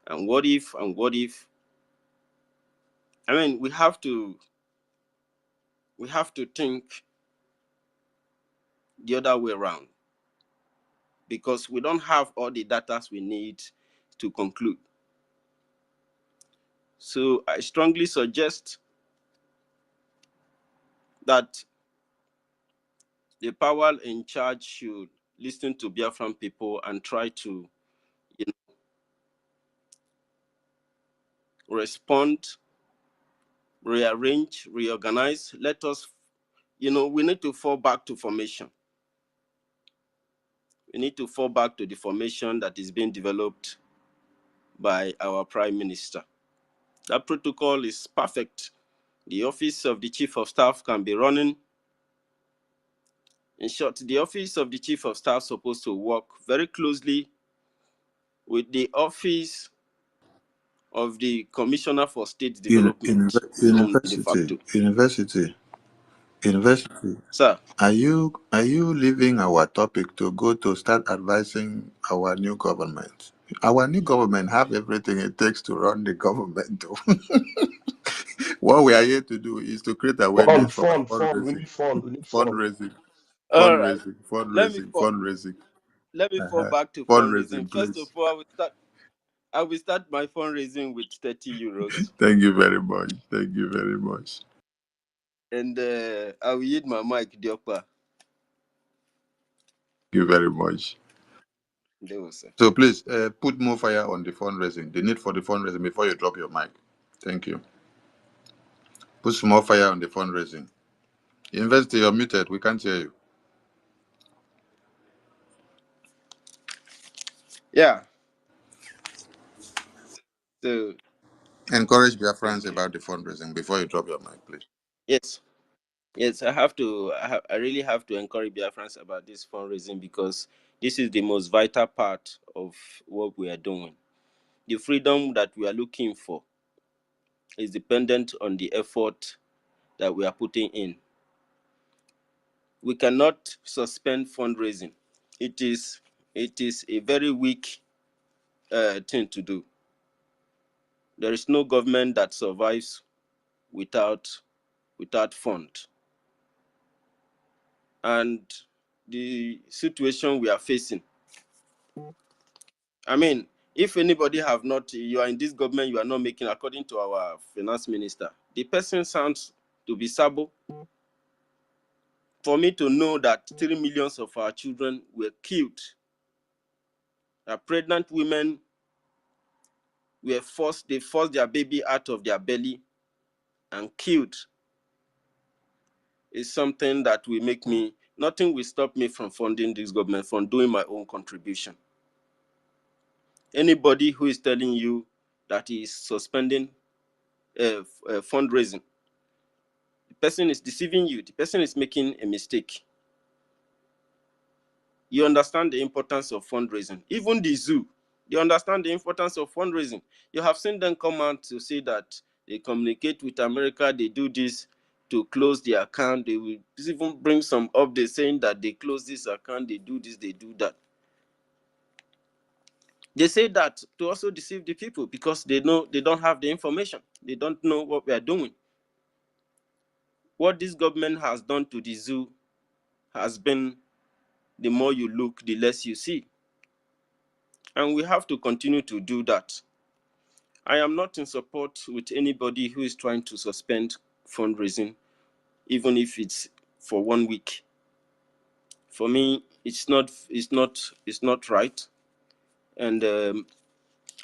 And what if, I mean, we have to think the other way around, because we don't have all the data we need to conclude. So I strongly suggest that the power in charge should listen to Biafran people and try to, respond, rearrange, reorganize. Let us we need to fall back to formation. We need to fall back to the formation that is being developed by our Prime Minister. That protocol is perfect. The office of the Chief of Staff can be running. In short, the office of the Chief of Staff is supposed to work very closely with the office of the Commissioner for State Development, de facto.
University.
Sir,
Are you leaving our topic to go to start advising our new government? Our new government have everything it takes to run the government. What we are here to do is to create
Fund,
awareness for
fund, fund. We
fundraising,
need fund. We need fund.
fundraising,
all right.
fundraising,
Let me
fundraising,
fall,
fundraising,
let me fall back to fundraising.
fundraising,
First of
please.
all, I will start my fundraising with 30 euros,
Thank you very much. Thank you very much.
and I will yield my mic, Diokpa.
Thank you very much.
There was, sir.
So please put more fire on the fundraising. The need for the fundraising before you drop your mic. Thank you. Put some more fire on the fundraising. University, you're muted. We can't hear you.
Yeah. So
Encourage Biafrans about the fundraising before you drop your mic, please.
yes, yes, I have to. I really have to encourage Biafrans about this fundraising because this is the most vital part of what we are doing. The freedom that we are looking for is dependent on the effort that we are putting in. We cannot suspend fundraising. It is a very weak thing to do. There is no government that survives without fund. And the situation we are facing, I mean, if anybody have not, you are in this government, you are not making, according to our finance minister, the person sounds to be Sabo. For me to know that 3 millions of our children were killed, pregnant women they forced their baby out of their belly and killed, is something that will make me, nothing will stop me from funding this government, from doing my own contribution. Anybody who is telling you that he is suspending fundraising, the person is deceiving you. The person is making a mistake. You understand the importance of fundraising. Even the zoo, they understand the importance of fundraising. You have seen them come out to say that they communicate with America, they do this to close the account. They will even bring some updates saying that they close this account, they do this, they do that. They say that to also deceive the people because they know they don't have the information. They don't know what we are doing. What this government has done to the zoo has been, the more you look, the less you see. And we have to continue to do that. I am not in support with anybody who is trying to suspend fundraising, even if it's for 1 week. For me, it's not right. And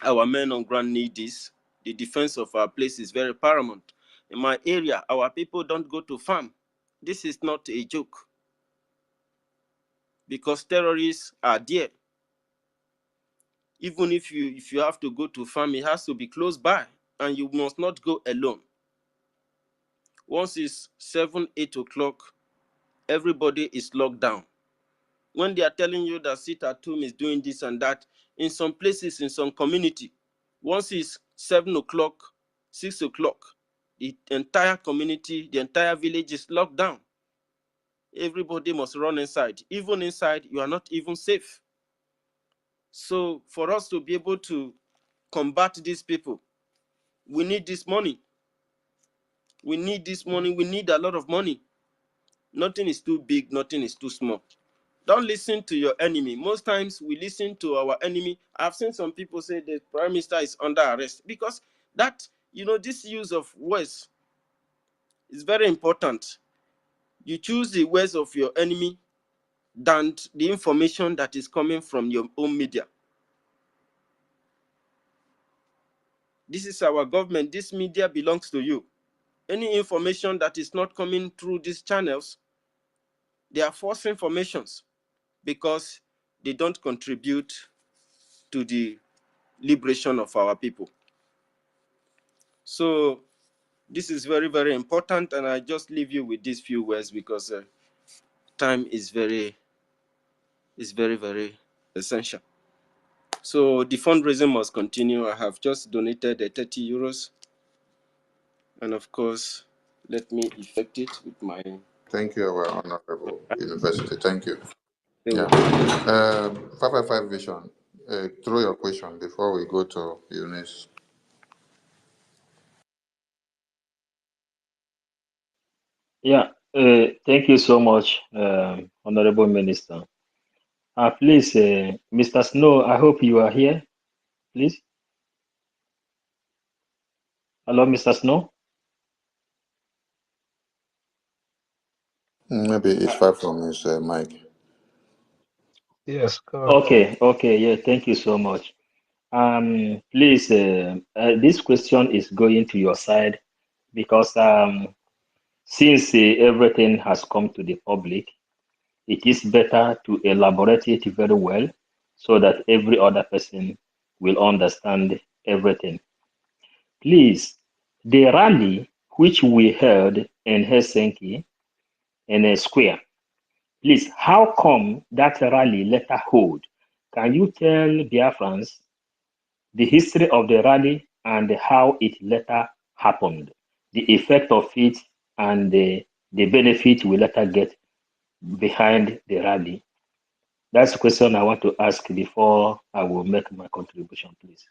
our men on ground need this. The defense of our place is very paramount. In my area, our people don't go to farm. This is not a joke because terrorists are there. Even if you have to go to farm, it has to be close by, and you must not go alone. Once it's 7, 8 o'clock, everybody is locked down. When they are telling you that sit at home is doing this and that, in some places, in some community, once it's 7 o'clock, 6 o'clock, the entire community, the entire village is locked down. Everybody must run inside. Even inside, you are not even safe. So for us to be able to combat these people, we need this money. We need this money. We need a lot of money. Nothing is too big. Nothing is too small. Don't listen to your enemy. Most times we listen to our enemy. I've seen some people say the prime minister is under arrest because that, this use of words is very important. You choose the words of your enemy than the information that is coming from your own media. This is our government. This media belongs to you. Any information that is not coming through these channels, They are false informations because they don't contribute to the liberation of our people. So this is very, very important, and I just leave you with these few words because time is very, very essential. So the fundraising must continue. I have just donated 30 euros, and of course, let me effect it with my.
Thank you, our honorable university. Thank you.
Thank
Yeah.
you.
555 Vision, throw your question before we go to Eunice.
Yeah, thank you so much, Honorable Minister. Please, Mr. Snow, I hope you are here, please. Hello, Mr. Snow.
Maybe it's far from his mic.
Yes, go ahead.
Okay, yeah, thank you so much. Please, this question is going to your side because since everything has come to the public, it is better to elaborate it very well so that every other person will understand everything. Please, the rally which we held in Helsinki in a square, please, how come that rally later hold? Can you tell Biafrans the history of the rally and how it later happened, the effect of it, and the benefit we later get behind the rally? That's the question I want to ask before I will make my contribution, please.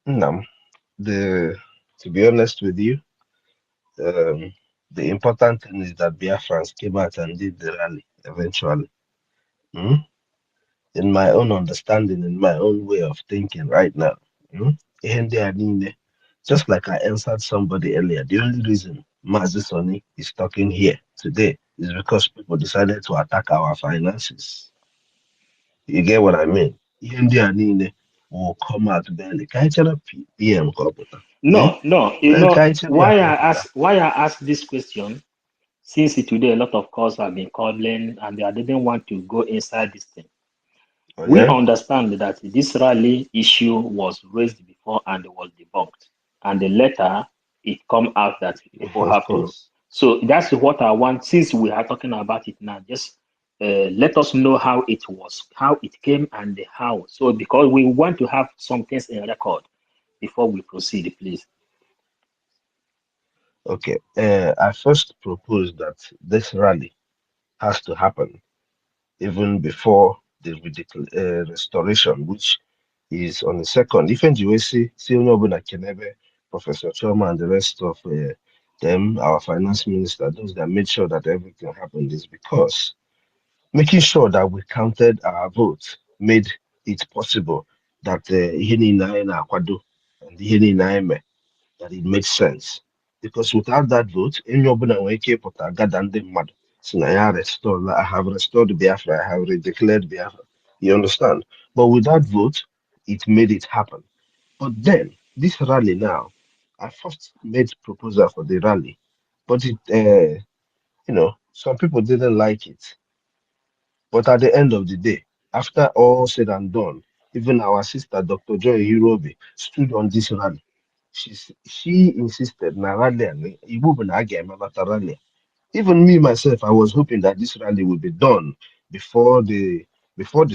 Now, the to be honest with you, um, the important thing is that Biafrans came out and did the rally eventually. Mm? In my own understanding, in my own way of thinking right now. Mm? Ihe ndị a niile, just like I answered somebody earlier, the only reason Mazi Soni is talking here today is because people decided to attack our finances. You get what I mean? Ihe ndị a niile will come out barely. Ka anyị chere PM ka ọ pụta. Mm?
No.
Ka anyị chere ya ka ọ pụta.
Why I ask this question. Since today a lot of calls have been calling and I didn't want to go inside this thing.
Oh
We
yeah?
understand that this rally issue was raised before and was debunked, and the later it come out that people
Of
have to.
course.
So that's what I want. Since we are talking about it now, just let us know how it was, how it came, and the how. So because we want to have some things in record before we proceed, please.
Okay. I first proposed that this rally has to happen even before the restoration, which is on the second. Even you see Onye Kenebe, Professor Choma, and the rest of them, our finance minister, those that made sure that everything happened, is because making sure that we counted our votes made it possible that ihe niile anyị na-akwado and ihe niile anyị mee, that it makes sense. Because without that vote, onye ọbụla nwere ike ịpụta gada ndị mmadụ si na ya restore, I have restored Biafra, I have redeclared Biafra. You understand? But with that vote, it made it happen. But then, this rally now, I first made proposal for the rally, but some people didn't like it. But at the end of the day, after all said and done, even our sister, Dr. Joy Hirobi, stood on this rally. She insisted na rally ani, Igbo bụ na a ga-eme maka rally. Even me myself, I was hoping that this rally would be done before the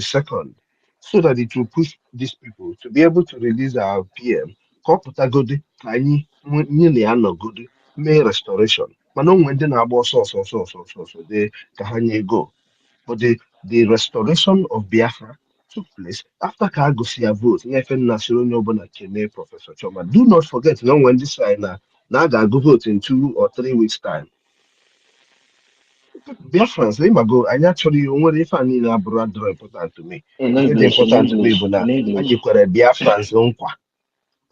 second, so that it will push these people to be able to release our PM. Ka ọ pụtagodi ka anyị na ya nọgodi mee restoration. Mana o nwere ndị na-agba ọsọ ọsọ ọsọ ọsọ ọsọ ọsọ dị ka ha nye go. But the restoration of Biafra took place after Kagosia vote. Nyefe Nasiro Nyobona Kene, Professor Choma. Do not forget, when this now go vote in 2 or 3 weeks' time. Biafrans, let me go. I actually only if I need a brother important to me.
In
I think
English, in
important to me,
English,
but
in
now and
English.
you could a Biafrans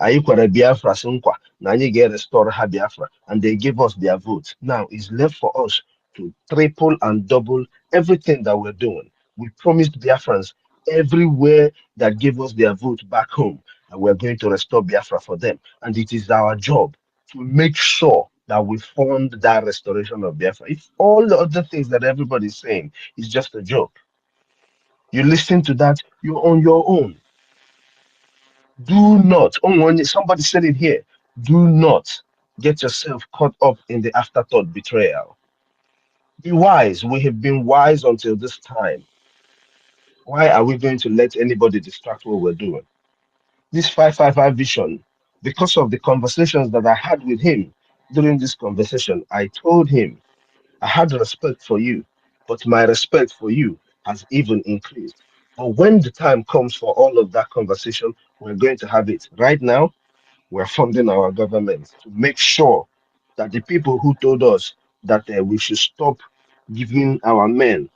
anyị kwere Biafra sị nkwa na anyị ga-restore ha Biafra, and they give us their vote. Now it's left for us to triple and double everything that we're doing. We promised Biafrans everywhere that gave us their vote back home, and we're going to restore Biafra for them. And it is our job to make sure that will fund that restoration of Biafra. If all the other things that everybody's saying is just a joke, you listen to that, you're on your own. Do not, somebody said it here, do not get yourself caught up in the afterthought betrayal. Be wise. We have been wise until this time. Why are we going to let anybody distract what we're doing? This 555 vision, because of the conversations that I had with him during this conversation, I told him I had respect for you, but my respect for you has even increased. But when the time comes for all of that conversation, we're going to have it. Right now, we're funding our government to make sure that the people who told us that we should stop giving our men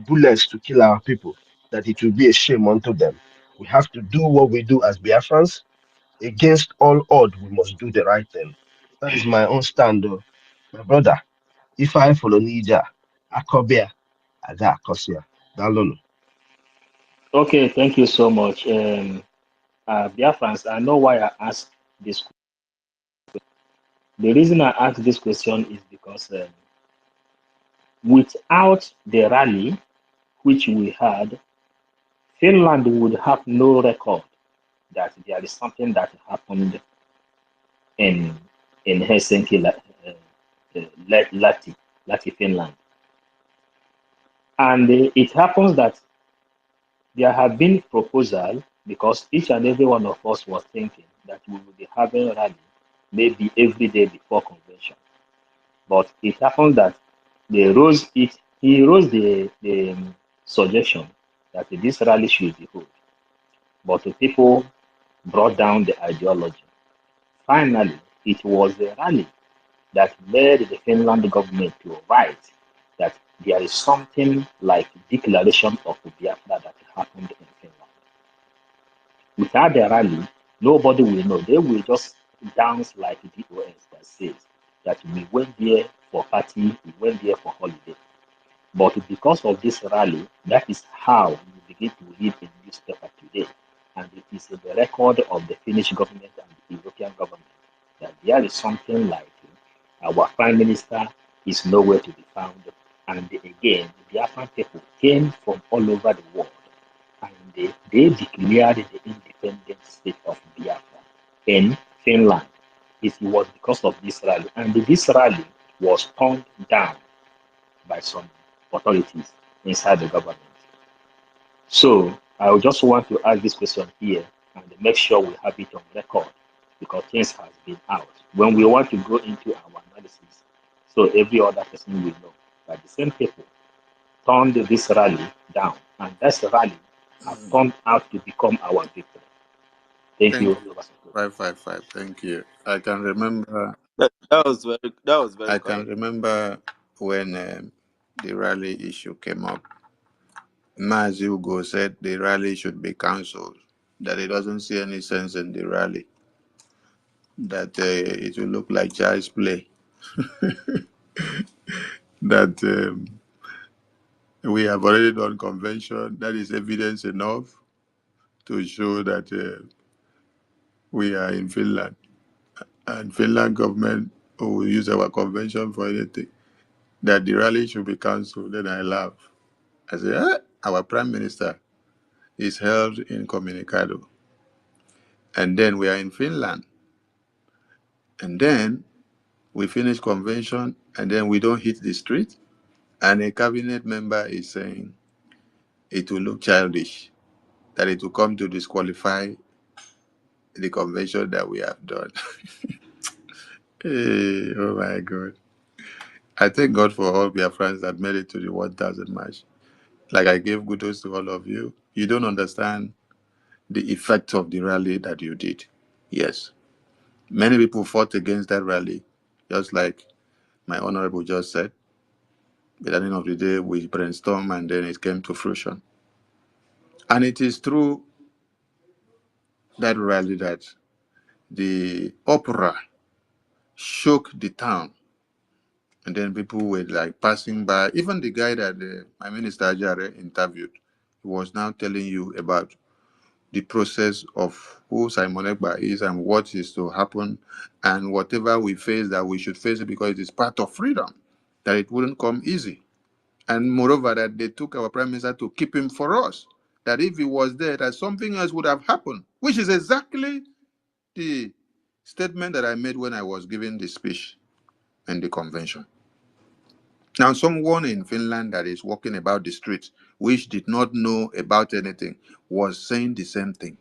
bullets to kill our people, that it will be a shame unto them. We have to do what we do as Biafrans. Against all odds, we must do the right thing. That is my own stand, though. My brother, if I follow Nija, Akobia, Aga Kosia, Dalono.
Okay, thank you so much. Biafrans, I know why I asked this. The reason I asked this question is because without the rally which we had, Finland would have no record that there is something that happened in Helsinki, Lati, Finland. And it happens that there have been proposal because each and every one of us was thinking that we will be having rally maybe every day before convention. But it happened that he rose the suggestion that this rally should be held. But the people brought down the ideology. Finally, it was the rally that led the Finland government to write that there is something like declaration of Biafra that happened in Finland. Without the rally, nobody will know. They will just dance like the DOS that says that we went there for party, we went there for holiday. But because of this rally, that is how we begin to read in newspaper today. And it is in the record of the Finnish government and the European government that there is something like our prime minister is nowhere to be found. And again, the Biafran people came from all over the world and they declared the independent state of Biafra in Finland. It was because of this rally. And this rally was turned down by some authorities inside the government. So I just want to ask this question here and make sure we have it on record because things has been out. When we want to go into our analysis, so every other person will know that the same people turned this rally down, and that rally has turned out to become our victory. Thank
Thank
you,
you.
Professor.
555. Thank you. I can remember.
That was very
I can
quiet.
remember when the rally issue came up. Mazi Ugo said the rally should be cancelled. That he doesn't see any sense in the rally. That it will look like child's play. That we have already done convention. That is evidence enough to show that we are in Finland. And Finland government will use our convention for anything. That the rally should be cancelled. Then I laugh. I say, our prime minister is held incommunicado. And then we are in Finland. And then we finish convention and then we don't hit the street. And a cabinet member is saying it will look childish, that it will come to disqualify the convention that we have done. Hey, oh my God. I thank God for all our friends that made it to the 1,000 march. Like I gave kudos to all of you. You don't understand the effect of the rally that you did. Yes. Many people fought against that rally, just like my honorable just said. But at the end of the day, we brainstormed and then it came to fruition. And it is through that rally that the opera shook the town. And then people were like passing by. Even the guy that my minister Ajare interviewed, he was now telling you about the process of who Simon Ekpa is and what is to happen, and whatever we face, that we should face it because it is part of freedom, that it wouldn't come easy. And moreover, that they took our prime minister to keep him for us, that if he was there, that something else would have happened, which is exactly the statement that I made when I was giving the speech in the convention. Now, someone in Finland that is walking about the streets, which did not know about anything, was saying the same thing.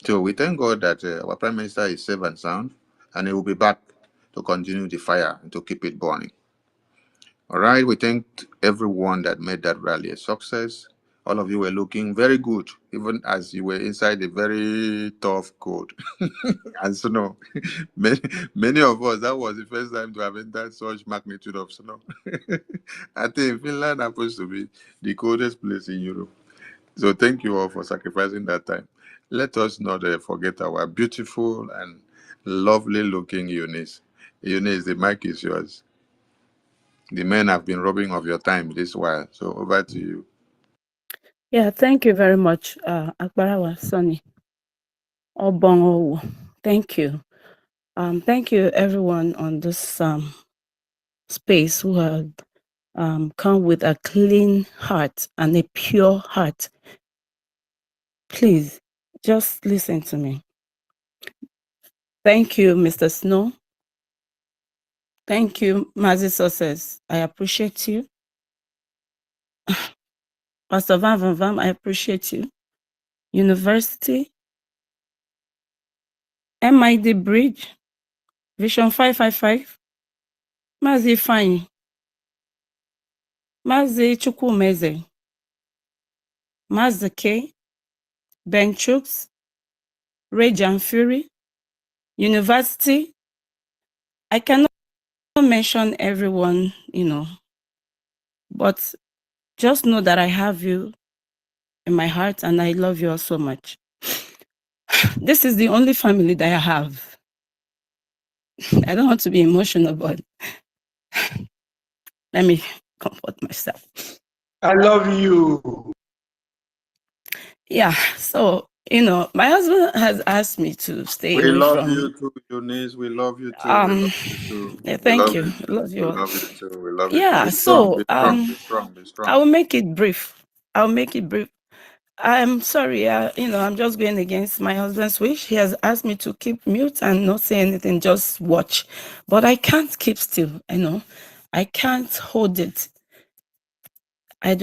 So we thank God that our Prime Minister is safe and sound, and he will be back to continue the fire and to keep it burning. All right, we thank everyone that made that rally a success. All of you were looking very good, even as you were inside a very tough cold. And snow. many, many of us, that was the first time to have entered such magnitude of snow. I think Finland happens to be the coldest place in Europe. So thank you all for sacrificing that time. Let us not forget our beautiful and lovely looking Eunice. Eunice, the mic is yours. The men have been robbing of your time this while. So over to you.
Yeah, thank you very much, Akbarawa Sonny Obongo. Thank you. Thank you everyone on this space who have come with a clean heart and a pure heart. Please, just listen to me. Thank you, Mr. Snow. Thank you, Mazi Success. I appreciate you. Pastor Van Van Van, I appreciate you. University, MID Bridge, Vision 555, Mazi Fine, Mazi Chukwumeze, Mazi K, Ben Chooks, Rage and Fury, University. I cannot mention everyone, but just know that I have you in my heart and I love you all so much. This is the only family that I have. I don't want to be emotional, but let me comfort myself.
I love you.
Yeah, so, my husband has asked me to stay
We
away
love
from,
you too, Eunice. We love you too. We love you too.
yeah,
We
thank
love
you.
you
I
too.
love you
We
all.
love you too. We love you too.
Yeah,
Be strong.
so,
Be strong. Be strong. Be
I
strong.
will make it brief. I'm sorry, I'm just going against my husband's wish. He has asked me to keep mute and not say anything, just watch. But I can't keep still, I can't hold it. I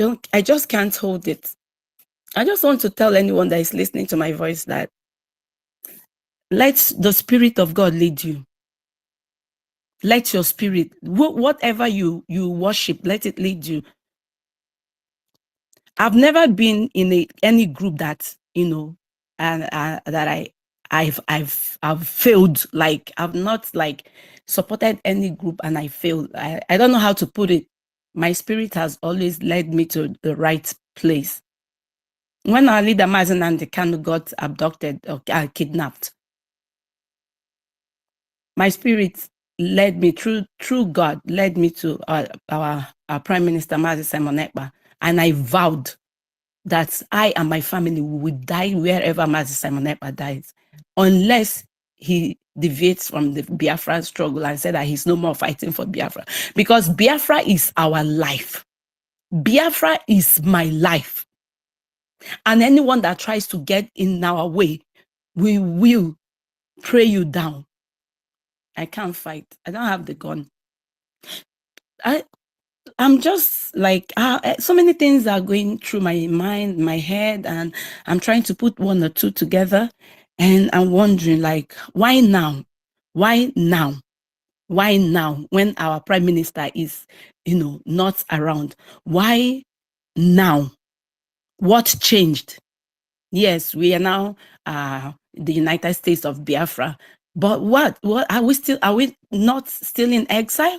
just can't hold it. I just want to tell anyone that is listening to my voice that let the Spirit of God lead you. Let your spirit, whatever you worship, let it lead you. I've never been in any group that, and that I've failed. Like I've not like supported any group and I failed. I don't know how to put it. My spirit has always led me to the right place. When our leader Mazen and the Kanu got abducted or kidnapped, my spirit led me through God, led me to our Prime Minister Mazi Simon Ekpa, and I vowed that I and my family would die wherever Mazi Simon Ekpa dies, unless he deviates from the Biafra struggle and said that he's no more fighting for Biafra. Because Biafra is our life. Biafra is my life. And anyone that tries to get in our way, we will pray you down. I can't fight. I don't have the gun. I'm just like, so many things are going through my mind, my head, and I'm trying to put one or two together. And I'm wondering, like, why now? Why now? Why now when our prime minister is, not around? Why now? What changed? Yes, we are now the United States of Biafra. But what are we not still in exile?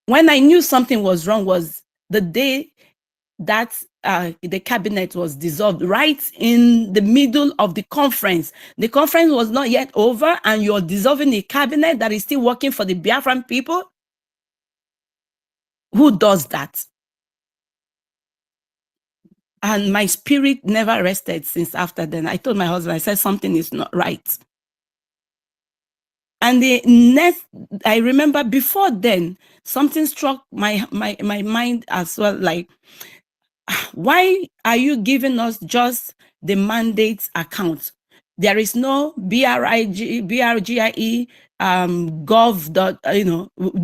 When I knew something was wrong was the day that the cabinet was dissolved, right in the middle of the conference. The conference was not yet over and you're dissolving a cabinet that is still working for the Biafran people. Who does that? And my spirit never rested since after then. I told my husband, I said, something is not right. And the next, I remember before then, something struck my mind as well, like, why are you giving us just the mandates account? There is no BRGIE gov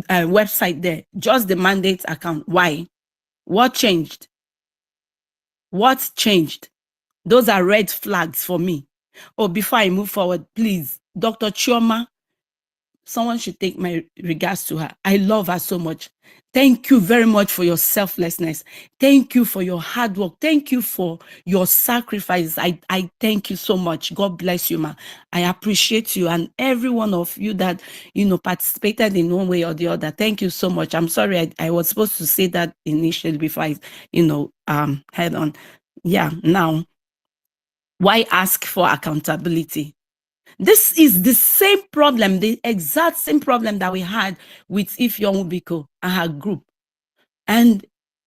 website there, just the mandates account. Why? What changed? What changed? Those are red flags for me. Oh, before I move forward, please, Dr. Chioma, someone should take my regards to her. I love her so much. Thank you very much for your selflessness. Thank you for your hard work. Thank you for your sacrifice. I thank you so much. God bless you, ma. I appreciate you and every one of you that, participated in one way or the other. Thank you so much. I'm sorry I was supposed to say that initially before I, head on. Yeah, now, why ask for accountability? This is the same problem, the exact same problem that we had with Ifeanyi Biko and her group. And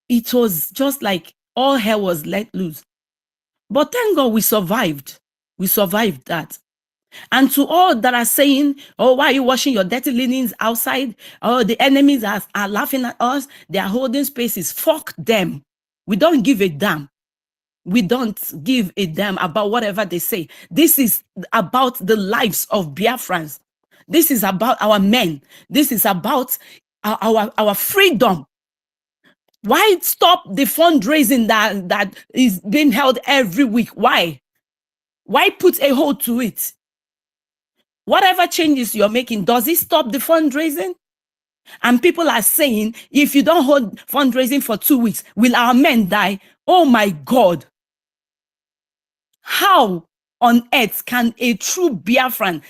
it was just like all hell was let loose. But thank God we survived. We survived that. And to all that are saying, oh, why are you washing your dirty linens outside? Oh, the enemies are laughing at us. They are holding spaces. Fuck them. We don't give a damn. We don't give a damn about whatever they say. This is about the lives of Biafrans. This is about our men. This is about our freedom. Why stop the fundraising that is being held every week? Why? Why put a hold to it? Whatever changes you're making, does it stop the fundraising? And people are saying, if you don't hold fundraising for 2 weeks, will our men die? Oh my God. How on earth can a true Biafran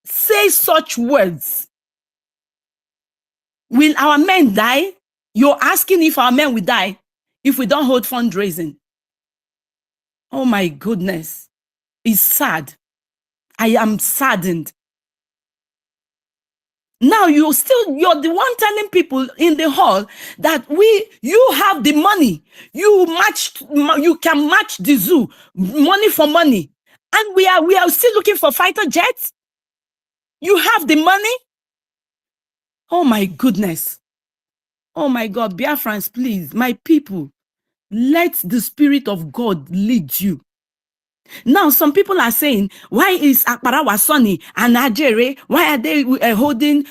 say such words? Will our men die? You're asking if our men will die if we don't hold fundraising. Oh my goodness. It's sad. I am saddened. Now you're the one telling people in the hall that you have the money. You can match the zoo, money for money. And we are still looking for fighter jets. You have the money? Oh my goodness. Oh my God, Biafrans, please, my people, let the Spirit of God lead you. Now, some people are saying, why is Akparawa Sonny and Ajere, why are they holding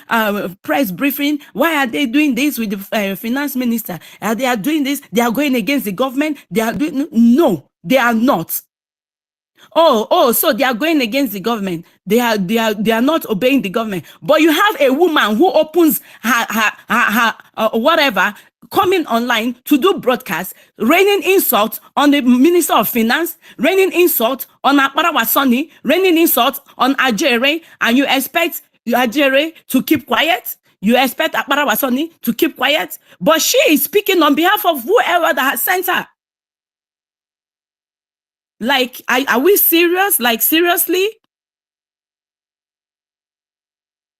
press briefing? Why are they doing this with the finance minister? They are doing this, they are going against the government. No, they are not. So they are going against the government. They are not obeying the government. But you have a woman who opens her whatever, coming online to do broadcasts, raining insult on the Minister of Finance, raining insult on Akparawa Sonny, raining insult on Ajere, and you expect Ajere to keep quiet? You expect Akparawa Sonny to keep quiet? But she is speaking on behalf of whoever that has sent her. Like, are we serious? Like, seriously?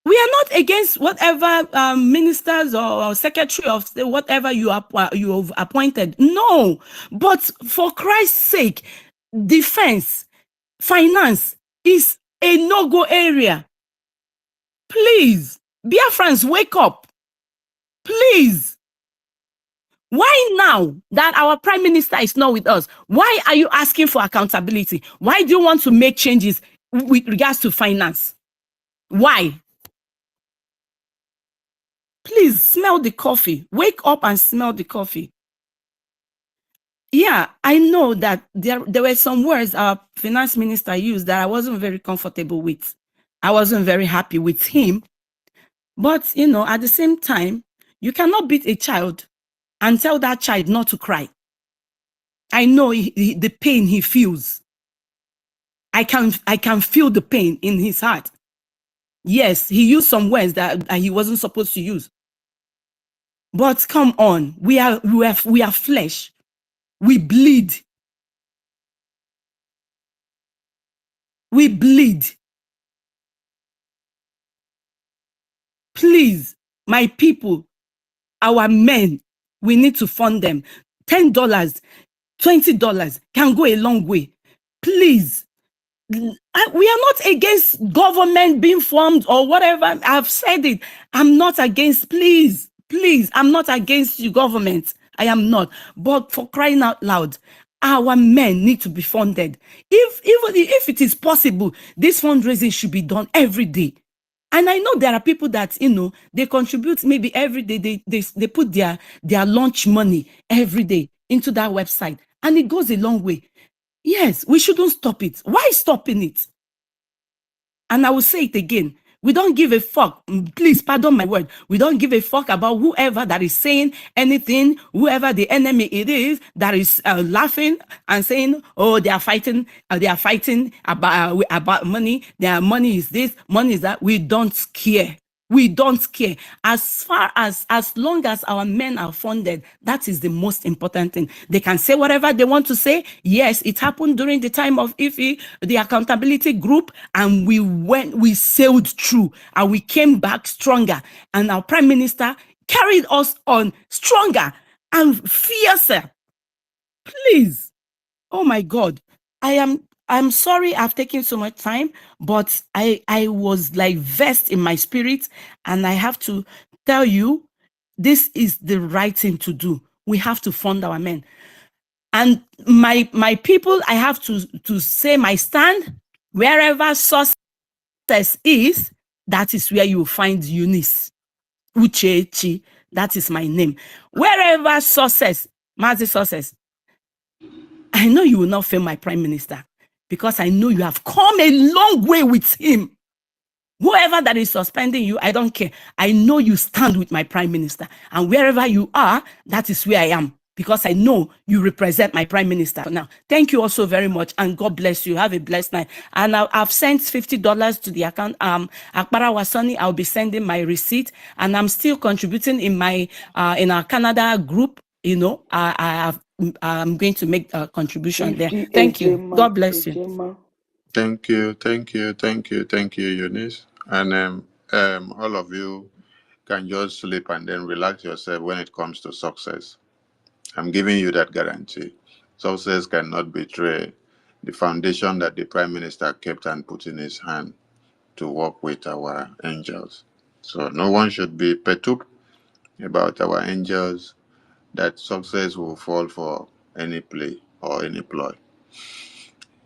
We are not against whatever ministers or secretary of state, whatever you have appointed. No, but for Christ's sake, defense, finance is a no-go area. Please, Biafrans, wake up. Please. Why now that our prime minister is not with us? Why are you asking for accountability? Why do you want to make changes with regards to finance? Why? Please smell the coffee. Wake up and smell the coffee. Yeah, I know that there were some words our finance minister used that I wasn't very comfortable with. I wasn't very happy with him. But, at the same time, you cannot beat a child and tell that child not to cry. I know the pain he feels. I can feel the pain in his heart. Yes, he used some words that he wasn't supposed to use. But come on, we are flesh. We bleed. We bleed. Please, my people, our men, we need to fund them. $10. $20 can go a long way. Please, we are not against government being formed or whatever. I've said it. I'm not against, please, I'm not against you, government. I am not. But for crying out loud, our men need to be funded. If it is possible, this fundraising should be done every day. And I know there are people that, they contribute maybe every day. They put their launch money every day into that website, and it goes a long way. Yes, we shouldn't stop it. Why stopping it? And I will say it again. We don't give a fuck. Please pardon my word. We don't give a fuck about whoever that is saying anything, whoever the enemy it is that is laughing and saying, "Oh, they are fighting. They are fighting about money. Their money is this, money is that." We don't care. We don't care. As long as our men are funded, that is the most important thing. They can say whatever they want to say. Yes, it happened during the time of IFE, the accountability group, and we sailed through, and we came back stronger. And our prime minister carried us on stronger and fiercer. Please. Oh my God. I'm sorry I've taken so much time, but I was like vexed in my spirit, and I have to tell you, this is the right thing to do. We have to fund our men. And my people, I have to say my stand. Wherever success is, that is where you will find Eunice Uchechi. That is my name. Wherever success, Mazi success, I know you will not fail my prime minister, because I know you have come a long way with him. Whoever that is suspending you, I don't care. I know you stand with my prime minister. And wherever you are, that is where I am, because I know you represent my prime minister. Now, thank you also very much, and God bless you. Have a blessed night. And I've sent $50 to the account. Akbara Wasani, I'll be sending my receipt, and I'm still contributing in my in our Canada group. I'm going to make a contribution there. Thank you. God bless you.
Thank you, Eunice. And all of you can just sleep and then relax yourself when it comes to success. I'm giving you that guarantee. Success cannot betray the foundation that the Prime Minister kept and put in his hand to work with our angels. So no one should be perturbed about our angels that success will fall for any play or any ploy.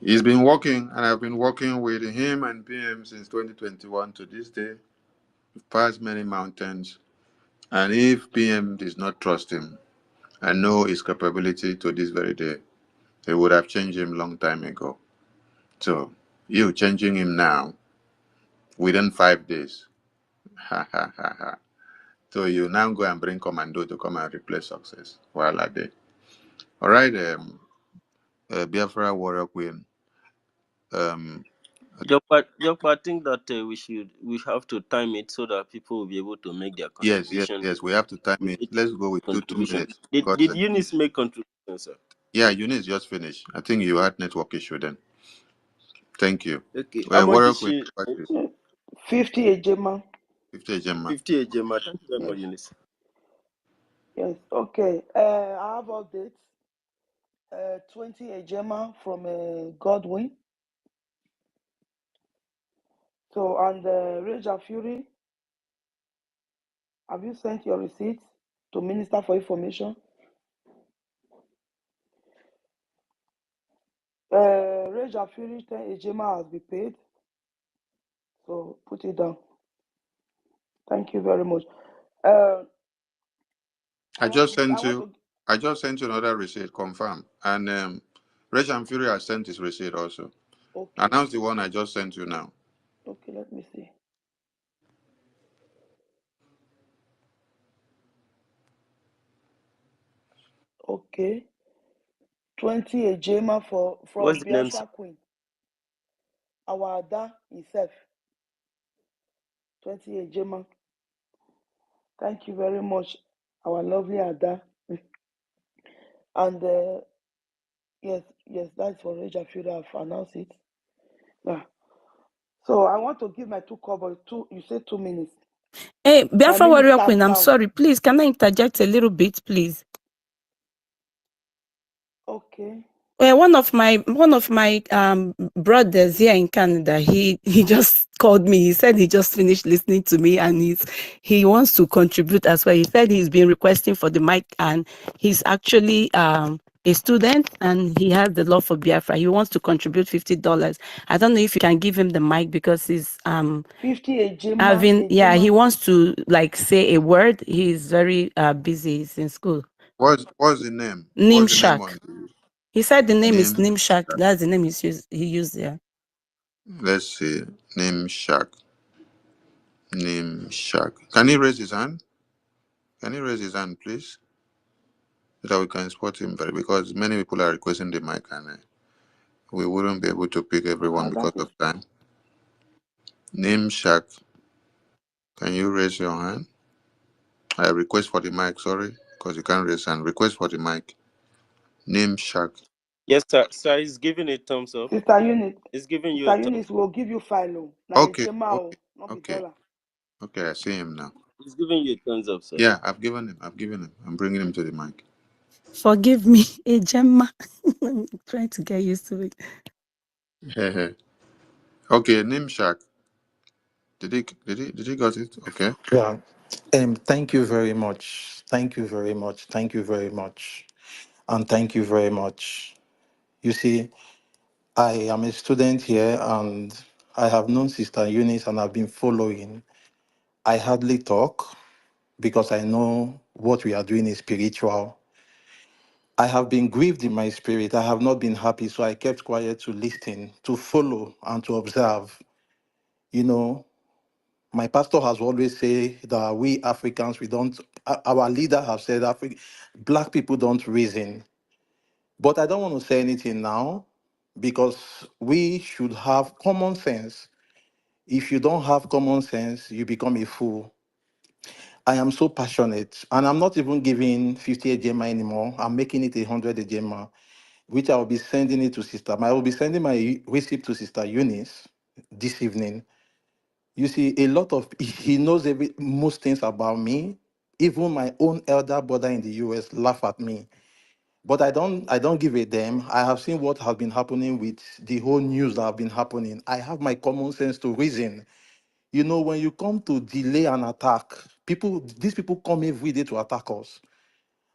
He's been working, and I've been working with him and PM since 2021 to this day. We've passed many mountains, and if PM does not trust him and know his capability to this very day, he would have changed him long time ago. So you changing him now within 5 days. Ha ha ha ha. So you now go and bring commando to come and replace success. While I did. All right, Biafra Warrior Queen.
Jokpa, I think that we have to time it so that people will be able to make their contribution.
Yes. We have to time
We
it.
need
Let's go with two
contribution.
minutes.
Did Eunice make contribution, sir?
Yeah, Eunice just finished. I think you had network issue then. Thank you.
Okay. How much
Warrior
did
Queen,
she?
50 Ejema.
50 Gemma.
50 Ejema. Thank you very
Yes.
much, Eunice.
Yes. Okay. I have updates. 20 Ejema from Godwin. So, and Rage and Fury, have you sent your receipts to Minister for Information? Rage and Fury, 10 Ejema has been paid. So, put it down. Thank you very much.
I just sent you another receipt, confirm. And Rage and Fury has sent his receipt also.
Okay.
Announce the one I just sent you now.
Okay, let me see. Okay. 20 Ejema from
What's the name, sir?
Biafra Queen. Our Ada himself. 20 Ejema. Thank you very much, our lovely Ada. And yes, that's for Rage and Fury. I've announced it. Yeah. So I want to give my two cowboys you say 2 minutes.
Hey, Biafra
minute
Warrior
starts
Queen, I'm
now.
sorry. Please, can I interject a little bit, please?
Okay. Okay.
One of my brothers here in Canada, he just called me. He said he just finished listening to me and he wants to contribute as well. He said he's been requesting for the mic and he's actually a student and he has the love for Biafra. He wants to contribute $50. I don't know if you can give him the mic because he's
50 a Gemma.
he wants to like say a word. He's very busy. He's in school.
What's the name? What's the name on
Nimshak. He said the name is
name?
Nimshak. That's the name he used there.
Let's see. Name Shark. Name Shark. Can he raise his hand? Can he raise his hand, please? So that we can spot him better because many people are requesting the mic and we wouldn't be able to pick everyone because of time. Name Shark. Can you raise your hand? I request for the mic, sorry, because you can't raise hand. Request for the mic. Name Shark.
Yes, sir. Sir, he's giving a thumbs up.
Sister Eunice.
He's giving you a
Sister
thumbs
Eunice will give you file. Now
Okay,
Gemma,
okay,
not be
okay.
dollar.
Okay, I see him now.
He's giving you a thumbs up, sir.
Yeah, I've given him. I'm bringing him to the mic.
Forgive me, a Gemma. I'm trying to get used to it.
Okay, name Shark. Did he got it? Okay.
Yeah. Thank you very much. Thank you very much. Thank you very much. And thank you very much. You see, I am a student here and I have known Sister Eunice and I've been following. I hardly talk because I know what we are doing is spiritual. I have been grieved in my spirit. I have not been happy, so I kept quiet to listen, to follow, and to observe. You know, my pastor has always said that we Africans, we don't, our leader have said black people don't reason. But I don't want to say anything now because we should have common sense. If you don't have common sense, you become a fool. I am so passionate, and I'm not even giving 50 AGMA anymore. I'm making it 100 AGMA, which I will be sending it to Sister. I will be sending my receipt to Sister Eunice this evening. You see, a lot of he knows most things about me. Even my own elder brother in the US laugh at me. But I don't give a damn. I have seen what has been happening with the whole news that have been happening. I have my common sense to reason. You know, when you come to delay an attack, these people come every day to attack us.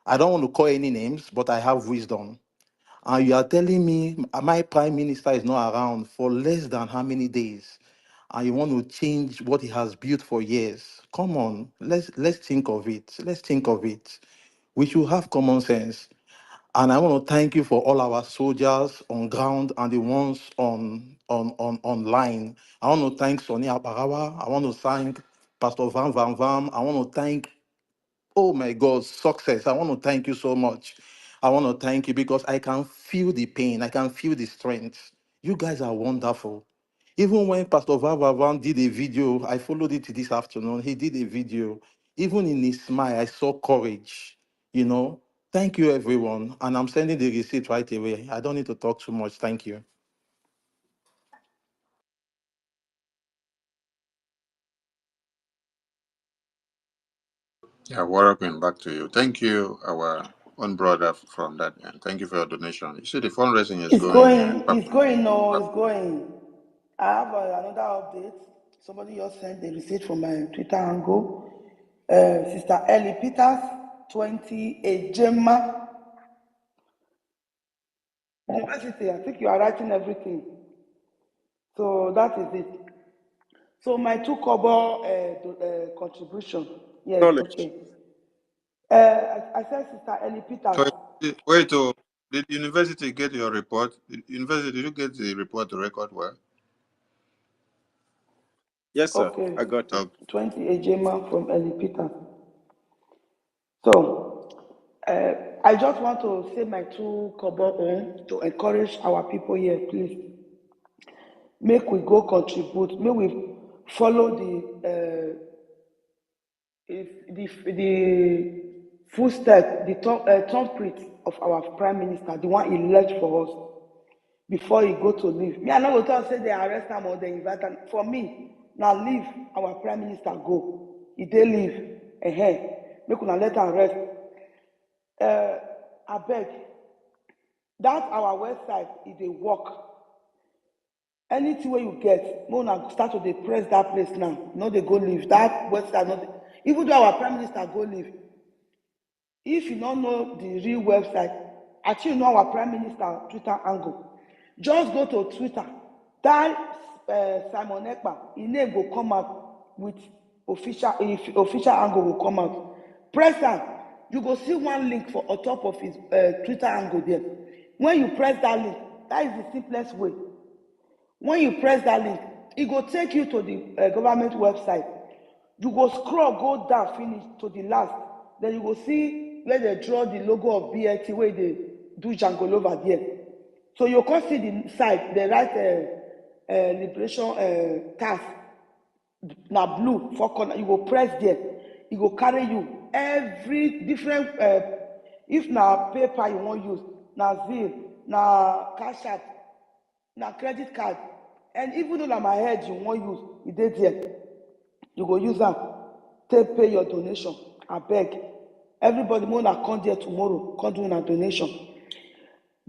I don't want to call any names, but I have wisdom. And you are telling me my prime minister is not around for less than how many days? And you want to change what he has built for years. Come on, let's think of it. Let's think of it. We should have common sense. And I want to thank you for all our soldiers on ground and the ones on online. I want to thank Sonia Aparawa. I want to thank Pastor Van Van Vam. I want to thank, oh my God, success. I want to thank you so much. I want to thank you because I can feel the pain. I can feel the strength. You guys are wonderful. Even when Pastor Van Van Van did a video, I followed it this afternoon. He did a video. Even in his smile, I saw courage. You know, thank you, everyone. And I'm sending the receipt right away. I don't need to talk too much. Thank you.
Yeah, welcome back to you. Thank you, our own brother from that end. Thank you for your donation. You see, the fundraising is
It's
going.
going, it's going, no, it's going. I have another update. Somebody just sent the receipt from my Twitter angle. Sister Ellie Peters, 20, a Gemma University. I think you are writing everything. So that is it. So my two kobo contribution. Yes,
Knowledge.
okay. I said Sister Ellie Peters.
So, wait, did university get your report? University, did you get the report to record well?
Yes, sir.
Okay,
I got it.
Okay.
20 Ejema from Ellie Peters. So I just want to say my two kobo on to encourage our people here, please. Make we go contribute. Make we follow the footstep, the thumbprint of our prime minister, the one he left for us before he go to leave. Me, I no go talk say they arrest him or they invite him. For me, now leave our prime minister go. He dey leave. Make una let am rest. Abeg, That our website is a work. Anything where you get, no una start to dey press that place now. No, they go leave. That website, not even though our prime minister go leave. If you don't know the real website, actually you know our prime minister Twitter angle. Just go to Twitter. That Simon Ekpa, his name will come out with official angle will come out. Press that. You go see one link for on top of his Twitter angle there. When you press that link, that is the simplest way. When you press that link, it go take you to the government website. You go scroll, go down, finish to the last. Then you go see where they draw the logo of BLT, where they do Django over there. So you can see the side, they write liberation task. Now blue for corner, you go press there. It go carry you every different. If na paper you want use, na Zelle, na cash app, na credit card, and even though na my head you want use, e dey there. You go use am take pay your donation. Abeg, everybody make una come there tomorrow, come do una donation.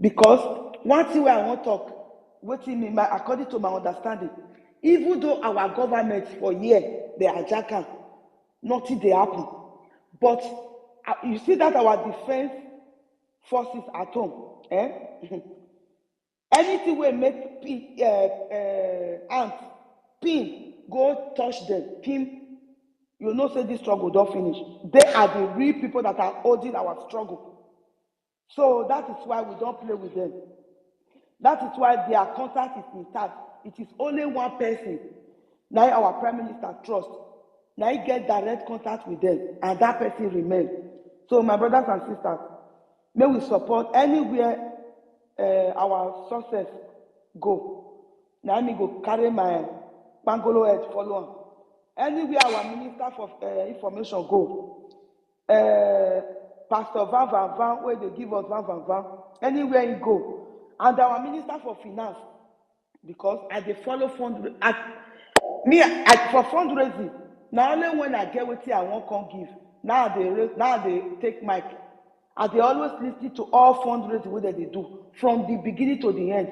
Because one thing wey I wan talk, wetin me according to my understanding, even though our government for here dey hijack am, nothing dey happen. But you see that our defense forces at home, anything wey make ant pin go touch them, pin, you know say this struggle don finish. They are the real people that are holding our struggle. So that is why we don't play with them. That is why their contact is intact. It is only one person, now our prime minister trust. Now he get direct contact with them, and that person remain. So my brothers and sisters, may we support anywhere our success go. Now me go carry my pangolo head follow am. Anywhere our minister for information go, Pastor Van, where they give us Van, anywhere he go, and our minister for finance, because I dey follow for fundraising. Now only when I get wetin I wan come give, now they take mic. I dey always lis ten to all fundraising wey dem dey do from the beginning to the end.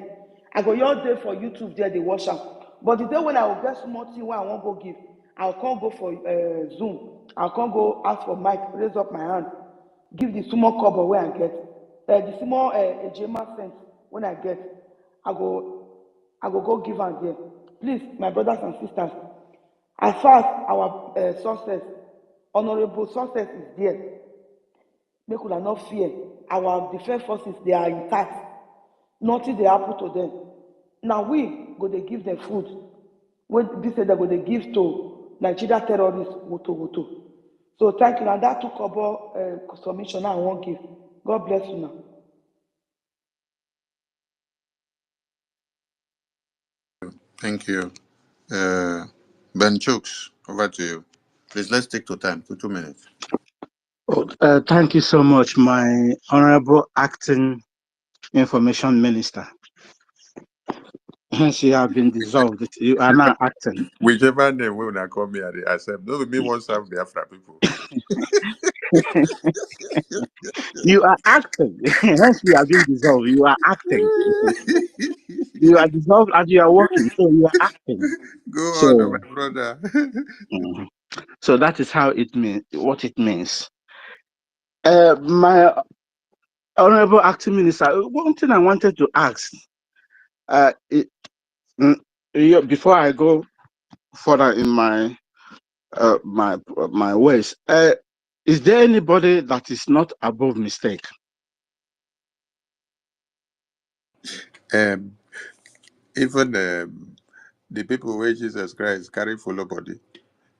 I go just dey for YouTube there dey watch am. But the day when I go get small thing wey I wan go give, I go come go for Zoom. I go come go ask for mic, raise up my hand, give the small cover wey I get, the small ejema cent when I get, I go give am there. Please, my brothers and sisters, as far as our success, honorable success is there, make una no fear. Our defense forces, they are intact. Nothing dey happen to them. Now we go dey give them food. When this say they go dey give to Nigeria terrorists, woto. So thank you. And that took about submission I won't give. God bless you now.
Thank you. Ben Chooks, over to you. Please, let's take to time, 2 minutes.
Oh, thank you so much, my honorable acting information minister. Hence, you have been dissolved. You are now acting.
Whichever name we will call me, I accept. Those me won't serve the Afra people.
You are acting. Hence, you have been dissolved. You are acting. You are dissolved and you are working. So you are acting.
Go on,
So,
my brother.
so that is how it means. What it means. My honorable acting minister. One thing I wanted to ask. Before I go further in my my ways, is there anybody that is not above mistake?
Even the people where Jesus Christ carry follow body,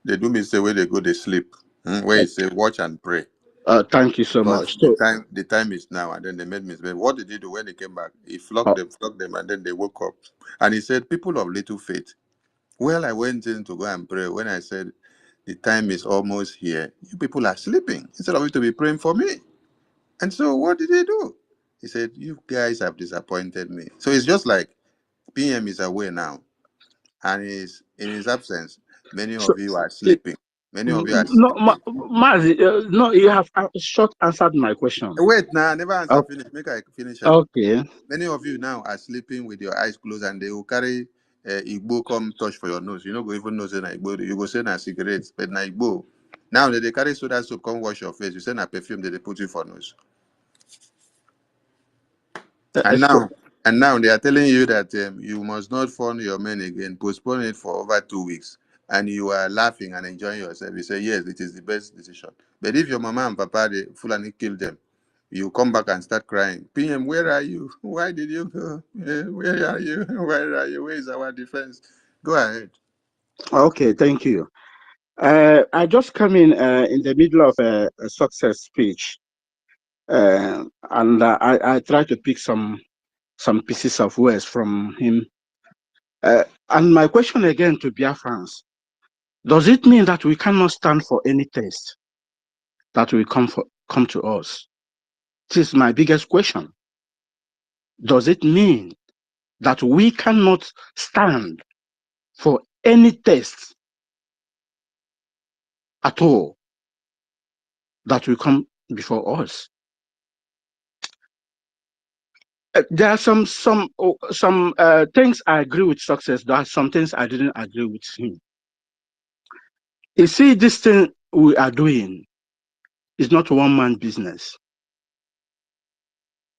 they do mistake where they go, they sleep. Where he say, watch and pray.
Thank you so
Because
much. So,
the time is now, and then they made mistake. What did he do when he came back? He flogged them, and then they woke up. And he said, people of little faith. Well, I went in to go and pray. When I said, the time is almost here, you people are sleeping instead of you to be praying for me. And so what did he do? He said, you guys have disappointed me. So it's just like PM is away now, and in his absence, many
so
of you are sleeping. Many of you are
No,
sleeping.
Mazi, no, you have short answered my question.
Wait, now, I never answer
Okay.
finish. Make I finish.
Okay.
Many of you now are sleeping with your eyes closed, and they will carry Igbo come touch for your nose. You know, go even know say na Igbo. You go say na cigarettes, but na Igbo. Now they carry soda soap come wash your face. You say na perfume they put you for nose. And
So,
now they are telling you that you must not phone your men again. Postpone it for over 2 weeks, and you are laughing and enjoying yourself. You say yes, it is the best decision. But if your mama and papa they fully kill them, you come back and start crying. PM, where are you? Why did you go? Where are you? Where are you? Where is our defense? Go ahead.
okay, thank you. I just come in the middle of a success speech, and I try to pick some pieces of words from him. And my question again to Biafrans: does it mean that we cannot stand for any test that will come to us? This is my biggest question. Does it mean that we cannot stand for any test at all that will come before us? There are some things I agree with success. There are some things I didn't agree with him. You see, this thing we are doing is not one man business.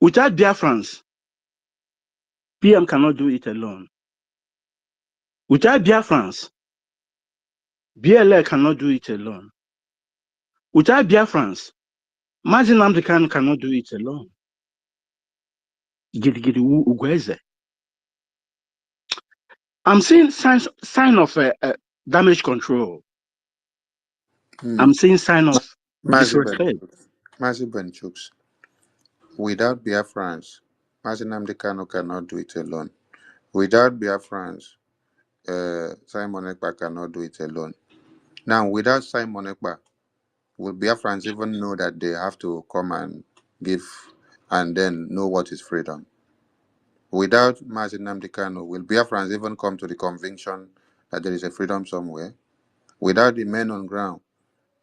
Without Biafrans, PM cannot do it alone. Without Biafrans, BLA cannot do it alone. Without Biafrans, Mazin Amdekan cannot do it alone. Gidigidi Ugweze. I'm seeing sign of damage control. I'm seeing sign of
Massive
disrespect.
Benchooks. Massive Benchooks. Without Biafrans, Mazinam Dekano cannot do it alone. Without Biafrans, Simon Ekpa cannot do it alone. Now, without Simon Ekpa, will Biafrans even know that they have to come and give and then know what is freedom? Without Mazin Nnamdi Kanu, will Biafrans even come to the conviction that there is a freedom somewhere? Without the men on ground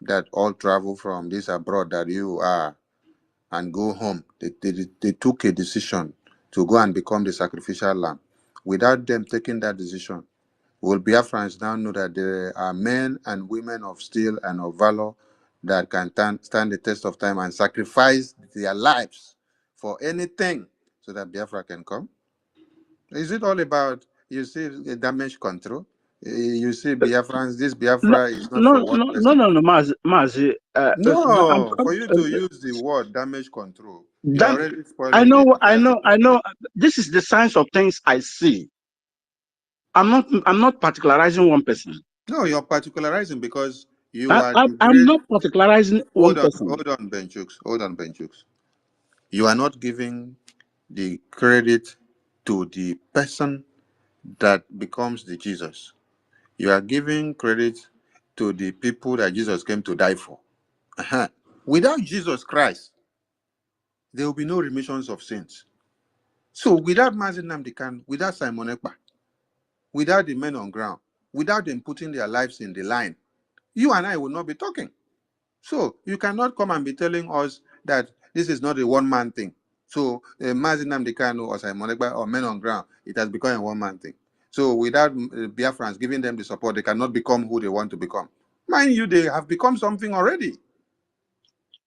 that all travel from this abroad that you are and go home, they took a decision to go and become the sacrificial lamb. Without them taking that decision, will Biafrans now know that there are men and women of steel and of valor that can stand the test of time and sacrifice their lives for anything so that Biafra can come? Is it all about, you see, damage control? You see, Biafrans, this
No,
Biafra is not
no,
for one
no, no,
person.
no, no, Mazi.
No, for you to use the word damage control, you're
That
already spoiling the entire
I
situation.
know. This is the signs of things I see. I'm not particularizing one person.
No, you're particularizing because you are the
I'm
great.
not particularizing one person.
Hold on, Benchooks. Hold on, Benchooks. You are not giving the credit to the person that becomes the Jesus. You are giving credit to the people that Jesus came to die for. Uh-huh. Without Jesus Christ, there will be no remissions of sins. So without Mazin Namdekan, without Simon Ekpa, without the men on ground, without them putting their lives in the line, you and I will not be talking. So you cannot come and be telling us that this is not a one-man thing. So Mazin Namdekan or Simon Ekpa or men on ground, it has become a one-man thing. So without Biafrans giving them the support, they cannot become who they want to become. Mind you, they have become something already.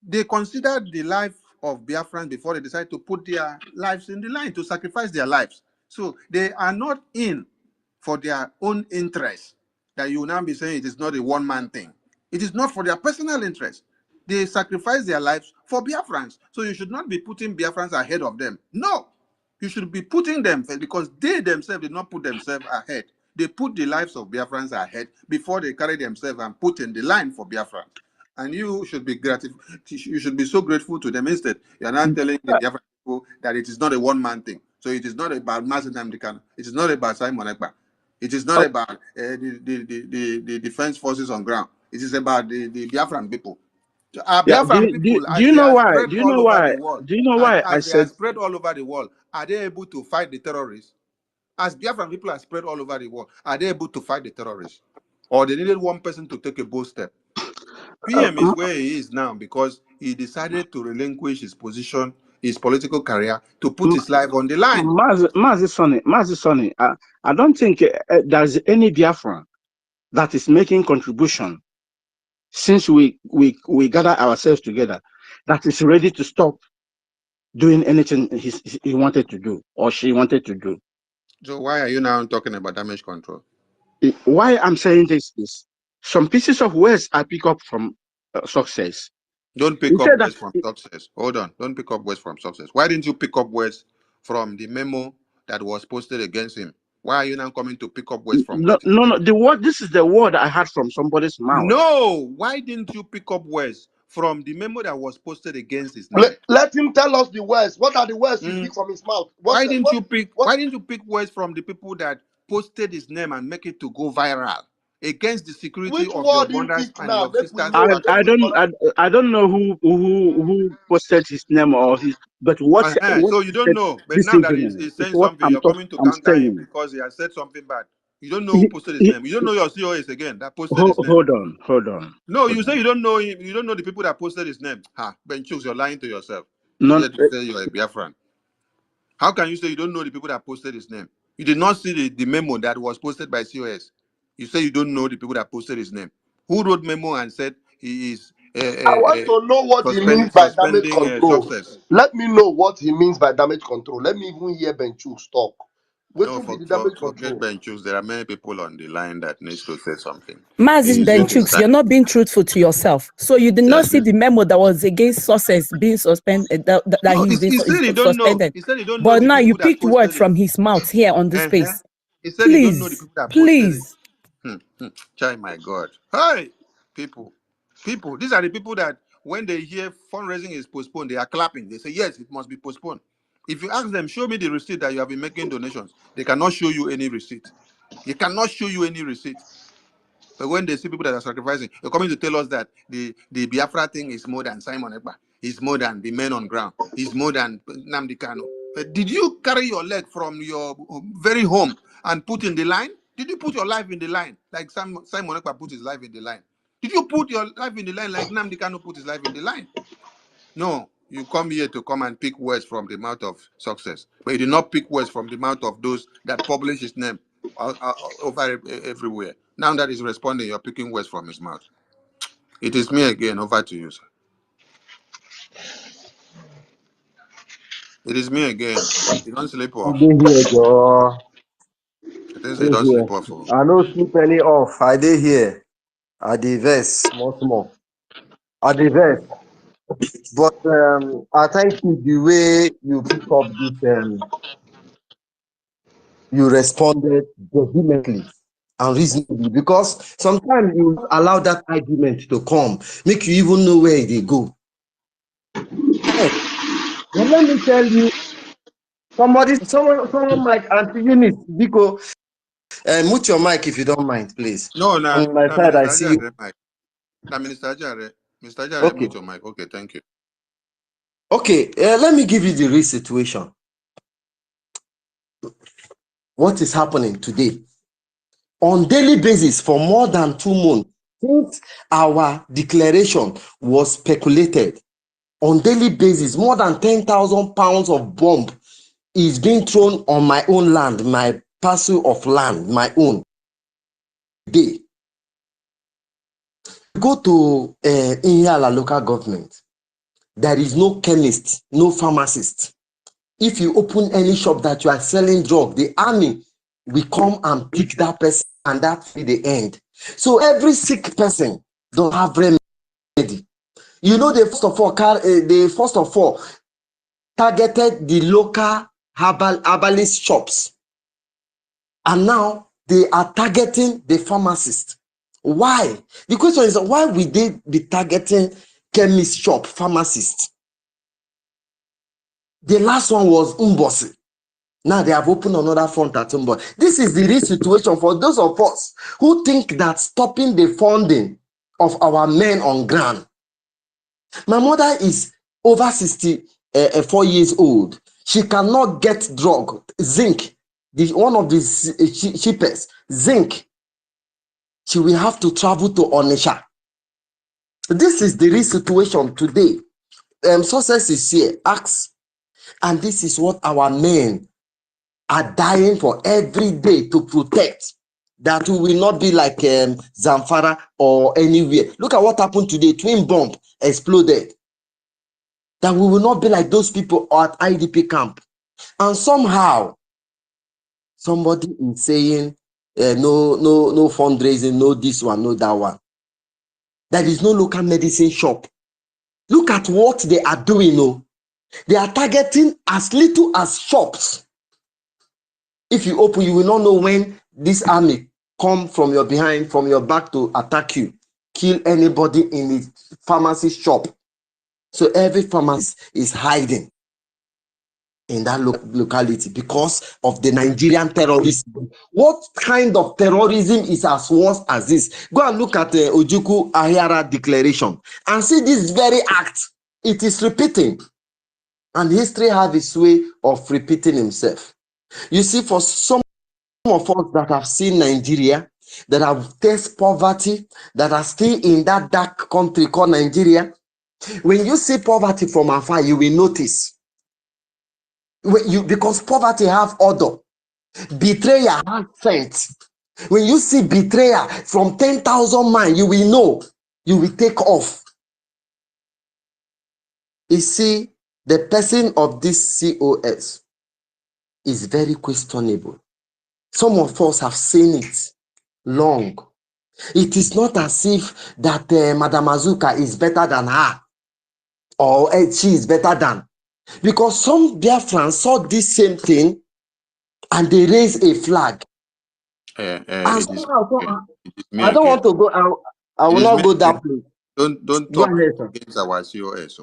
They considered the life of Biafrans before they decide to put their lives in the line, to sacrifice their lives. So they are not in for their own interest. That you will now be saying it is not a one-man thing. It is not for their personal interest. They sacrifice their lives for Biafrans. So you should not be putting Biafrans ahead of them. No. You should be putting them first because they themselves did not put themselves ahead. They put the lives of Biafrans ahead before they carry themselves and put in the line for Biafrans. And you should be you should be so grateful to them. Instead, you are not telling the Biafran people that it is not a one-man thing. So it is not about Mazen Namdekan. It is not about Simon Ekpa. It is not
Oh,
about the defense forces on ground. It is about the Biafran people.
yeah.
Biafran people,
Do
as
you
they
know
are
why?
spread all over the world,
Do you know why I
as they are
said
spread all over the world, are they able to fight the terrorists? As Biafran people are spread all over the world, are they able to fight the terrorists? Or they needed one person to take a bold step? PM is where he is now because he decided to relinquish his position, his political career, to put his life on the line.
Mazi Sonny, I don't think there's any Biafran that is making contribution since we gather ourselves together that is ready to stop doing anything he wanted to do or she wanted to do.
So why are you now talking about damage control?
Why I'm saying this is some pieces of words I pick up from success.
Don't pick
He
up
said that
words from success. Hold on. Don't pick up words from success. Why didn't you pick up words from the memo that was posted against him? Why are you now coming to pick up words from
no,
what?
no, no. The word. This is the word I had from somebody's mouth.
No. Why didn't you pick up words from the memo that was posted against his name?
Let him tell us the words. What are the words you
Mm.
pick from his mouth?
Why didn't you pick? Why didn't you pick words from the people that posted his name and make it to go viral against the security
Which
of your
word he
brothers
pick
and
now?
your
Make we
sisters'
know. Make we correct.
I don't know who posted his name or his, but what
So you
he
don't
said
know, but
this
now that he's,
evening
he's
is
saying
what
something, you're coming to
I'm
counter him
saying.
because he has said something bad. You don't know who posted his name. You don't know your COS again that posted his name.
Hold on.
No, you say you don't know him. You don't know the people that posted his name. Ben Chooks, you're lying to yourself.
None.
Yet you say you're a Biafran. How can you say you don't know the people that posted his name? You did not see the memo that was posted by COS. You say you don't know the people that posted his name. Who wrote memo and said he is
I want to know what he means by damage
suspending
control.
success?
Let me know what he means by damage control. Let me even hear Ben Chooks talk. What
No,
will be the damage
forget
control?
Ben Chooks. There are many people on the line that needs to say something.
Mazin
He's using
Benchuk, you're
time.
not being truthful to yourself. So you did not see the memo that was against success being suspended, that
No,
he's
he
been
said he don't know.
suspended.
He said he don't know
But
the
now you
people that
picked word
posted it.
from his mouth here on this
Uh-huh.
space.
He said he don't know the
Please,
people that posted it.
please.
Chai, my God. Hey, people. These are the people that when they hear fundraising is postponed, they are clapping. They say, yes, it must be postponed. If you ask them, show me the receipt that you have been making donations, they cannot show you any receipt. They cannot show you any receipt. But when they see people that are sacrificing, they're coming to tell us that the Biafra thing is more than Simon Ekpa. It's more than the men on ground. It's more than Namdi Kano. Did you carry your leg from your very home and put in the line? Did you put your life in the line like Simon Ekpa put his life in the line? Did you put your life in the line like Namdi Kano put his life in the line? No, you come here to come and pick words from the mouth of success, but you did not pick words from the mouth of those that publish his name over everywhere. Now that he's responding, you're picking words from his mouth. It is me again. Over to you, sir. It is me again. You don't sleep
I
off.
dey here, Joe.
I think
I
you
dey
don't
here.
sleep off. Oh.
I no sleep any off. I dey here. I dey vex small small. I dey vex. But I thank you the way you pick up this you responded vehemently and reasonably because sometimes you allow that argument to come, make you even know where they go. Yes. But let me tell you, someone mic, Auntie Eunice, Biko, mute your mic if you don't mind, please.
No,
On my
na
side, I
Minister
see you.
Ajare, Mike. Na Minister Ajare. Mr. Ajare,
Okay.
mute your mic. Okay, thank you.
Okay, let me give you the real situation. What is happening today? On daily basis for more than 2 months, since our declaration was speculated, on daily basis, more than 10,000 pounds of bomb is being thrown on my own land, my parcel of land, my own day. Go to Ihiala local government. There is no chemist, no pharmacist. If you open any shop that you are selling drug, the army will come and pick that person, and that will be the end. So every sick person don't have remedy. You know, they first of all targeted the local herbalist shops, and now they are targeting the pharmacist. Why? The question is, why will they be targeting chemist shop, pharmacist? The last one was Umbosi. Now they have opened another front at home. But this is the real situation for those of us who think that stopping the funding of our men on ground. My mother is over 64 years old. She cannot get drug, zinc, one of the cheapest, zinc. She will have to travel to Onitsha. This is the real situation today. Success is here. Ask. And this is what our men are dying for every day to protect. That we will not be like Zamfara or anywhere. Look at what happened today. Twin bomb exploded. That we will not be like those people at IDP camp. And somehow, somebody is saying, no fundraising, no this one, no that one. There is no local medicine shop. Look at what they are doing. Oh. They are targeting as little as shops. If you open, you will not know when this army come from your behind, from your back to attack you, kill anybody in the pharmacy shop. So every pharmacist is hiding in that locality because of the Nigerian terrorism. What kind of terrorism is as worse as this? Go and look at the Ojukwu Ahiara declaration and see this very act. It is repeating. And history have its way of repeating himself. You see, for some of us that have seen Nigeria, that have tasted poverty, that are still in that dark country called Nigeria, when you see poverty from afar, you will notice. Because poverty have order. Betrayal has sense. When you see betrayal from 10,000 man, you will know. You will take off. You see, the person of this COS is very questionable. Some of us have seen it long. It is not as if that Madam Azuka is better than her or she is better than. Because some Biafrans saw this same thing and they raised a flag. And
It is
somehow,
me. It is me
I don't
again.
want to go, I
It
will
is
not
me
go
again.
that place.
Don't
Go
talk
ahead, sir.
against our COS.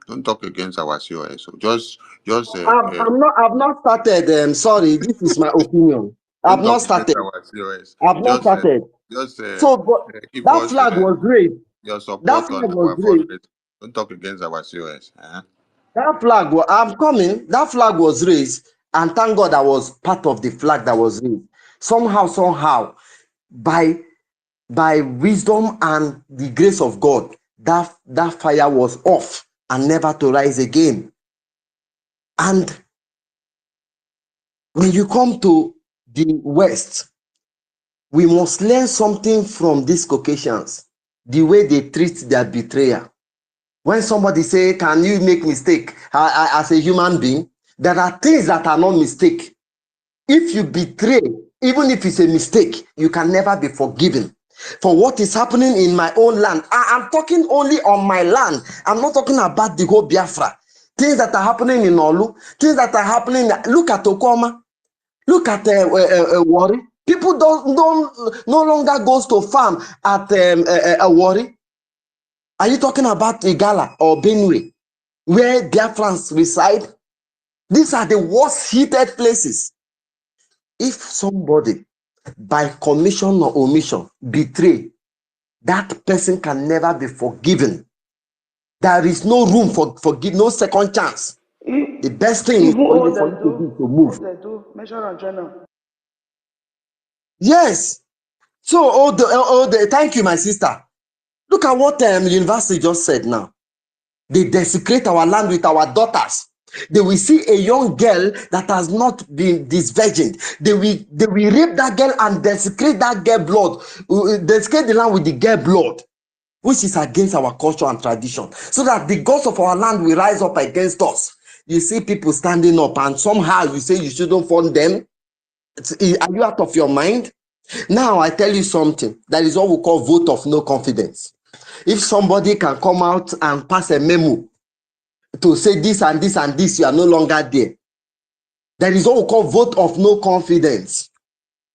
Don't talk against our COS. Just
I've not started. Sorry, this is my opinion. I've
don't
not
talk against
started.
our COS.
I've not started.
Just
So, but
give
that
us
flag was raised.
your
That
support
flag
on
was
our
raised.
fundraising. Don't talk against our COS.
That flag, I'm coming. That flag was raised, and thank God I was part of the flag that was raised. Somehow, by wisdom and the grace of God, that fire was off and never to rise again. And when you come to the West, we must learn something from these Caucasians, the way they treat their betrayer. When somebody say, can you make mistake as a human being? There are things that are not mistake. If you betray, even if it's a mistake, you can never be forgiven. For what is happening in my own land, I'm talking only on my land. I'm not talking about the whole Biafra. Things that are happening in Olu, things that are happening. Look at Okoma, look at Wari. People don't no longer goes to farm at Wari. Are you talking about Igala or Benue, where Biafrans reside? These are the worst heated places. If somebody, by commission or omission, betray, that person can never be forgiven. There is no room for forgive, no second chance. The best thing is
Even
for you
all they
to do
do,
to move.
mention and journal.
Yes. So thank you, my sister. Look at what university just said now. They desecrate our land with our daughters. They will see a young girl that has not been disvirgined. They will rape that girl and desecrate that girl blood, desecrate the land with the girl blood, which is against our culture and tradition. So that the gods of our land will rise up against us. You see people standing up and somehow you say you shouldn't fund them. Are you out of your mind? Now I tell you something. That is what we call vote of no confidence. If somebody can come out and pass a memo to say this and this and this, you are no longer there. There is what we call vote of no confidence.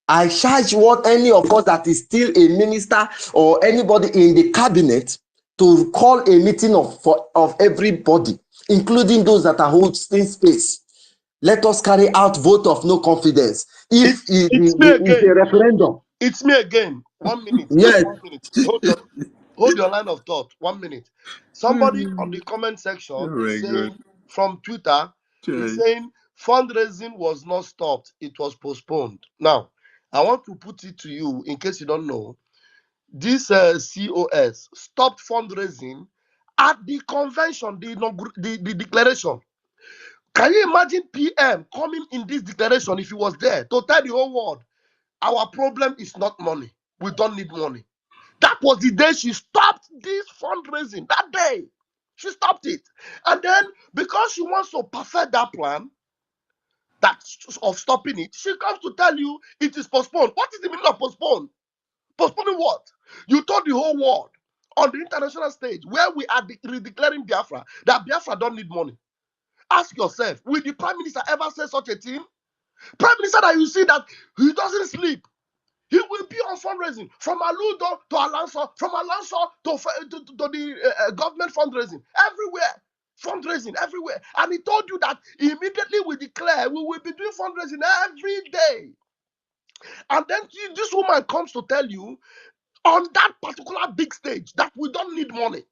I charge what any of us that is still a minister or anybody in the cabinet to call a meeting of everybody, including those that are holding space. Let us carry out vote of no confidence. If
It's me
it's a
again.
referendum,
It's me again. 1 minute. Just
yes,
1 minute. Hold your line of thought. 1 minute. Somebody on the comment
Oh
section is
my God.
saying from Twitter, is
Chai.
saying fundraising was not stopped, it was postponed. Now, I want to put it to you in case you don't know. this COS stopped fundraising at the convention, the declaration. Can you imagine PM coming in this declaration if he was there to tell the whole world, our problem is not money. We don't need money. That was the day she stopped this fundraising. That day, she stopped it. And then, because she wants to perfect that plan, of stopping it, she comes to tell you it is postponed. What is the meaning of postponed? Postponing what? You told the whole world on the international stage where we are redeclaring Biafra that Biafra don't need money. Ask yourself, will the Prime Minister ever say such a thing? Prime Minister that you see that he doesn't sleep. He will be on fundraising from Aludo to Alonso, from Alonso to the government fundraising, everywhere. Fundraising everywhere. And he told you that immediately we declare we will be doing fundraising every day. And then this woman comes to tell you on that particular big stage that we don't need money.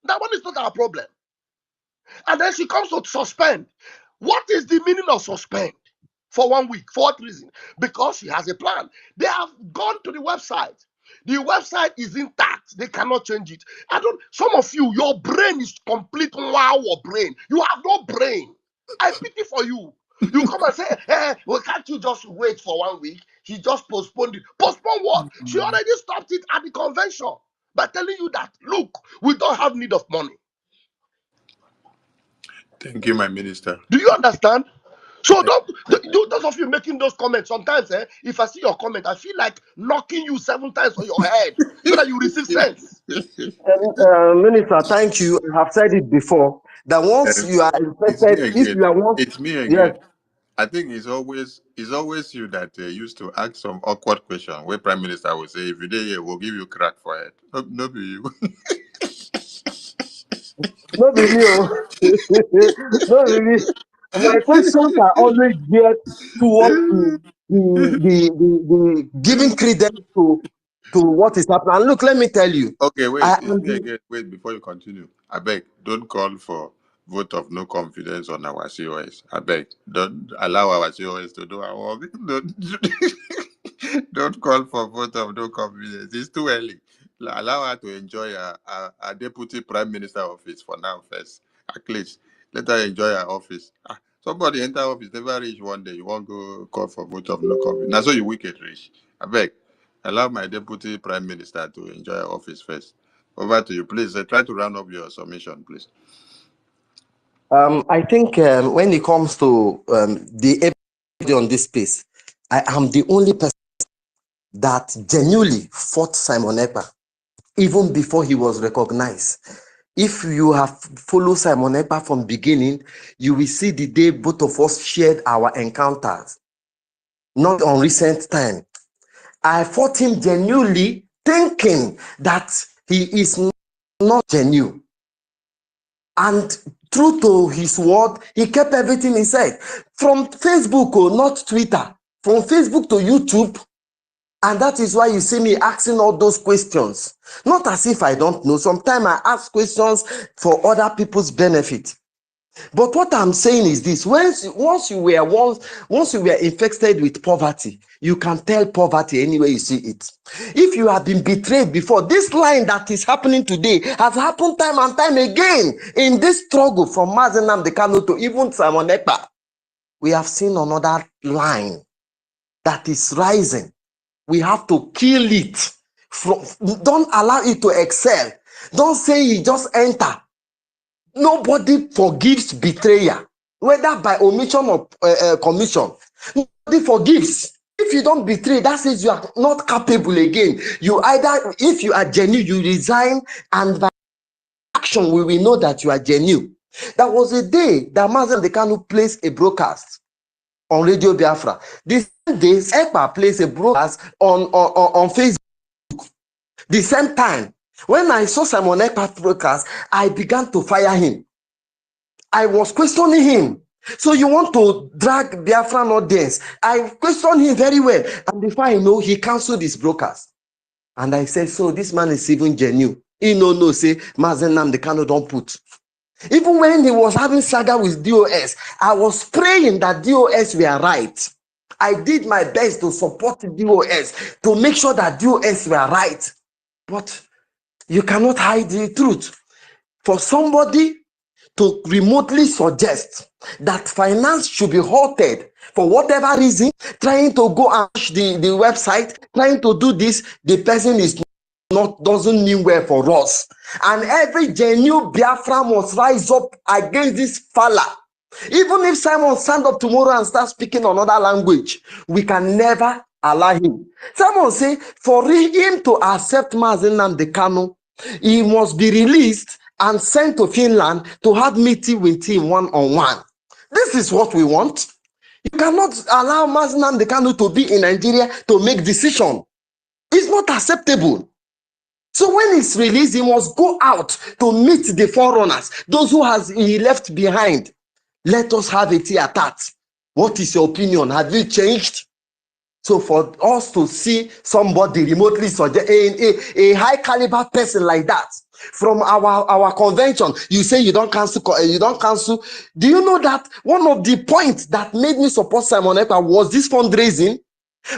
That one is not our problem. And then she comes to suspend. What is the meaning of suspend? For 1 week. For what reason? Because she has a plan. They have gone to the website. The website is intact. They cannot change it. Some of you, your brain is complete wow brain. You have no brain. I pity for you. You come and say, well, can't you just wait for 1 week? She just postponed it. Postpone what? She already stopped it at the convention by telling you that, look, we don't have need of money.
Thank you, my minister.
Do you understand? So those of you making those comments, sometimes if I see your comment, I feel like knocking you 7 times on your head so that you receive sense.
Minister, thank you. I have said it before that once you are
It's me
infected, if
again.
you are once,
It's me
yes,
again. I think it's always you that used to ask some awkward question where Prime Minister will say, if you did here, we'll give you crack for it. No be you.
not be me, oh. Not really. My questions are always geared towards the giving credence to what is happening. And look, let me tell you,
Okay, wait.
I
It's
am
me again. Wait, before you continue. I beg, don't call for vote of no confidence on our COS. I beg, don't allow our COS to do our work. Don't call for vote of no confidence. It's too early. Allow her to enjoy her deputy prime minister office for now first. At least let her enjoy her office. Somebody enter office, never reach 1 day. You won't go call for vote of no confidence. Now so you wicked rich. I beg. Allow my deputy prime minister to enjoy her office first. Over to you, please. Try to round up your submission, please.
I think when it comes to the episode on this space, I am the only person that genuinely fought Simon Ekpa even before he was recognized. If you have followed Simon Ekpa from beginning, you will see the day both of us shared our encounters. Not on recent time. I fought him genuinely, thinking that he is not genuine. And true to his word, he kept everything he said. From Facebook, not Twitter. From Facebook to YouTube. And that is why you see me asking all those questions. Not as if I don't know. Sometimes I ask questions for other people's benefit. But what I'm saying is this: once you were infected with poverty, you can tell poverty anywhere you see it. If you have been betrayed before, this line that is happening today has happened time and time again in this struggle from Mazi Nnamdi Kanu to even Simon Ekpa. We have seen another line that is rising. We have to kill it. Don't allow it to excel. Don't say he just enter. Nobody forgives betrayer, whether by omission or commission. Nobody forgives. If you don't betray, that says you are not capable again. You either, if you are genuine, you resign, and by action, we will know that you are genuine. There was a day that Mazi Nnamdi Kanu placed a broadcast on Radio Biafra. The same day, Ekpa placed a broadcast on Facebook. The same time, when I saw Simon Ekpa's broadcast, I began to fire him. I was questioning him. So you want to drag Biafran audience? I questioned him very well. And before I know, he canceled his broadcast. And I said, so this man is even genuine. He no, say, Mazi Nnamdi Kanu don't put. Even when he was having saga with DOS, I was praying that DOS were right. I did my best to support DOS, to make sure that DOS were right. But you cannot hide the truth. For somebody to remotely suggest that finance should be halted for whatever reason, trying to go and push the website, trying to do this, the person is not doesn't mean well for us. And every genuine Biafra must rise up against this fella. Even if Simon stand up tomorrow and start speaking another language, we can never allow him. Simon say for him to accept Mazi Nnamdi Kanu, he must be released and sent to Finland to have meeting with him one-on-one. This is what we want. You cannot allow Mazi Nnamdi Kanu to be in Nigeria to make decision. It's not acceptable. So when he's released, he must go out to meet the forerunners, those who he left behind. Let us have a tea at that. What is your opinion? Have you changed? So for us to see somebody remotely suggest a high caliber person like that from our convention, you say you don't cancel, you don't cancel. Do you know that one of the points that made me support Simon Ekpa was this fundraising?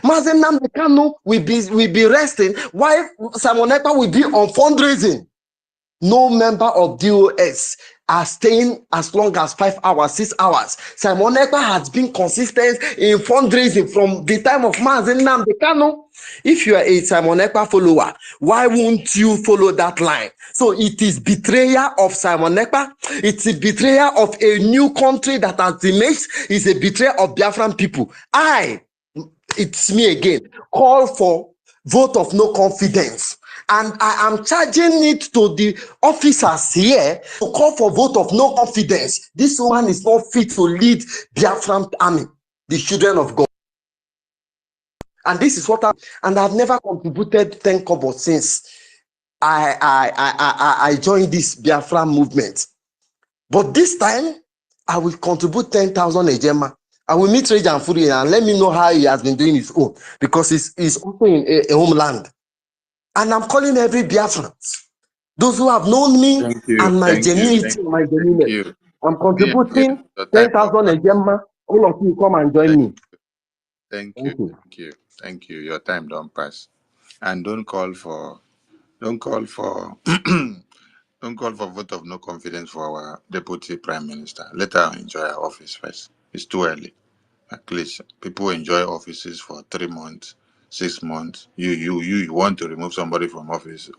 Mazi Nnamdi Kanu will be resting while Simon Ekpa will be on fundraising. No member of DOS are staying as long as 5 hours, 6 hours. Simon Ekpa has been consistent in fundraising from the time of Mazi Nnamdi Kanu. If you are a Simon Ekpa follower, why won't you follow that line? So it is betrayal of Simon Ekpa. It's a betrayal of a new country that has emerged. It's a betrayal of Biafran people. It's me again, call for vote of no confidence. And I am charging it to the officers here to call for vote of no confidence. This woman is not fit to lead Biafran army, the children of God. And this is what I've never contributed 10 kobo since I joined this Biafran movement. But this time, I will contribute 10,000 Ejema. I will meet Rejan Furi and let me know how he has been doing his own, because he's also in a homeland. And I'm calling every Biafran, those who have known me
Thank you.
and my
Thank you.
genuinity,
Thank
my
you. Thank
genuineness.
you.
I'm
Yeah, yeah.
contributing
Your time don't
10,000
pass.
Ejema. All of you come and join
Thank
me.
thank you.
Thank you.
Thank you. Thank you. Your time don't pass. And don't call for don't call for vote of no confidence for our deputy prime minister. Let her enjoy her office first. It's too early. At least people enjoy offices for 3 months, 6 months. You want to remove somebody from office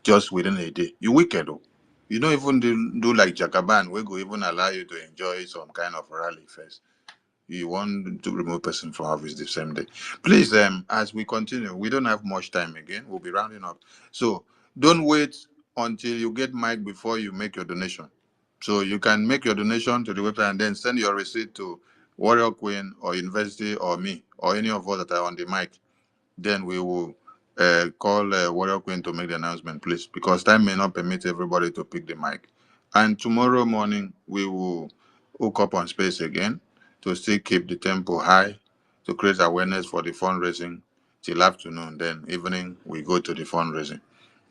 just within a day. You wicked though. You don't even do like Jakaban, we go even allow you to enjoy some kind of rally first. You want to remove person from office the same day. Please, as we continue, we don't have much time again. We'll be rounding up. So don't wait until you get mic before you make your donation. So you can make your donation to the website and then send your receipt to Warrior Queen or University or me or any of us that are on the mic. Then we will call Warrior Queen to make the announcement, please, because time may not permit everybody to pick the mic. And tomorrow morning, we will hook up on space again to still keep the tempo high, to create awareness for the fundraising till afternoon. Then evening, we go to the fundraising.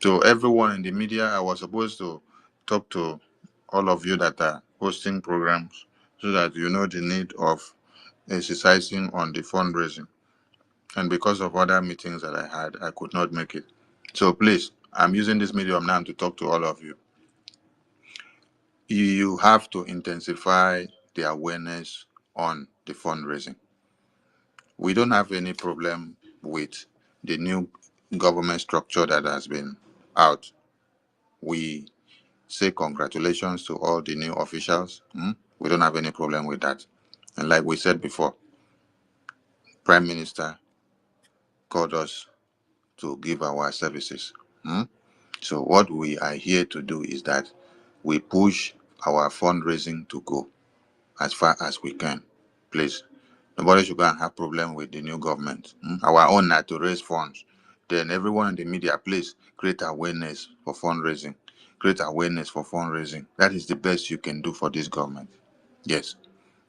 So everyone in the media, I was supposed to talk to all of you that are hosting programs so that you know the need of exercising on the fundraising. And because of other meetings that I had, I could not make it. So please, I'm using this medium now to talk to all of you. You have to intensify the awareness on the fundraising. We don't have any problem with the new government structure that has been out. We say congratulations to all the new officials. We don't have any problem with that. And like we said before, Prime Minister called us to give our services. So what we are here to do is that we push our fundraising to go as far as we can. Please, nobody should go and have problem with the new government. Our own are to raise funds. Then everyone in the media, please create awareness for fundraising. Create awareness for fundraising. That is the best you can do for this government. Yes,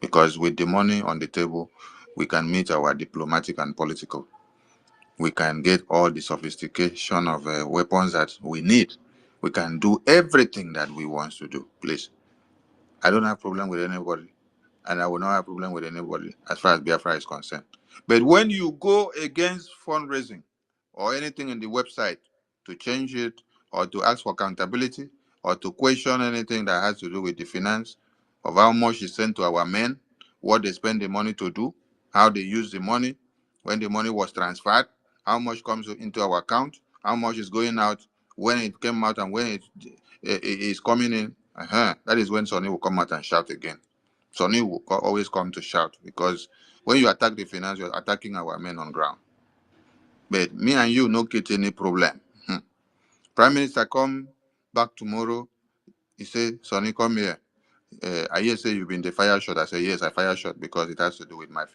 because with the money on the table, we can meet our diplomatic and political. We can get all the sophistication of weapons that we need. We can do everything that we want to do. Please, I don't have problem with anybody, and I will not have problem with anybody as far as Biafra is concerned. But when you go against fundraising or anything in the website, to change it, or to ask for accountability, or to question anything that has to do with the finance of how much is sent to our men, what they spend the money to do, how they use the money, when the money was transferred, how much comes into our account, how much is going out, when it came out, and when it is coming in. That is when Sonny will come out and shout again. Sonny will always come to shout, because when you attack the finance, you're attacking our men on ground. But me and you no get any problem. Prime Minister come back tomorrow. He say, Sonny, come here. I hear say you've been the fire shot. I say, yes, I fire shot because it has to do with my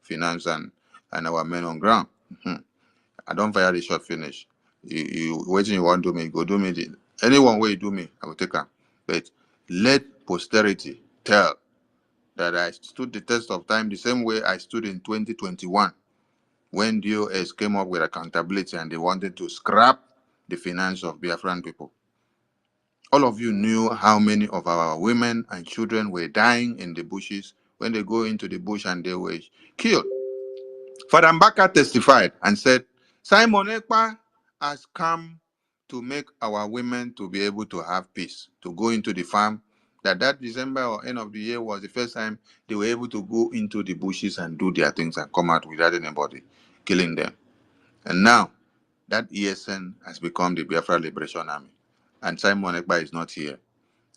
finance and our men on ground. I don't fire the shot finish. You waiting, you want to do me, go do me. Anyone way you do me, I will take him. But let posterity tell that I stood the test of time the same way I stood in 2021 when DOS came up with accountability and they wanted to scrap the finance of Biafran people. All of you knew how many of our women and children were dying in the bushes when they go into the bush and they were killed. Father Mbaka testified and said, Simon Ekpa has come to make our women to be able to have peace, to go into the farm. That December or end of the year was the first time they were able to go into the bushes and do their things and come out without anybody killing them. And now, that ESN has become the Biafra Liberation Army. And Simon Ekpa is not here.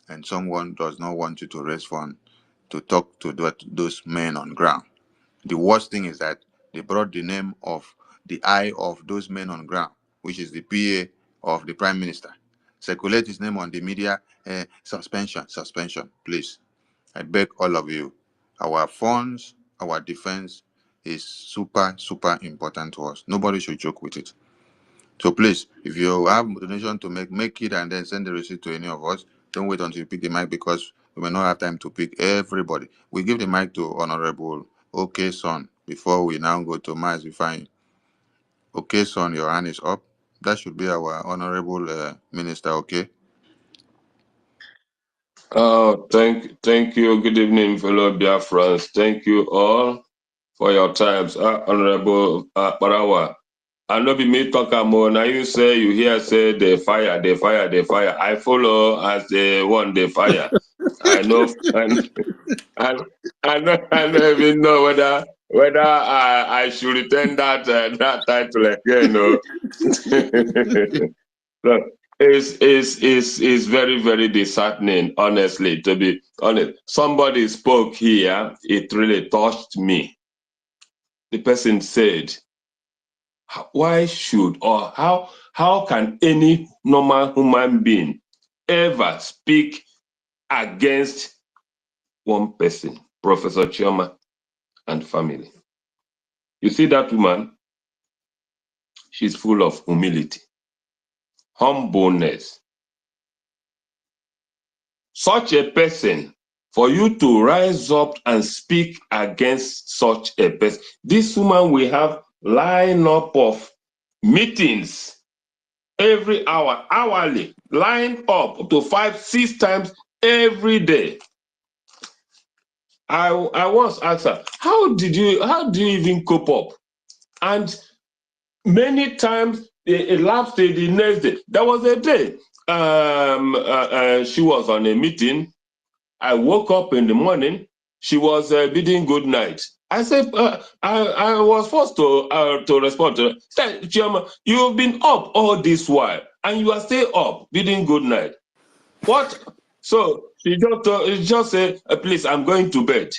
And someone does not want you to raise fund to talk to those men on ground. The worst thing is that they brought the name of the eye of those men on ground, which is the PA of the Prime Minister. Circulate his name on the media, suspension, please. I beg all of you. Our funds, our defense is super, super important to us. Nobody should joke with it. So please, if you have donation to make it and then send the receipt to any of us. Don't wait until you pick the mic because we may not have time to pick everybody. We give the mic to Honorable OK Son before we now go to Miles Ifeanyi. OK Son, your hand is up. That should be our Honorable Minister, okay?
Thank you. Good evening, fellow Biafrans. Thank you all for your times. Honorable Parawa. I know be me talk more. Now you say you hear say the fire. I follow as the one the fire. I know and I don't even know whether I should return that title again. No. Look, it's very, very disheartening, honestly, to be honest. Somebody spoke here, it really touched me. The person said, why should or how can any normal human being ever speak against one person, Professor Chioma and family? You see that woman, she's full of humility, humbleness. Such a person, for you to rise up and speak against such a person, this woman will have line up of meetings every hour, hourly, line up to 5-6 times every day. I once asked her, how do you even cope up? And many times it lapsed the next day. There was a day she was on a meeting. I woke up in the morning. She was bidding good night. I said, I was forced to respond to her. Said, Chioma, you've been up all this while, and you are still up bidding good night. What? So she just said, please, I'm going to bed.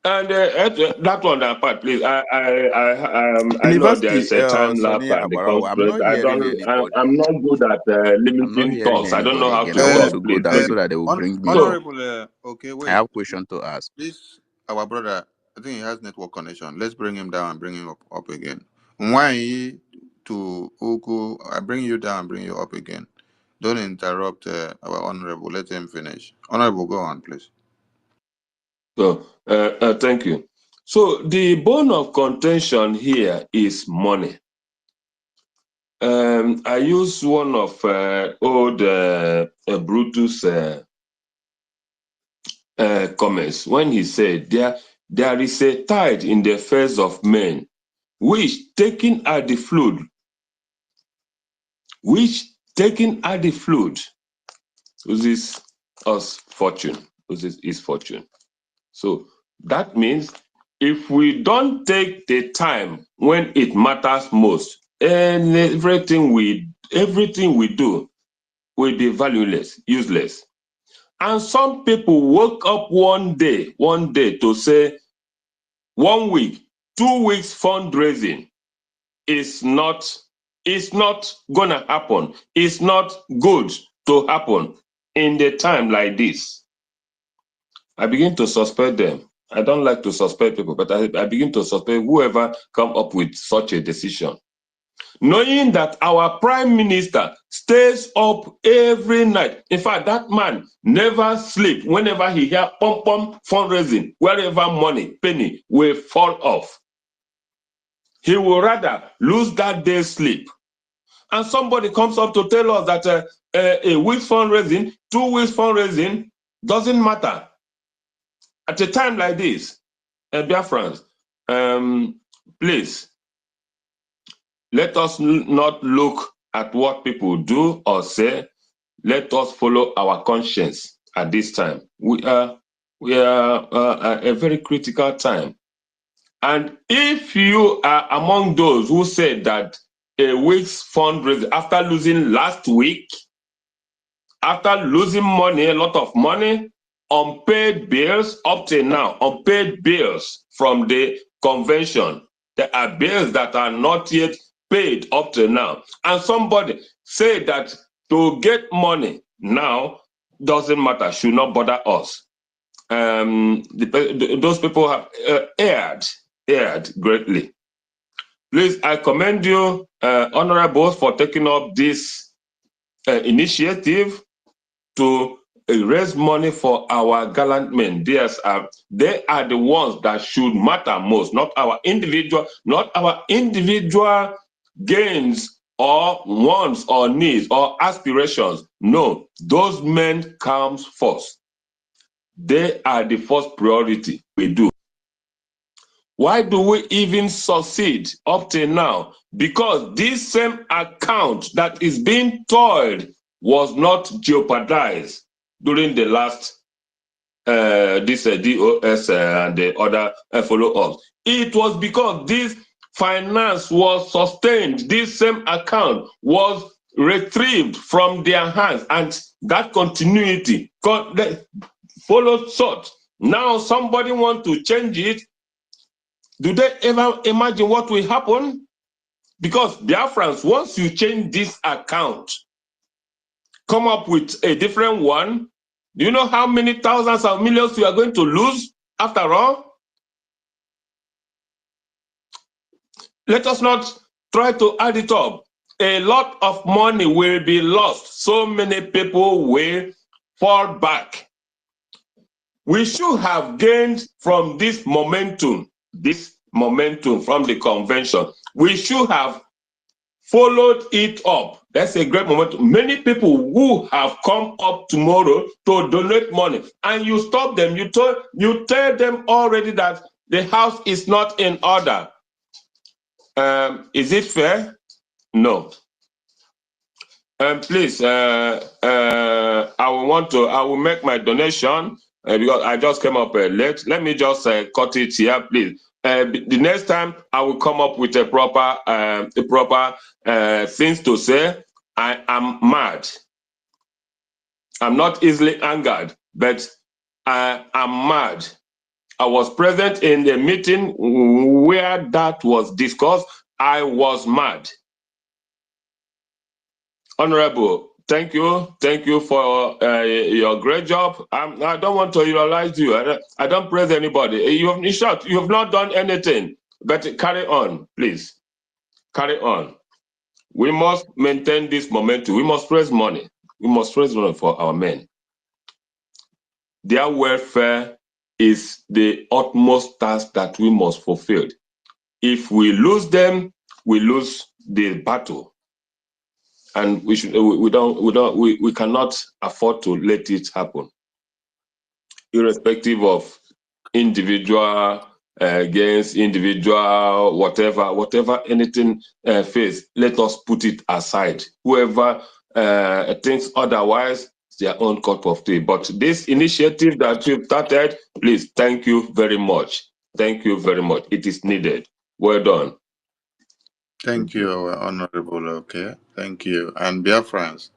And that one apart, please. I know there
University,
is a time lapse
Sonny
and the
Abarawa. I'm
constraint.
not hearing anybody.
I'm not good at
I'm not
limiting
hearing
talks. I don't know
anybody
how
again.
to
I want
talk.
to go
Please,
down
beg.
so that they will bring me up.
So,
Honorable, okay,
I
wait.
have question to ask.
This, our brother, I think he has network connection. Let's bring him down and bring him up again. Why to Uku? I bring you down and bring you up again. Don't interrupt our honorable. Let him finish. Honorable, go on, please.
thank you. So the bone of contention here is money. I use one of old Brutus comments when he said, there is a tide in the affairs of men, which, taken at the flood, which taking at the flood loses us fortune, loses his fortune. So that means if we don't take the time when it matters most, and everything we do will be valueless, useless. And some people woke up one day to say 1 week, 2 weeks fundraising is not gonna happen. It's not good to happen in the time like this. I begin to suspect them. I don't like to suspect people, but I begin to suspect whoever come up with such a decision. Knowing that our prime minister stays up every night. In fact, that man never sleep whenever he hear pom pom fundraising, wherever money, penny will fall off. He will rather lose that day's sleep. And somebody comes up to tell us that a week's fundraising, 2 weeks fundraising doesn't matter. At a time like this, dear friends, please, let us not look at what people do or say. Let us follow our conscience at this time. We are at a very critical time. And if you are among those who said that a week's fundraising, after losing last week, after losing money, a lot of money, unpaid bills up till now, unpaid bills from the convention, there are bills that are not yet paid up to now. And somebody said that to get money now doesn't matter, should not bother us. Those people have erred greatly. Please, I commend you, honorables, for taking up this initiative to raise money for our gallant men. They are the ones that should matter most, not our individual gains or wants or needs or aspirations. No, those men comes first. They are the first priority we do. Why do we even succeed up till now? Because this same account that is being toiled was not jeopardized during the last DOS and the other follow-ups. It was because this finance was sustained, this same account was retrieved from their hands, and that continuity followed such. Now somebody want to change it. Do they ever imagine what will happen? Because Biafrans, once you change this account, come up with a different one, do you know how many thousands of millions you are going to lose after all? Let us not try to add it up. A lot of money will be lost. So many people will fall back. We should have gained from this momentum from the convention. We should have followed it up. That's a great momentum. Many people who have come up tomorrow to donate money, and you stop them, you tell them already that the house is not in order. Is it fair? No. Please, I will make my donation because I just came up late. Let me just cut it here, please. The next time I will come up with a proper things to say. I am mad. I'm not easily angered, but I am mad. I was present in the meeting where that was discussed. I was mad. Honorable, thank you for your great job. I don't want to utilize you. I don't praise anybody. In short, you have not done anything. But carry on, please. Carry on. We must maintain this momentum. We must raise money. We must raise money for our men. Their welfare is the utmost task that we must fulfill. If we lose them, we lose the battle. And we cannot afford to let it happen, irrespective of individual against individual, whatever anything face, let us put it aside. Whoever thinks otherwise, it's their own cup of tea. But this initiative that you've started, please, thank you very much. Thank you very much. It is needed. Well done.
Thank you, our honorable. Okay, thank you. And dear friends,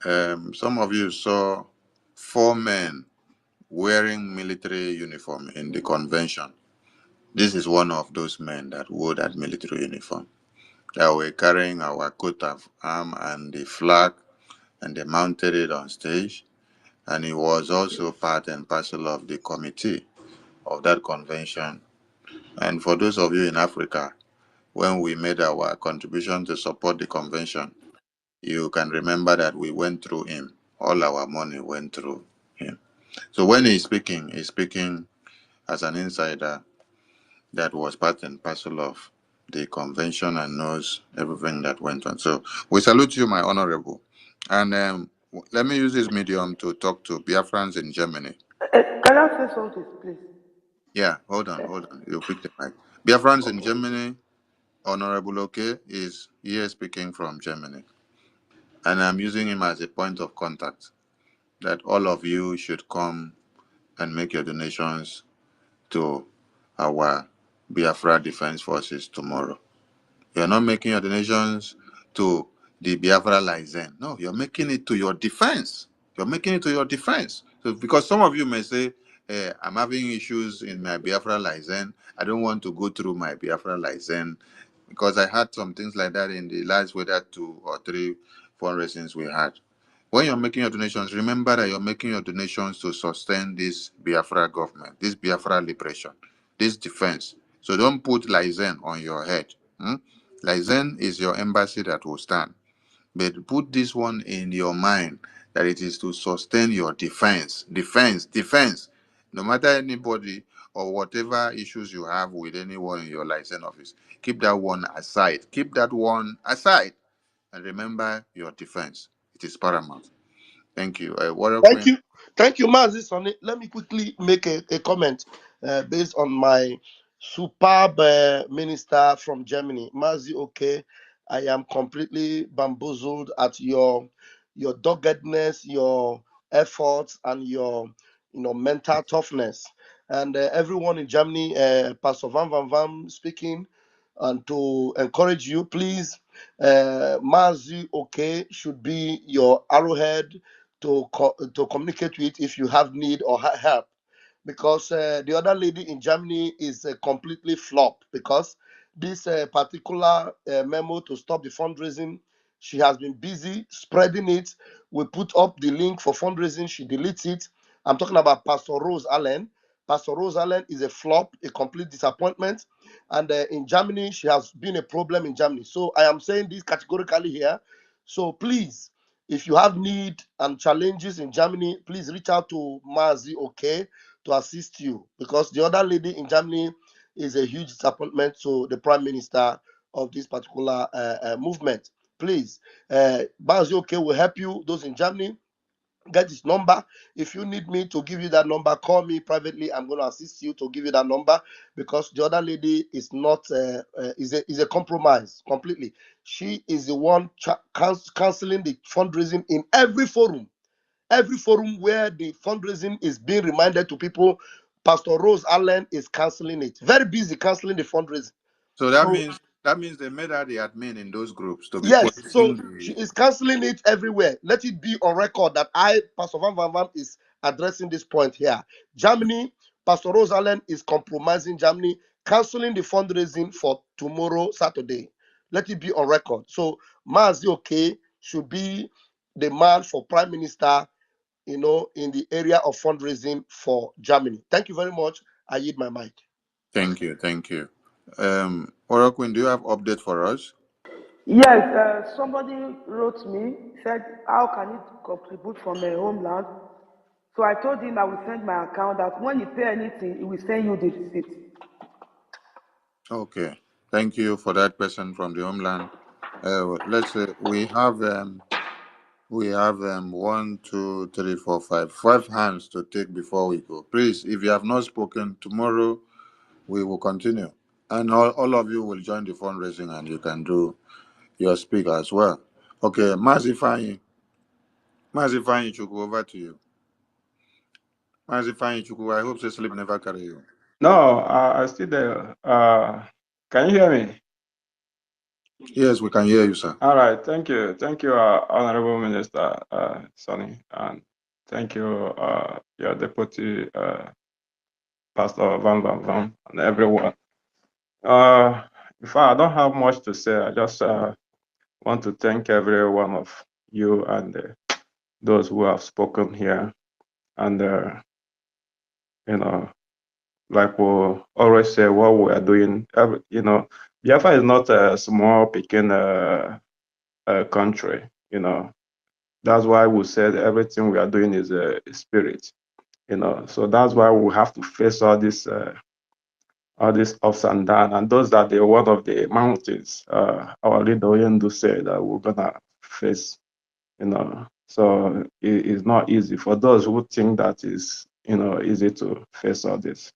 some of you saw 4 men wearing military uniform in the convention. This is one of those men that wore that military uniform. They were carrying our coat of arms and the flag, and they mounted it on stage. And he was also part and parcel of the committee of that convention. And for those of you in Africa, when we made our contribution to support the convention, you can remember that we went through him. All our money went through him. So when he's speaking as an insider that was part and parcel of the convention and knows everything that went on. So we salute you, my honorable. And let me use this medium to talk to Biafrans in Germany.
Can I say something, please?
Yeah, hold on. You pick the mic. Biafrans in Germany, Honorable Oke is here speaking from Germany. And I'm using him as a point of contact that all of you should come and make your donations to our Biafra Defense Forces tomorrow. You're not making your donations to the Biafra Lizen. No, you're making it to your defense. You're making it to your defense. So, because some of you may say, I'm having issues in my Biafra Lizen. I don't want to go through my Biafra Lizen because I had some things like that in the last whether 2 or 3 fundraisings we had. When you're making your donations, remember that you're making your donations to sustain this Biafra government, this Biafra liberation, this defense. So don't put Lizen on your head. Hmm? Lizen is your embassy that will stand. But put this one in your mind that it is to sustain your defense. Defense. No matter anybody or whatever issues you have with anyone in your license office, keep that one aside. Keep that one aside. And remember your defense. It is paramount. Thank you. Warrior
Thank
Queen.
you. Thank you, Mazi Sonny. Let me quickly make a comment based on my superb minister from Germany, Mazi. Okay, I am completely bamboozled at your doggedness, your efforts, and your mental toughness. And everyone in Germany, Pastor Van speaking, and to encourage you, please, Mazi. Okay, should be your arrowhead to communicate with if you have need or help, because the other lady in Germany is completely flop, because this particular memo to stop the fundraising, she has been busy spreading it. We put up the link for fundraising, she deletes it. I'm talking about Pastor Rose Allen. Pastor Rose Allen is a flop, a complete disappointment. And in Germany, she has been a problem in Germany. So I am saying this categorically here. So please, if you have need and challenges in Germany, please reach out to Mazi, okay, to assist you, because the other lady in Germany is a huge disappointment to the prime minister of this particular movement. Please, Mazi, okay, will help you. Those in Germany, get his number. If you need me to give you that number, call me privately. I'm going to assist you to give you that number, because the other lady is not is a compromise completely. She is the one canceling the fundraising in every forum where the fundraising is being reminded to people. Pastor Rose Allen is canceling it, very busy canceling the fundraising.
So
So
that means they made her the admin in those groups to be
yes,
policing
so
the.
she is canceling it everywhere. Let it be on record that Pastor Van, is addressing this point here. Germany, Pastor Rose Allen is compromising Germany, canceling the fundraising for tomorrow, Saturday. Let it be on record. So Mazi okay should be the man for Prime Minister, in the area of fundraising for Germany. Thank you very much. I yield my mic.
Thank you. Warrior Queen, do you have update for us?
Yes, somebody wrote me, said, how can it contribute from my homeland? So I told him I will send my account, that when you pay anything, he will send you the receipt.
Okay. Thank you for that person from the homeland. Let's say we have 1, 2, 3, 4, 5 hands to take before we go. Please, if you have not spoken tomorrow, we will continue. And all of you will join the fundraising and you can do your speak as well. Okay, Mazifani Chuku, over to you. Mazifani Chuku, I hope the sleep never carry you.
No, I still there. Can you hear me?
Yes, we can hear you, sir.
All right. Thank you. Thank you, Honorable Minister Sonny. And thank you, your Deputy Pastor Van Van Van, and everyone. In fact, I don't have much to say. I just want to thank every one of you and those who have spoken here. And, you know, like we always say, what we are doing, Biafra is not a small, picking country, That's why we said everything we are doing is a spirit, So that's why we have to face all these ups and downs. And those are the one of the mountains our leader Oyendu said that we're gonna face, So it's not easy for those who think that is, easy to face all this.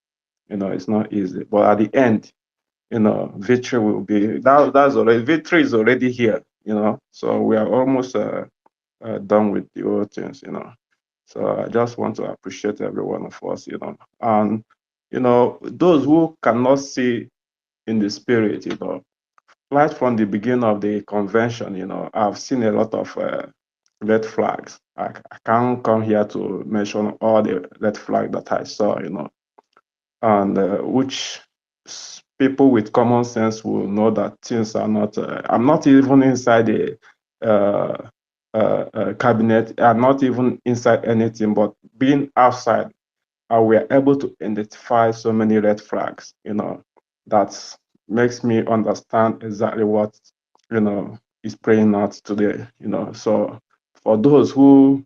It's not easy. But at the end, victory will be that's already victory is already here, So we are almost done with the old things, So I just want to appreciate every one of us, And those who cannot see in the spirit, right from the beginning of the convention, I've seen a lot of red flags. I can't come here to mention all the red flags that I saw, and which people with common sense will know that things are not. I'm not even inside the cabinet. I'm not even inside anything, but being outside, we are able to identify so many red flags. That makes me understand exactly what is playing out today. So for those who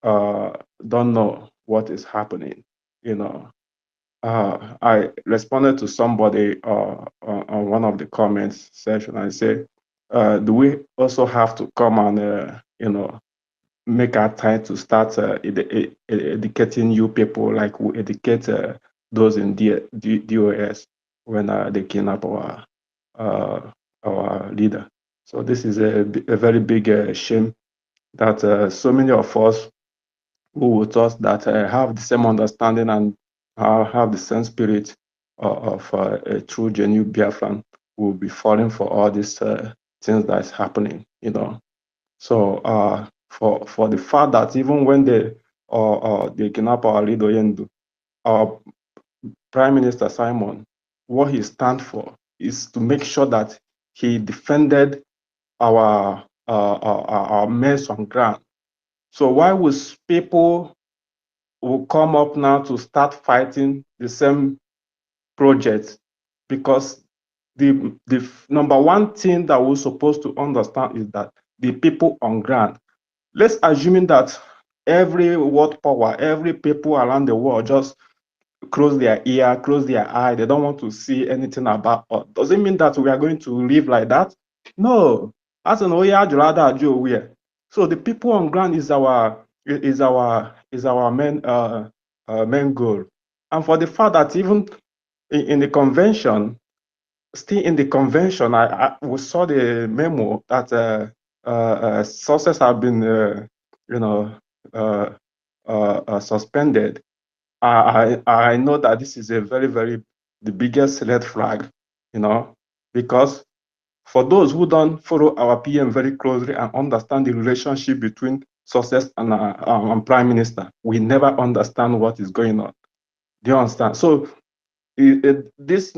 don't know what is happening, I responded to somebody on one of the comments section. I said, do we also have to come and, make our time to start educating you people like we educate those in DOS when they kidnap our leader. So this is a very big shame that so many of us who with us that have the same understanding and have the same spirit of a true genuine Biafran will be falling for all these things that is happening, So for the fact that even when they kidnap our leader Yendu, our Prime Minister Simon, what he stands for is to make sure that he defended our mess on ground. So why would people will come up now to start fighting the same project? Because the number one thing that we're supposed to understand is that the people on ground, let's assuming that every world power, every people around the world just close their ear, close their eye, they don't want to see anything about us. Does it mean that we are going to live like that? No. As an so the people on ground is our main goal. And for the fact that even in the convention, still in the convention, we saw the memo that sources have been suspended. I know that this is a very the biggest red flag, because for those who don't follow our PM very closely and understand the relationship between success and Prime Minister, we never understand what is going on. Do you understand? So this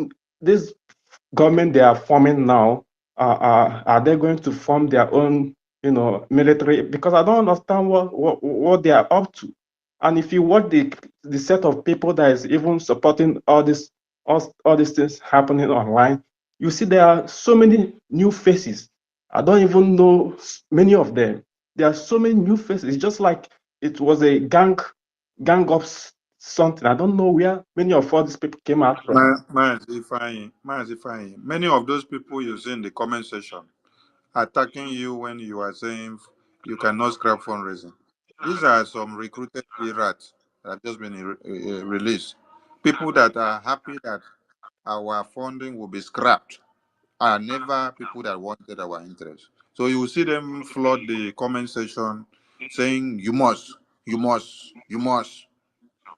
government they are forming now, are they going to form their own, military? Because I don't understand what they are up to. And if you watch the set of people that is even supporting all these things happening online, you see there are so many new faces. I don't even know many of them. There are so many new faces. It's just like it was a gang of something. I don't know where many of all these people came out from.
Many of those people you see in the comment section attacking you when you are saying you cannot scrap fundraising. These are some recruited rats that have just been released. People that are happy that our funding will be scrapped are never people that wanted our interest. So you will see them flood the comment section saying, you must, you must, you must.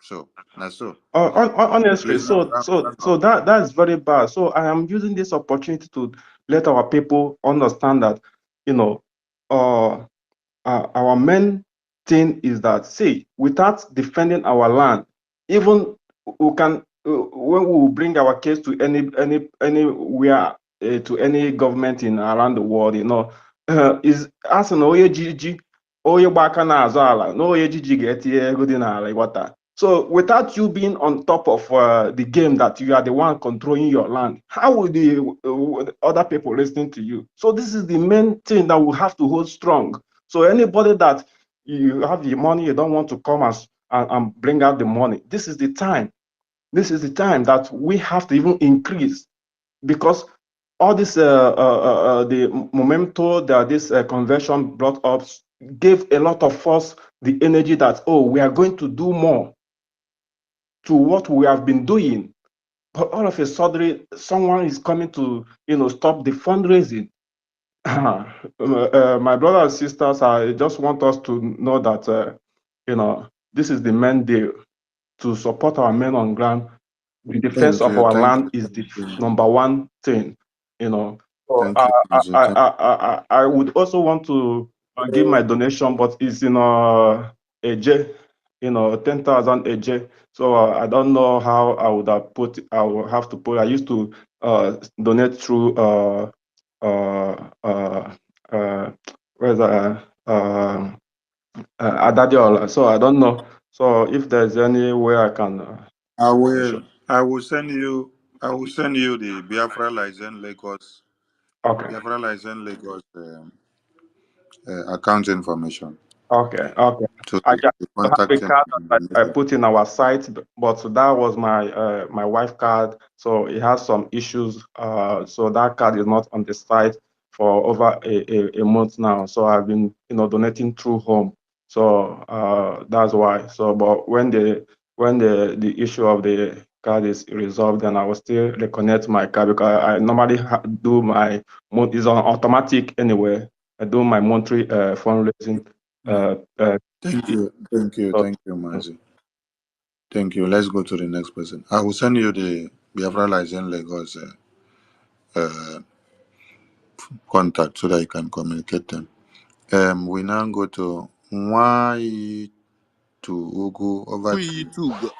So that's so.
Honestly,
Please
so
round up.
that's very bad. So I am using this opportunity to let our people understand that, you know, uh, our main thing is that, see, without defending our land, even we can when we bring our case to anywhere to any government in around the world, you know, is asking oye jiji oye gbaka na azụ ala na oye jiji ga-etinye ego dị n'ala ịghọta. So without you being on top of the game that you are the one controlling your land, how will the other people listening to you? So this is the main thing that we have to hold strong. So anybody that you have the money, you don't want to come and bring out the money. This is the time. This is the time that we have to even increase, because all this the momentum that this convention brought up gave a lot of us the energy that, oh, we are going to do more to what we have been doing. But all of a sudden, someone is coming to, you know, stop the fundraising. My brothers and sisters, I just want us to know that, you know, this is the main deal, to support our men on ground. The defense
Thank
of
you,
our
thank
land
you,
is
thank
the
you,
number one thing, you know. So
thank you, Mazi. Thank
I would also want to give my donation, but it's in a J, you know, 10,000 a J. So I don't know how I would have put. I will have to put. I used to donate through uh, where's that? Adadiola. So I don't know. So if there's any way I can donation.
I will send you the Biafra license Lagos
Okay.
Biafra license Lagos account information.
Okay, okay.
So
I just
the
have a
contact him
card
and
that I
donate.
put in our site, but that was my my wife card, so it has some issues. So that card is not on the site for over a month now. So I've been, you know, donating through home. So that's why. So, but when the issue of the card is resolved, then I will still reconnect my card, because I normally do my it's on automatic anyway. I do my monthly fundraising. Uh, uh,
Thank you, Mazi. Thank you. Let's go to the next person. I will send you the Biafra license Lagos uh, contact so that you can communicate them. We now go to why to Ugu over to
We
you.
too go.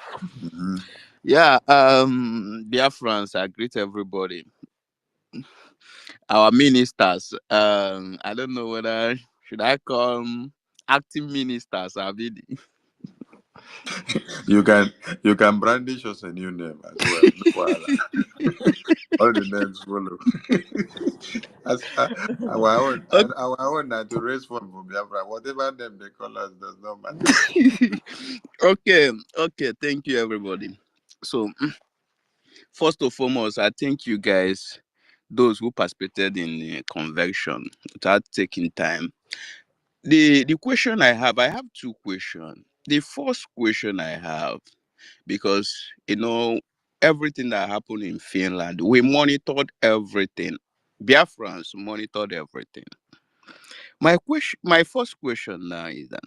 Mhm.
Yeah, dear friends, I greet everybody. Our ministers. I don't know whether should I call acting ministers. I mean,
You can brandish us a new name as well. No wahala. All the names follow. As,
okay.
our own na to raise fund for Biafra. Whatever name they call us does not matter.
Okay. Thank you, everybody. So, first and foremost, I thank you guys, those who participated in the convention without taking time. The question I have two questions. The first question I have, because everything that happened in Finland, we monitored everything. Biafrans monitored everything. My first question now is that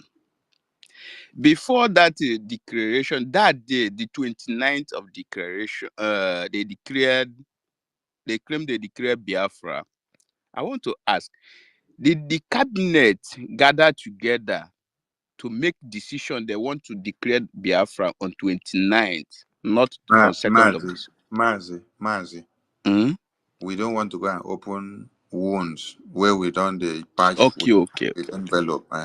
before that declaration, that day, the 29th of declaration, they claimed they declared Biafra. I want to ask, did the cabinet gather together to make decision they want to declare Biafra on 29th, not on 2nd of
Mazi,
this?
Mazi.
Mm?
We don't want to go and open wounds where we don't the patch with
Okay.
the envelope. We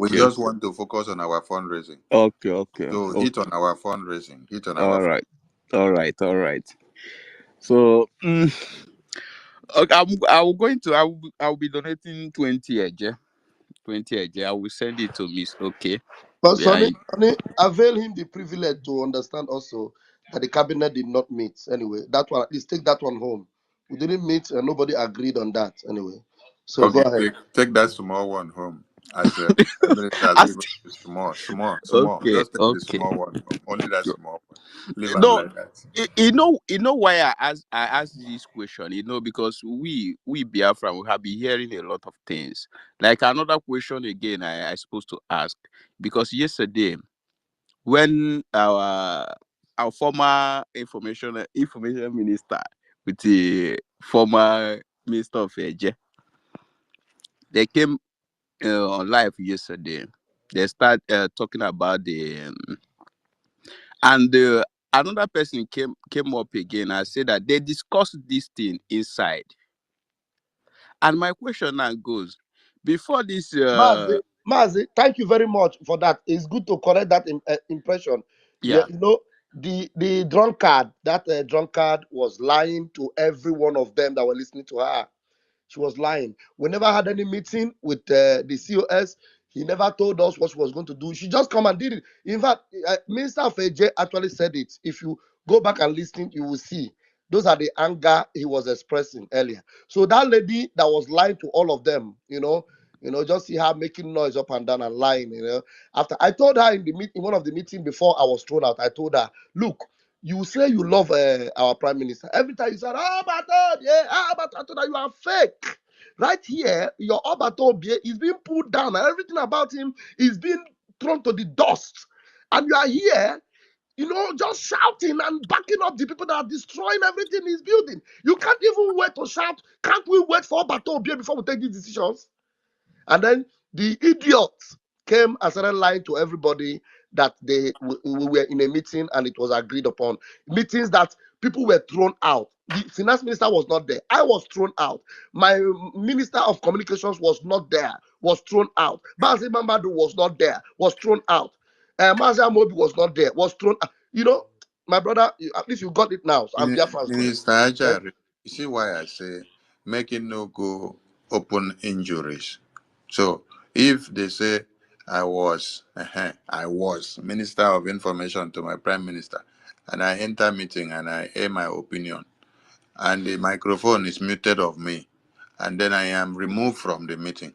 Okay.
just want to focus on our fundraising. So hit on
Okay.
our fundraising. Hit on our
All right. All right. So, okay, I will be donating 20 eje. 20 eje. I will send it to Miss. Okay.
But
We are
Sonny,
in.
Sonny, avail him the privilege to understand also that the cabinet did not meet. Anyway, that one, at least take that one home. We didn't meet and nobody agreed on that anyway. So go
Okay,
ahead.
take that small one home. As a minister,
As
leave the small.
okay,
Just take the
okay.
small one. Only that small one. Leave them
No,
like that.
you know why I asked this question. You know, because we Biafra we have been hearing a lot of things. Like another question again, I supposed to ask because yesterday when our former information minister with the former minister of Eje, they came on live yesterday. They start talking about the and another person came up again and said that they discussed this thing inside. And my question now goes, before this,
Mazi, thank you very much for that. It's good to correct that impression. Yeah,
yeah,
the drunkard, that drunkard was lying to every one of them that were listening to her. She was lying. We never had any meeting with the COS. He never told us what she was going to do. She just come and did it. In fact, Minister of AJ actually said it. If you go back and listen, you will see. Those are the anger he was expressing earlier. So that lady that was lying to all of them, just see her making noise up and down and lying. After I told her in one of the meeting before I was thrown out, I told her, look, you say you love our prime minister. Every time you say, oh, Baton, yeah, Baton, you are fake. Right here, your Obaton is being pulled down, and everything about him is being thrown to the dust. And you are here, just shouting and backing up the people that are destroying everything he's building. You can't even wait to shout. Can't we wait for Obaton before we take these decisions? And then the idiots came and started lying to everybody that we were in a meeting and it was agreed upon. Meetings that people were thrown out. The finance minister was not there. I was thrown out. My minister of communications was not there, was thrown out. Bazi Mamadu was not there, was thrown out. Mazia Mobi was not there, was thrown out. My brother, at least you got it now. So I'm Biafran's going.
Minister
Yeah?
Ajari, you see why I say making no go open injuries. So if they say I was Minister of Information to my Prime Minister, and I enter meeting and I air my opinion, and the microphone is muted of me, and then I am removed from the meeting,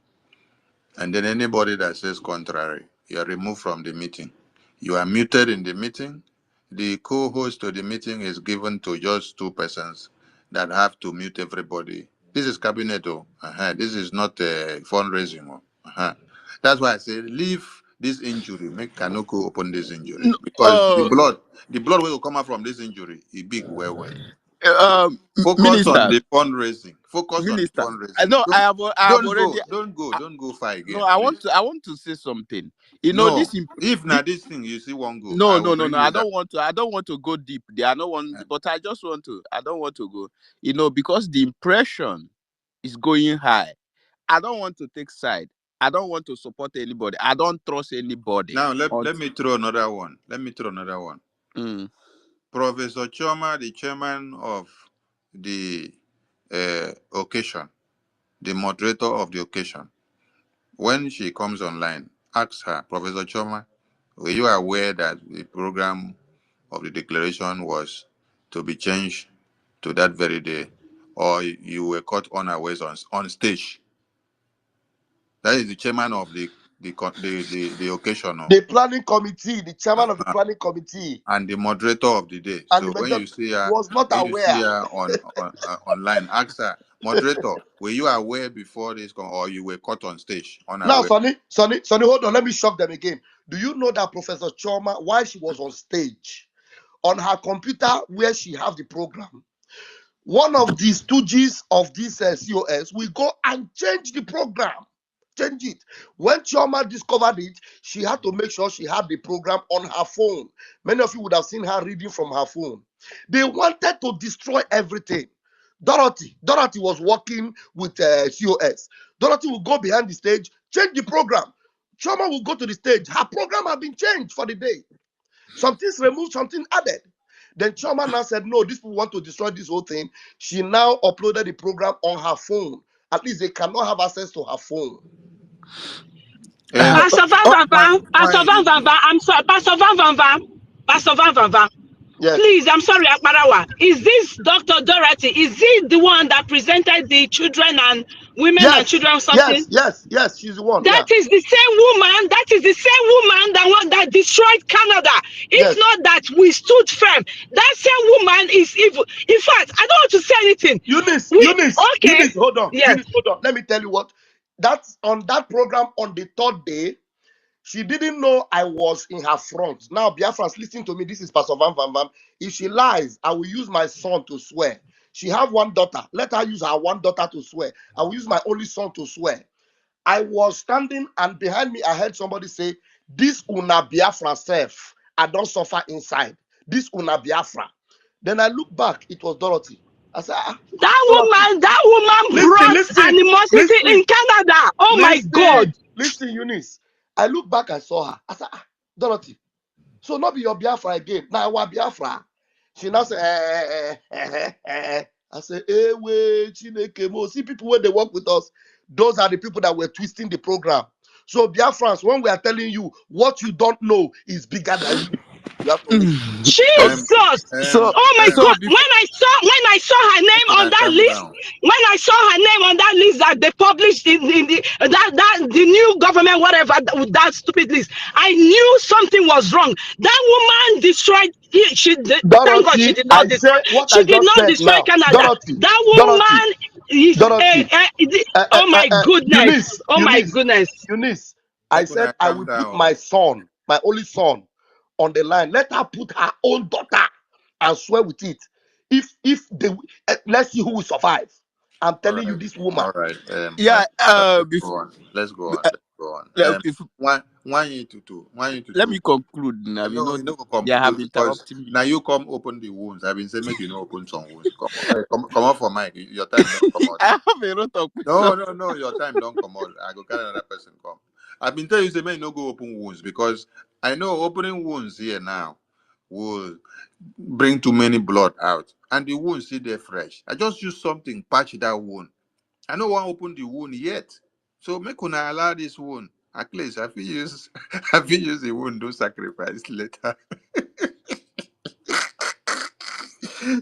and then anybody that says contrary, you are removed from the meeting. You are muted in the meeting. The co-host of the meeting is given to just two persons that have to mute everybody. This is cabinet. Oh. This is not fundraising. Oh. That's why I say leave this injury. Make Kanoko open this injury because the blood will come out from this injury. It big well. Focus on
minister,
the fundraising. Focus on the
minister. I
fundraising.
know
Don't
I have
don't
already.
go. Don't go.
I,
Don't go far
no,
again, please.
I want to say something.
No.
This
If not this thing you see one go,
no,
I will
no, no,
bring
no.
you that.
I don't want to go deep there. I don't want,
Uh,
but I just want to. I don't want to go. Because the impression is going high. I don't want to take side. I don't want to support anybody. I don't trust anybody.
Now let me throw another one.
Mm.
Professor Choma, the chairman of the occasion, the moderator of the occasion, when she comes online, ask her, Professor Choma, were you aware that the program of the declaration was to be changed to that very day, or you were caught unawares on stage? That is the chairman of the occasion,
The planning committee, the chairman of the
uh,
planning committee,
and the moderator of the day.
and
So
the major was not
when you see
aware.
her online, ask her, moderator, were you aware before this, or you were caught on stage
Now,
unaware?
Sonny, hold on. Let me shock them again. Do you know that Professor Choma, while she was on stage, on her computer where she have the program, one of the stooges of this COS will go and change the program. Change it. When Chioma discovered it, she had to make sure she had the program on her phone. Many of you would have seen her reading from her phone. They wanted to destroy everything. Dorothy was working with COS. Dorothy will go behind the stage, change the program. Chioma will go to the stage. Her program had been changed for the day. Something's removed, something added. Then Chioma now said, no, these people want to destroy this whole thing. She now uploaded the program on her phone. At least they cannot have access to her phone.
Pastor Van
Oh,
Van Van, Pastor Van Van Van, I'm sorry, Pastor Van Van Van, Pastor Van Van Van.
Yes.
Please, I'm sorry, Akbarawa. Is this Dr. Dorothy? Is he the one that presented the children and women and
Yes,
children something.
yes, yes, yes. She's the one.
That
Yeah.
is the same woman. That is the same woman that destroyed Canada. If
Yes.
not that we stood firm, that same woman is evil. In fact, I don't want to say anything.
Eunice,
We
Eunice,
okay.
Eunice, hold on.
Yes.
Eunice, hold on. Let me tell you what. That's on that program on the third day. She didn't know I was in her front. Now, Biafrans, listen to me. This is Pastor Van Van Van. If she lies, I will use my son to swear. She have one daughter. Let her use her one daughter to swear. I will use my only son to swear. I was standing and behind me, I heard somebody say, "This una Biafra self, I don't suffer inside. This una Biafra." Then I look back, it was Dorothy. I said, Dorothy,
That woman
listen,
brought
listen,
animosity
listen,
in Canada. Oh my God.
listen, Eunice. I look back, I saw her. I said, Dorothy, so not be your Biafra again. Now our Biafra. She now say, I say, wait, Chineke mo. See people when they work with us, those are the people that were twisting the program. So Biafrans, when we are telling you what you don't know is bigger than you, you have to listen.
Um,
Jesus.
So
Oh my
so
God.
before
When I saw her name on that
calm
list,
down.
that they published in the new government, whatever, with that stupid list, I knew something was wrong. That woman destroyed. Thank God she
Dorothy,
did not
I
destroy.
say what
She
I
did
just
not
said
destroy
now.
Canada.
Dorothy,
That
Dorothy,
woman is
Dorothy,
oh my goodness.
Eunice,
Oh my
Eunice,
goodness.
Eunice. I
Make una
said I
calm
will put
down.
my son, my only son, on the line. Let her put her own daughter and swear with it. If they let's see who will survive. I'm
All
telling you,
right,
this woman.
all right.
yeah,
Let's go on. Let's go on. Let's go on.
if
One you to two. One you to
let
two.
me conclude now. You
No,
know
you know,
they have been
because
interrupting me.
now you come open the wounds. I've been saying make you know open some wounds. Come out for Mike. Your time don't come out.
I have a lot of questions.
No. Your time don't come out. I go carry another person come. I've been telling you, say man, no go open wounds because I know opening wounds here now will bring too many blood out, and the wound still there fresh. I just use something patch that wound. I no want open the wound yet. So make una allow this wound. At least I feel use I feel use the wound do sacrifice later.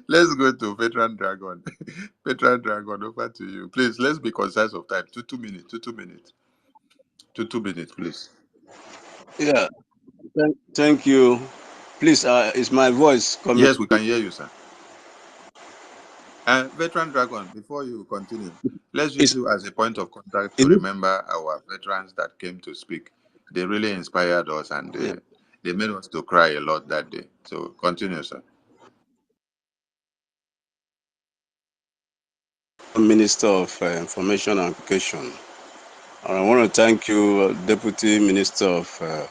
Let's go to Veteran Dragon. Veteran Dragon, over to you. Please let's be concise of time. 2 minutes. 2 minutes. 2 minutes, please.
Yeah, thank you. Please, is my voice coming?
Yes, we can hear you, sir. Veteran Dragon, before you continue, let's use
Is
you as a point of contact to
is it?
remember our veterans that came to speak. They really inspired us and
Yeah.
they made us to cry a lot that day. So continue, sir.
Minister of Information and Communication. I want to thank you, Deputy Minister of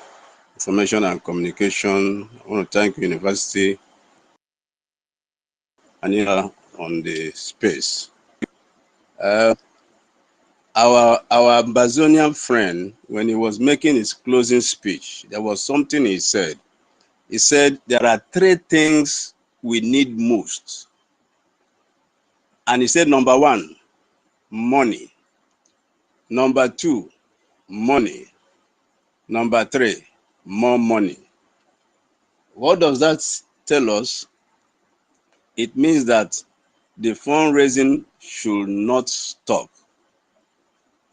Information and Communication. I want to thank you, University Anila, on the space. Our Ambazonian friend, when he was making his closing speech, there was something he said. He said there are three things we need most. And he said, number one, money. Number two, money. Number three, more money. What does that tell us? It means that the fundraising should not stop.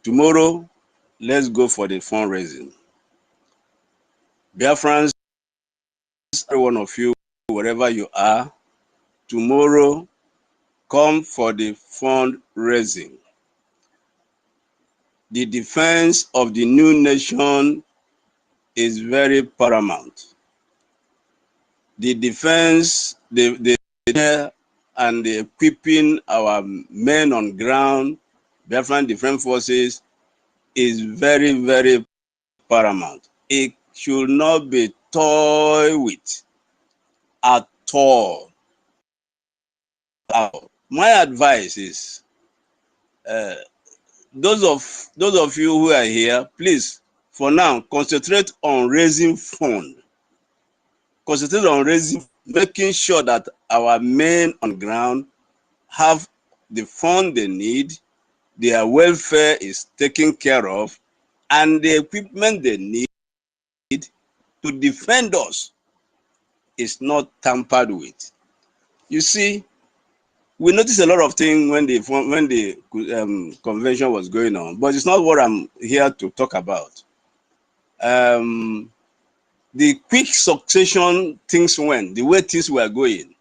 Tomorrow, let's go for the fundraising. Biafrans, every one of you, wherever you are, tomorrow, come for the fundraising. The defense of the new nation is very paramount. The defense, the and the equipping our men on ground, Biafran Defense Forces, is very, very paramount. It should not be toyed with at all. My advice is, those of you who are here, please, for now, concentrate on raising funds. Concentrate on making sure that our men on ground have the fund they need, their welfare is taken care of, and the equipment they need to defend us is not tampered with. You see, we noticed a lot of things when the convention was going on, but it's not what I'm here to talk about. The quick succession things went, the way things were going,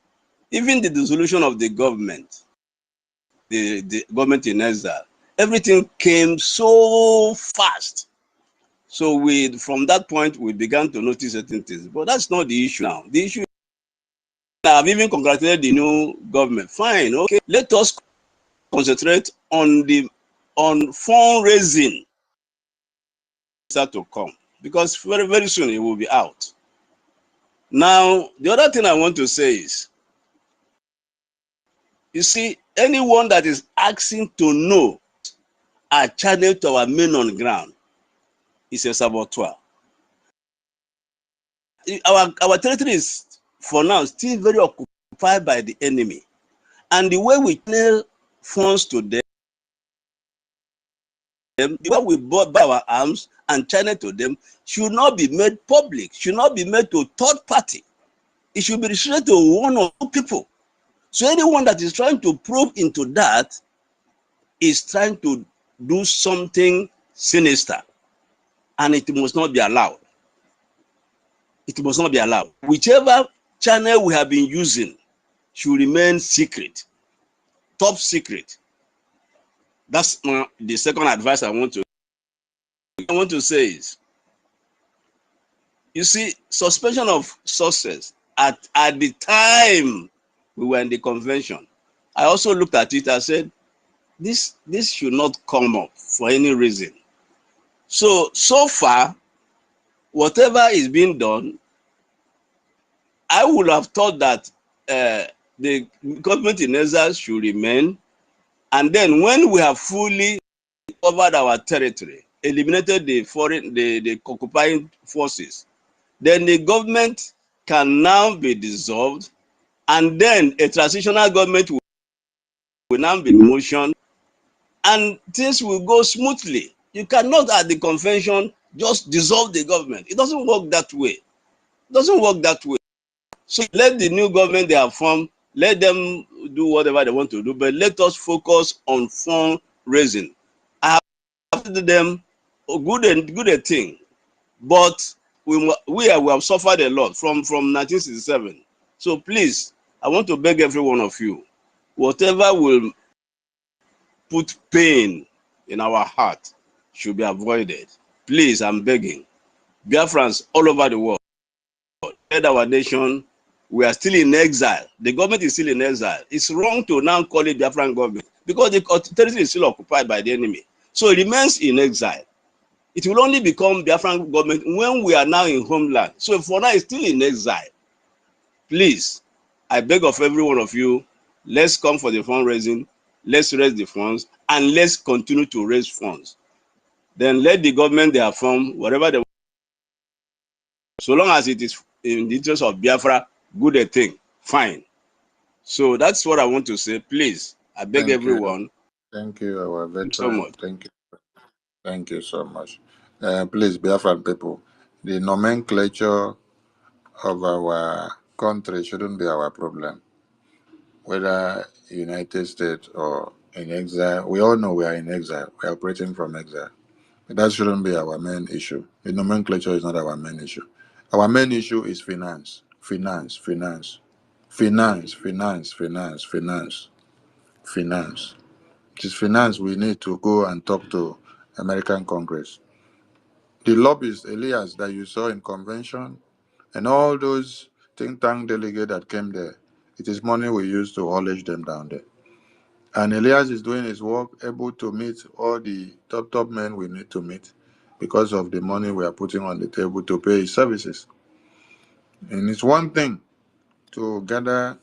even the dissolution of the government, the government in exile, everything came so fast. So from that point, we began to notice certain things. But that's not the issue now. The issue, I've even congratulated the new government. Fine, okay. Let us concentrate on fundraising start to come, because very, very soon it will be out. Now, the other thing I want to say is, you see, anyone that is asking to know our channel to our men on ground is a saboteur. Our territory is, for now, still very occupied by the enemy. And the way we channel funds to them, the way we buy our arms and channel to them, should not be made public, should not be made to third party. It should be restricted to one or two people. So anyone that is trying to probe into that is trying to do something sinister, and it must not be allowed. It must not be allowed. Whichever channel we have been using should remain secret, top secret. That's the second advice I want to say is, you see, suspension of success at the time we were in the convention, I also looked at it and said, this should not come up for any reason. So far, whatever is being done, I would have thought that the government in exile should remain, and then when we have fully covered our territory, eliminated the occupying forces, then the government can now be dissolved, and then a transitional government will now be in motion, and things will go smoothly. You cannot, at the convention, just dissolve the government. It doesn't work that way. It doesn't work that way. So let the new government they have formed, let them do whatever they want to do, but let us focus on fundraising. I have to them a good thing, but we have suffered a lot from 1967. So please, I want to beg every one of you, whatever will put pain in our heart should be avoided. Please, I'm begging. Biafrans all over the world, our nation, we are still in exile. The government is still in exile. It's wrong to now call it Biafran government because the territory is still occupied by the enemy. So it remains in exile. It will only become Biafran government when we are now in homeland. So for now, it's still in exile. Please, I beg of every one of you, let's come for the fundraising, let's raise the funds, and let's continue to raise funds. Then let the government they have formed, whatever they want, so long as it is in the interest of Biafra, good a thing, fine. So that's what I want to say. Please, I beg
Thank you.
everyone.
Thank you, our
Thank you so
veteran.
much.
Thank you. Thank you so much. Please, Biafran people, the nomenclature of our country shouldn't be our problem. Whether United States or in exile, we all know we are in exile. We are operating from exile. That shouldn't be our main issue. The nomenclature is not our main issue. Our main issue is finance, finance, finance, finance, finance, finance, finance, finance. It is finance we need to go and talk to American Congress. The lobbyists, Elias, that you saw in convention, and all those think tank delegates that came there, it is money we use to haulage them down there. And Elias is doing his work, able to meet all the top men we need to meet because of the money we are putting on the table to pay his services. And it's one thing to gather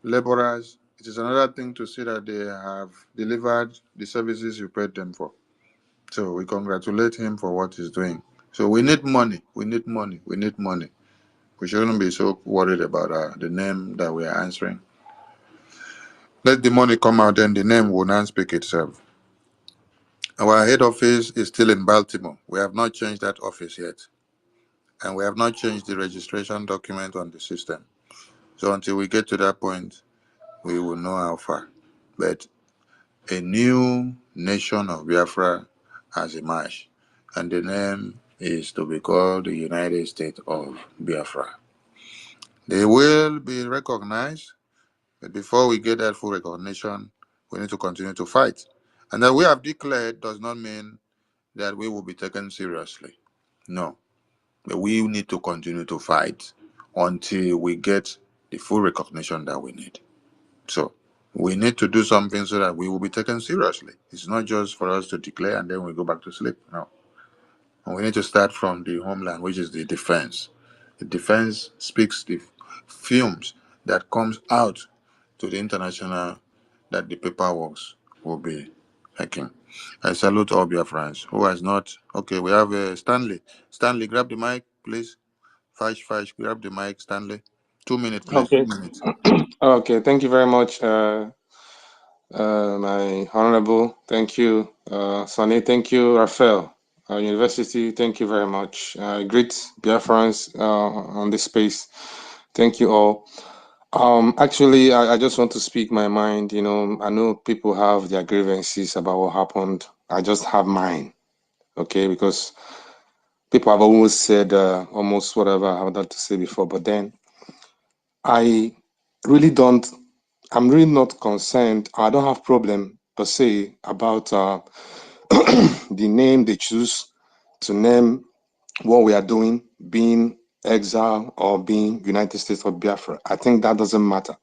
laborers. It is another thing to see that they have delivered the services you paid them for. So we congratulate him for what he's doing. So we need money. We need money. We need money. We shouldn't be so worried about the name that we are answering. Let the money come out, then the name will not speak itself. Our head office is still in Baltimore. We have not changed that office yet. And we have not changed the registration document on the system. So until we get to that point, we will know how far. But a new nation of Biafra has emerged, and the name is to be called the United States of Biafra. They will be recognized, but before we get that full recognition, we need to continue to fight. And that we have declared does not mean that we will be taken seriously. No, but we need to continue to fight until we get the full recognition that we need. So we need to do something so that we will be taken seriously. It's not just for us to declare and then we go back to sleep. No. And we need to start from the homeland, which is the defense. The defense speaks the fumes that comes out to the international that the paperwork will be making. I salute all your friends who has not. Okay, we have Stanley. Stanley, grab the mic, please. Fash, grab the mic, Stanley. 2 minutes, please.
Okay.
2 minutes.
Okay. Thank you very much, my honorable. Thank you, Sonny. Thank you, Raphael. University. Thank you very much. Great Biafrans on this space. Thank you all. Actually, I just want to speak my mind. You know, I know people have their grievances about what happened. I just have mine. Okay, because people have almost said almost whatever I wanted to say before, but then I really don't. I'm really not concerned. I don't have problem per se about the name they choose to name what we are doing, being exile or being United States of Biafra. I think that doesn't matter.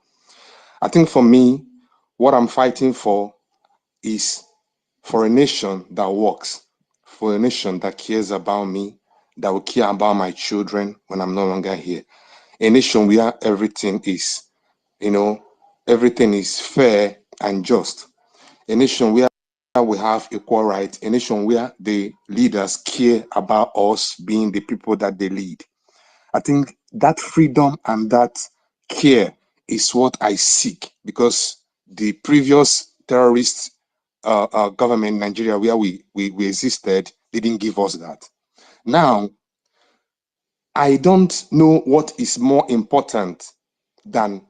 I think for me, what I'm fighting for is for a nation that works, for a nation that cares about me, that will care about my children when I'm no longer here. A nation where everything is, everything is fair and just. A nation where we have equal rights, a nation where the leaders care about us being the people that they lead. I think that freedom and that care is what I seek, because the previous terrorist government in Nigeria, where we existed, didn't give us that. Now, I don't know what is more important than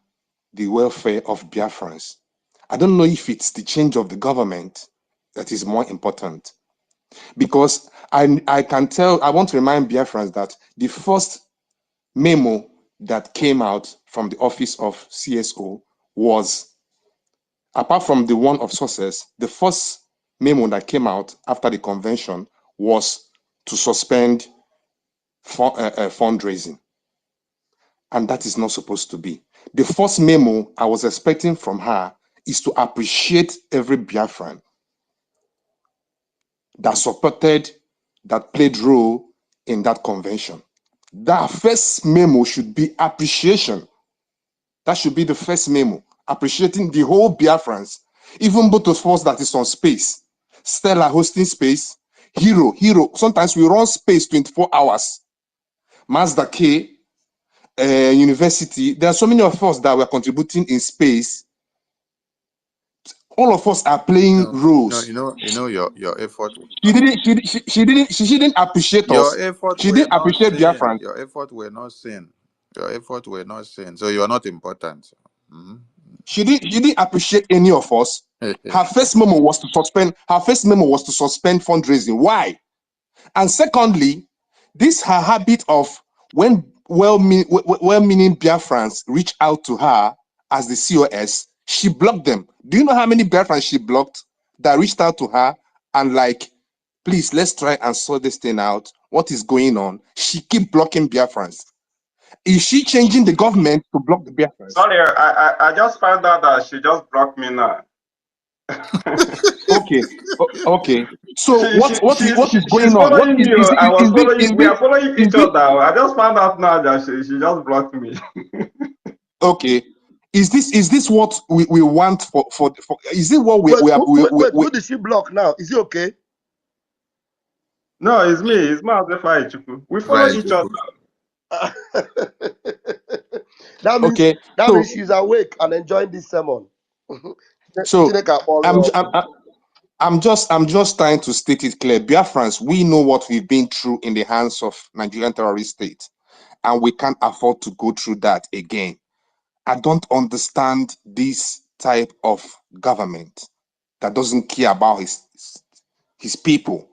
the welfare of Biafrans. I don't know if it's the change of the government that is more important, because I can tell, I want to remind Biafrans that the first memo that came out from the office of CSO was, apart from the one of success, the first memo that came out after the convention was to suspend fundraising. And that is not supposed to be. The first memo I was expecting from her is to appreciate every Biafran that supported, that played role in that convention. That first memo should be appreciation. That should be the first memo, appreciating the whole Biafrans, even Butuzor that is on space, Stella hosting space, Hero. Sometimes we run space 24 hours. Mazda K, University. There are so many of us that were contributing in space. All of us are playing
No,
roles.
your effort.
She didn't appreciate
Your
us.
effort
She
were
didn't
not
appreciate
seen.
Biafrans.
Your effort were not seen. Your effort were not seen. So you are not important. Mhm.
She didn't appreciate any of us. Her first memo was to suspend. Her first memo was to suspend fundraising. Why? And secondly, this her habit of, when well-meaning Biafrans reach out to her as the COS, she blocked them. Do you know how many Biafrans she blocked that reached out to her and like, please, let's try and sort this thing out. What is going on? She keep blocking Biafrans. Is she changing the government to block the Biafrans?
Sorry, I just found out that she just blocked me now.
Okay. So what is
she's
going on? What
following me. I was
is
following. We are following
is
each
this
other. I just found out now that she just blocked me.
okay? Is this what we want for is it what
Wait,
we are
who did she block now? Is it okay?
No, it's me. It's Maazefai Chukwu. We follow
Right.
each other.
that means
okay? So
she's awake and enjoying this sermon.
so
Chineke akpọrọ ya
I'm
ọkụ.
I'm just trying to state it clear. Biafrans, we know what we've been through in the hands of Nigerian terrorist state, and we can't afford to go through that again. I don't understand this
type of government that doesn't care about his people.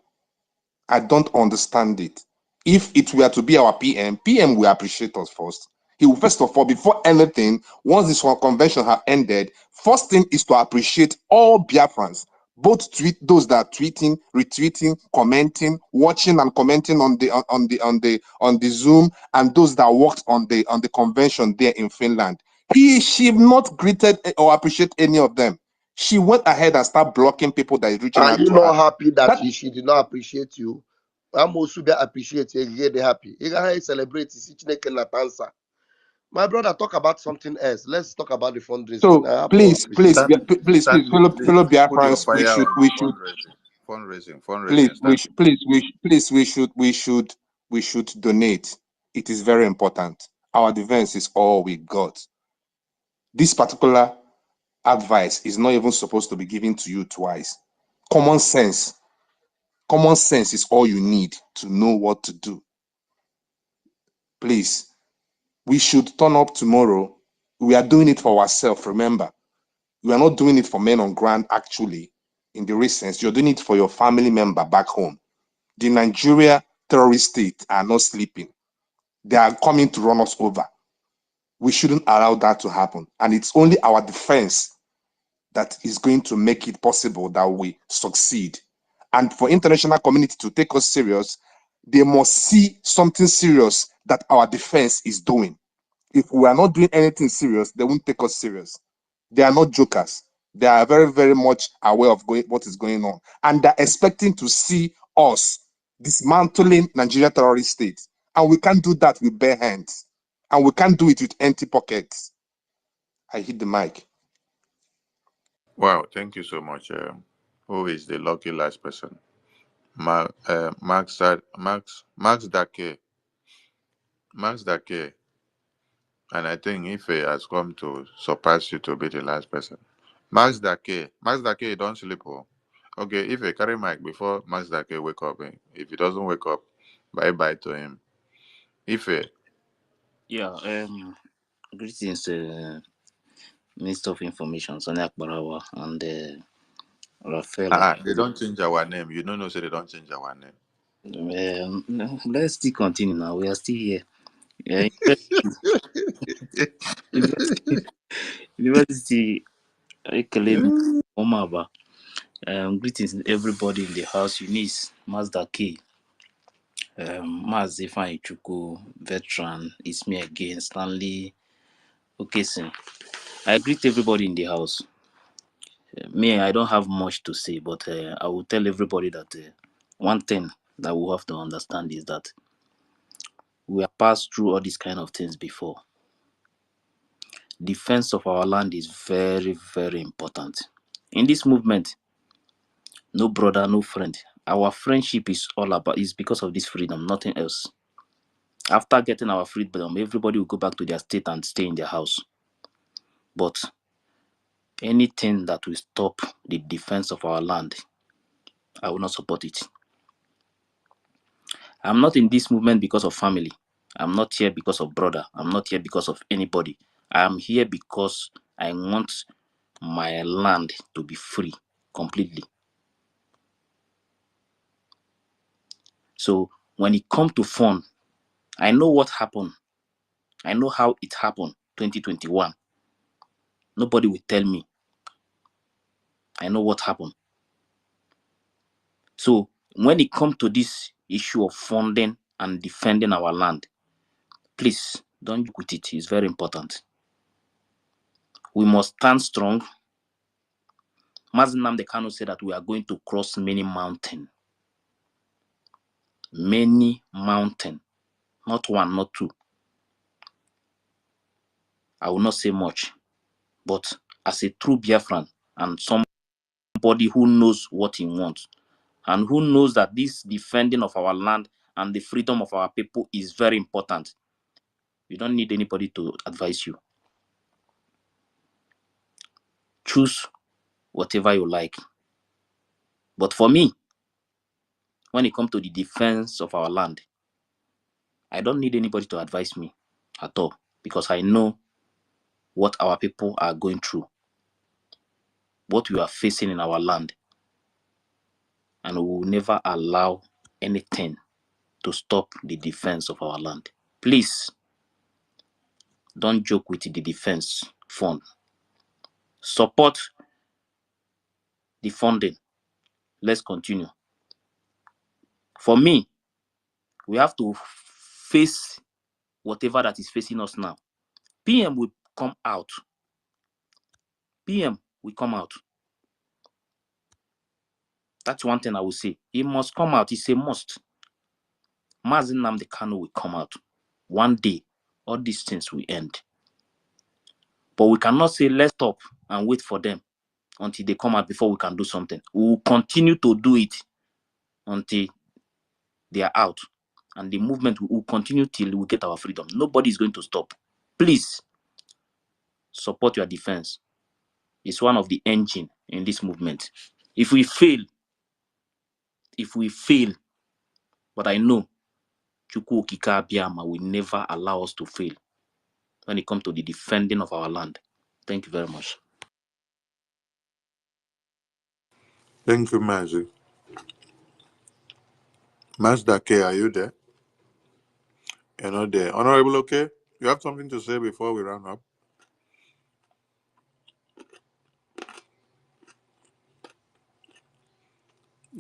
I don't understand it. If it were to be our PM will appreciate us first. He will, first of all, before anything, once this convention has ended, first thing is to appreciate all Biafrans, both those that are tweeting, retweeting, commenting, watching and commenting on the Zoom, and those that worked on the convention there in Finland. She not greeted or appreciate any of them. She went ahead and started blocking people that is reaching
Are
out
you
to her.
not happy that
That
she did not appreciate you? I'm also be appreciate you. Really happy. You gotta celebrate. My brother, talk about something else. Let's talk about the fundraising.
So
I have more
please, please,
appreciation.
Stanley,
fellow
please put your
Biafrans,
fire on
we should,
fundraising.
please,
Fundraising, Stanley.
we should donate. It is very important. Our defense is all we got. This particular advice is not even supposed to be given to you twice. Common sense is all you need to know what to do. Please, we should turn up tomorrow. We are doing it for ourselves, remember. You are not doing it for men on ground, actually, in the real sense. You're doing it for your family member back home. The Nigeria terrorist state are not sleeping. They are coming to run us over. We shouldn't allow that to happen. And it's only our defense that is going to make it possible that we succeed. And for international community to take us serious, they must see something serious that our defense is doing. If we are not doing anything serious, they won't take us serious. They are not jokers. They are very, very much aware of what is going on. And they're expecting to see us dismantling Nigeria terrorist state. And we can't do that with bare hands. And we can't do it with empty pockets. I hit the mic.
Wow, thank you so much. Who is the lucky last person? Max Dake. Max Dake. And I think Ife has come to surpass you to be the last person. Max Dake. Max Dake, don't sleep. Oh. Okay, Ife, carry mic before Max Dake wake up. If he doesn't wake up, bye bye to him. Ife.
Yeah, greetings, Minister of Information, Sonny Akbarawa, and Rafael.
They don't change our name. You don't know, say they don't change our name.
No, let's still continue now. We are still here. Yeah, University, University, Ekelebe, Omaba. Greetings, everybody in the house. Eunice, Mazda K, Maz Ifeanyi Chukwu, Veteran, it's me again, Stanley Okesin. I greet everybody in the house. Me, I don't have much to say, but I will tell everybody that one thing that we have to understand is that we have passed through all these kind of things before. Defense of our land is very, very important. In this movement, no brother, no friend. Our friendship is all about is because of this freedom, nothing else. After getting our freedom, everybody will go back to their state and stay in their house. But anything that will stop the defense of our land, I will not support it. I'm not in this movement because of family. I'm not here because of brother. I'm not here because of anybody. I am here because I want my land to be free completely. So when it comes to fun, I know what happened. I know how it happened, 2021. Nobody will tell me. I know what happened. So when it comes to this issue of funding and defending our land, please don't joke with it. It's very important. We must stand strong. Mazi Nnamdi Kanu said that we are going to cross many mountains. Many mountains. Not one, not two. I will not say much. But as a true Biafran and somebody who knows what he wants and who knows that this defending of our land and the freedom of our people is very important, you don't need anybody to advise you. Choose whatever you like. But for me, when it comes to the defense of our land, I don't need anybody to advise me at all because I know what our people are going through. what we are facing in our land, and we will never allow anything to stop the defense of our land. Please don't joke with the defense fund. Support the funding. Let's continue. For me, we have to face whatever that is facing us now. PM will come out. PM will come out. That's one thing I will say. He must come out. It's a must. Mazi Nnamdi Kanu will come out. One day, all these things will end. But we cannot say, let's stop and wait for them until they come out before we can do something. We will continue to do it until they are out. And the movement will continue till we get our freedom. Nobody is going to stop. Please, support your defense. It's one of the engine in this movement. If we fail, but I know Chukwu Okike Abiyama will never allow us to fail when it comes to the defending of our land. Thank you very much.
Thank you, Mazi. Mazda K, are you there? You're not there. Honorable, okay? You have something to say before we round up?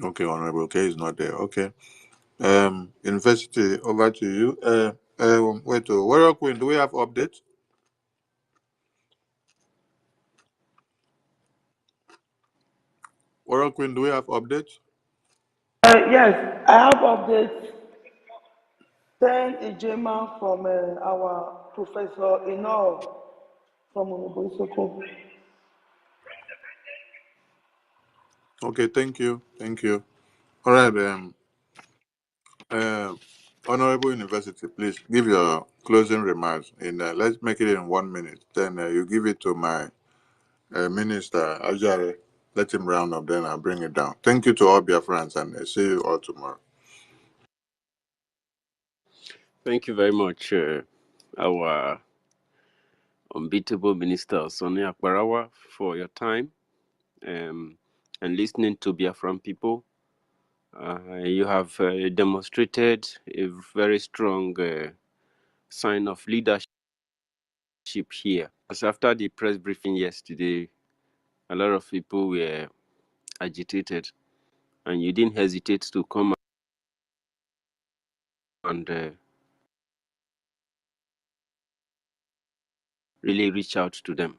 Okay, Honorable, okay, is not there. Okay. University, over to you. Warrior Queen, do we have updates? Warrior Queen, do we have updates?
Yes, I have updates. 10 Ijema from our Professor Ino from Mobilization.
Okay, thank you. All right, Honorable University, please give your closing remarks. Let's make it in 1 minute. Then you give it to my Minister Ajare. Let him round up, then I'll bring it down. Thank you to all Biafrans, and see you all tomorrow.
Thank you very much, our unbeatable Minister Sonia Akbarawa, for your time and listening to Biafran people. You have demonstrated a very strong sign of leadership here. As after the press briefing yesterday, a lot of people were agitated, and you didn't hesitate to come and really reach out to them.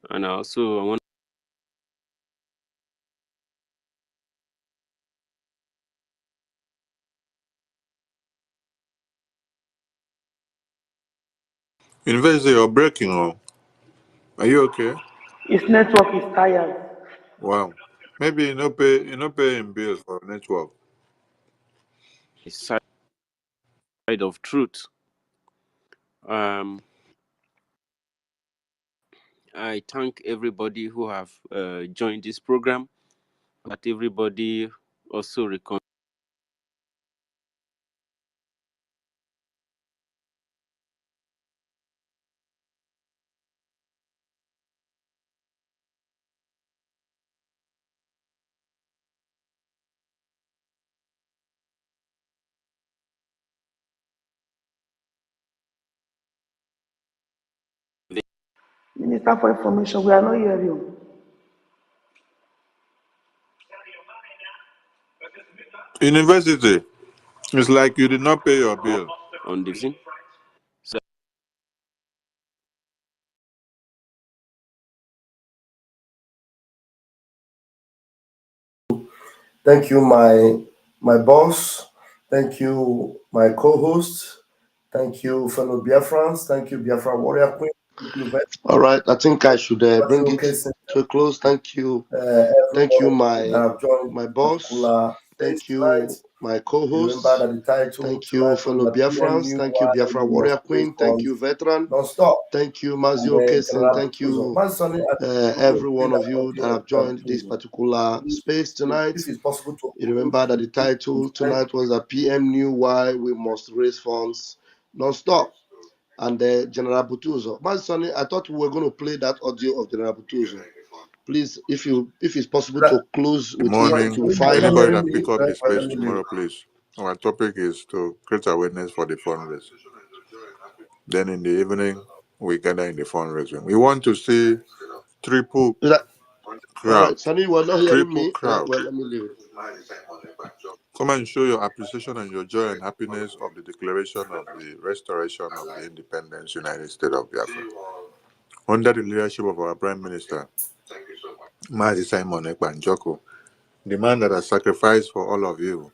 And also, I want
University, you're breaking. Oh, are you okay?
His network is tired.
Wow. Maybe you not pay in bills for network.
a side of truth. I thank everybody who have joined this program, but everybody also recommend
Minister for Information, we are not hearing you.
University, it's like you did not pay your bill.
on the vision. So
Thank you, my boss. Thank you, my co-host. Thank you, fellow Biafrans. Thank you, Biafra Warrior Queen. Thank you very
All right, I think I should
much.
bring it
Showcasing
to a close. Thank you,
everybody that
my
have joined this
boss.
particular space
Thank
tonight.
you, my
You
co-hosts.
remember that the title
Thank you,
tonight was
fellow
the PM
Biafrans.
New
Thank you,
Why
Biafra
We Must
Warrior
Raise
Queen. Thank you,
Funds
Veteran.
Non-stop.
Thank you,
And
Mazio
then
Kesin.
General
Thank
Butuzor.
you,
Man, Sonny,
every
play
one
that
of you that
audio of
have joined this
Butuzor.
particular space tonight.
If it's possible to
You remember that the title tonight was a PM New Why We Must Raise Funds Non-Stop. And General Butuzor. Man, Sonny, I thought we were going to play that audio of General Butuzor. Please, if it's possible to close
Good
with it, it
morning.
will be
Are
fine.
you
Anybody
hearing
that
me?
pick up the space
Let me leave.
tomorrow, please. Our topic is to create awareness for the fundraise. Then in the evening, we gather in the fundraising. We want to see triple
Is that all
crowd.
right? Sonny, you are not hearing
Triple
me.
crowd.
Well, let me leave it.
Come and show your appreciation and your joy and happiness of the declaration of the restoration of the independence United States of Biafra. Under the leadership of our Prime Minister, Mazi Simon Ekpa Njoko, the man that has sacrificed for all of you,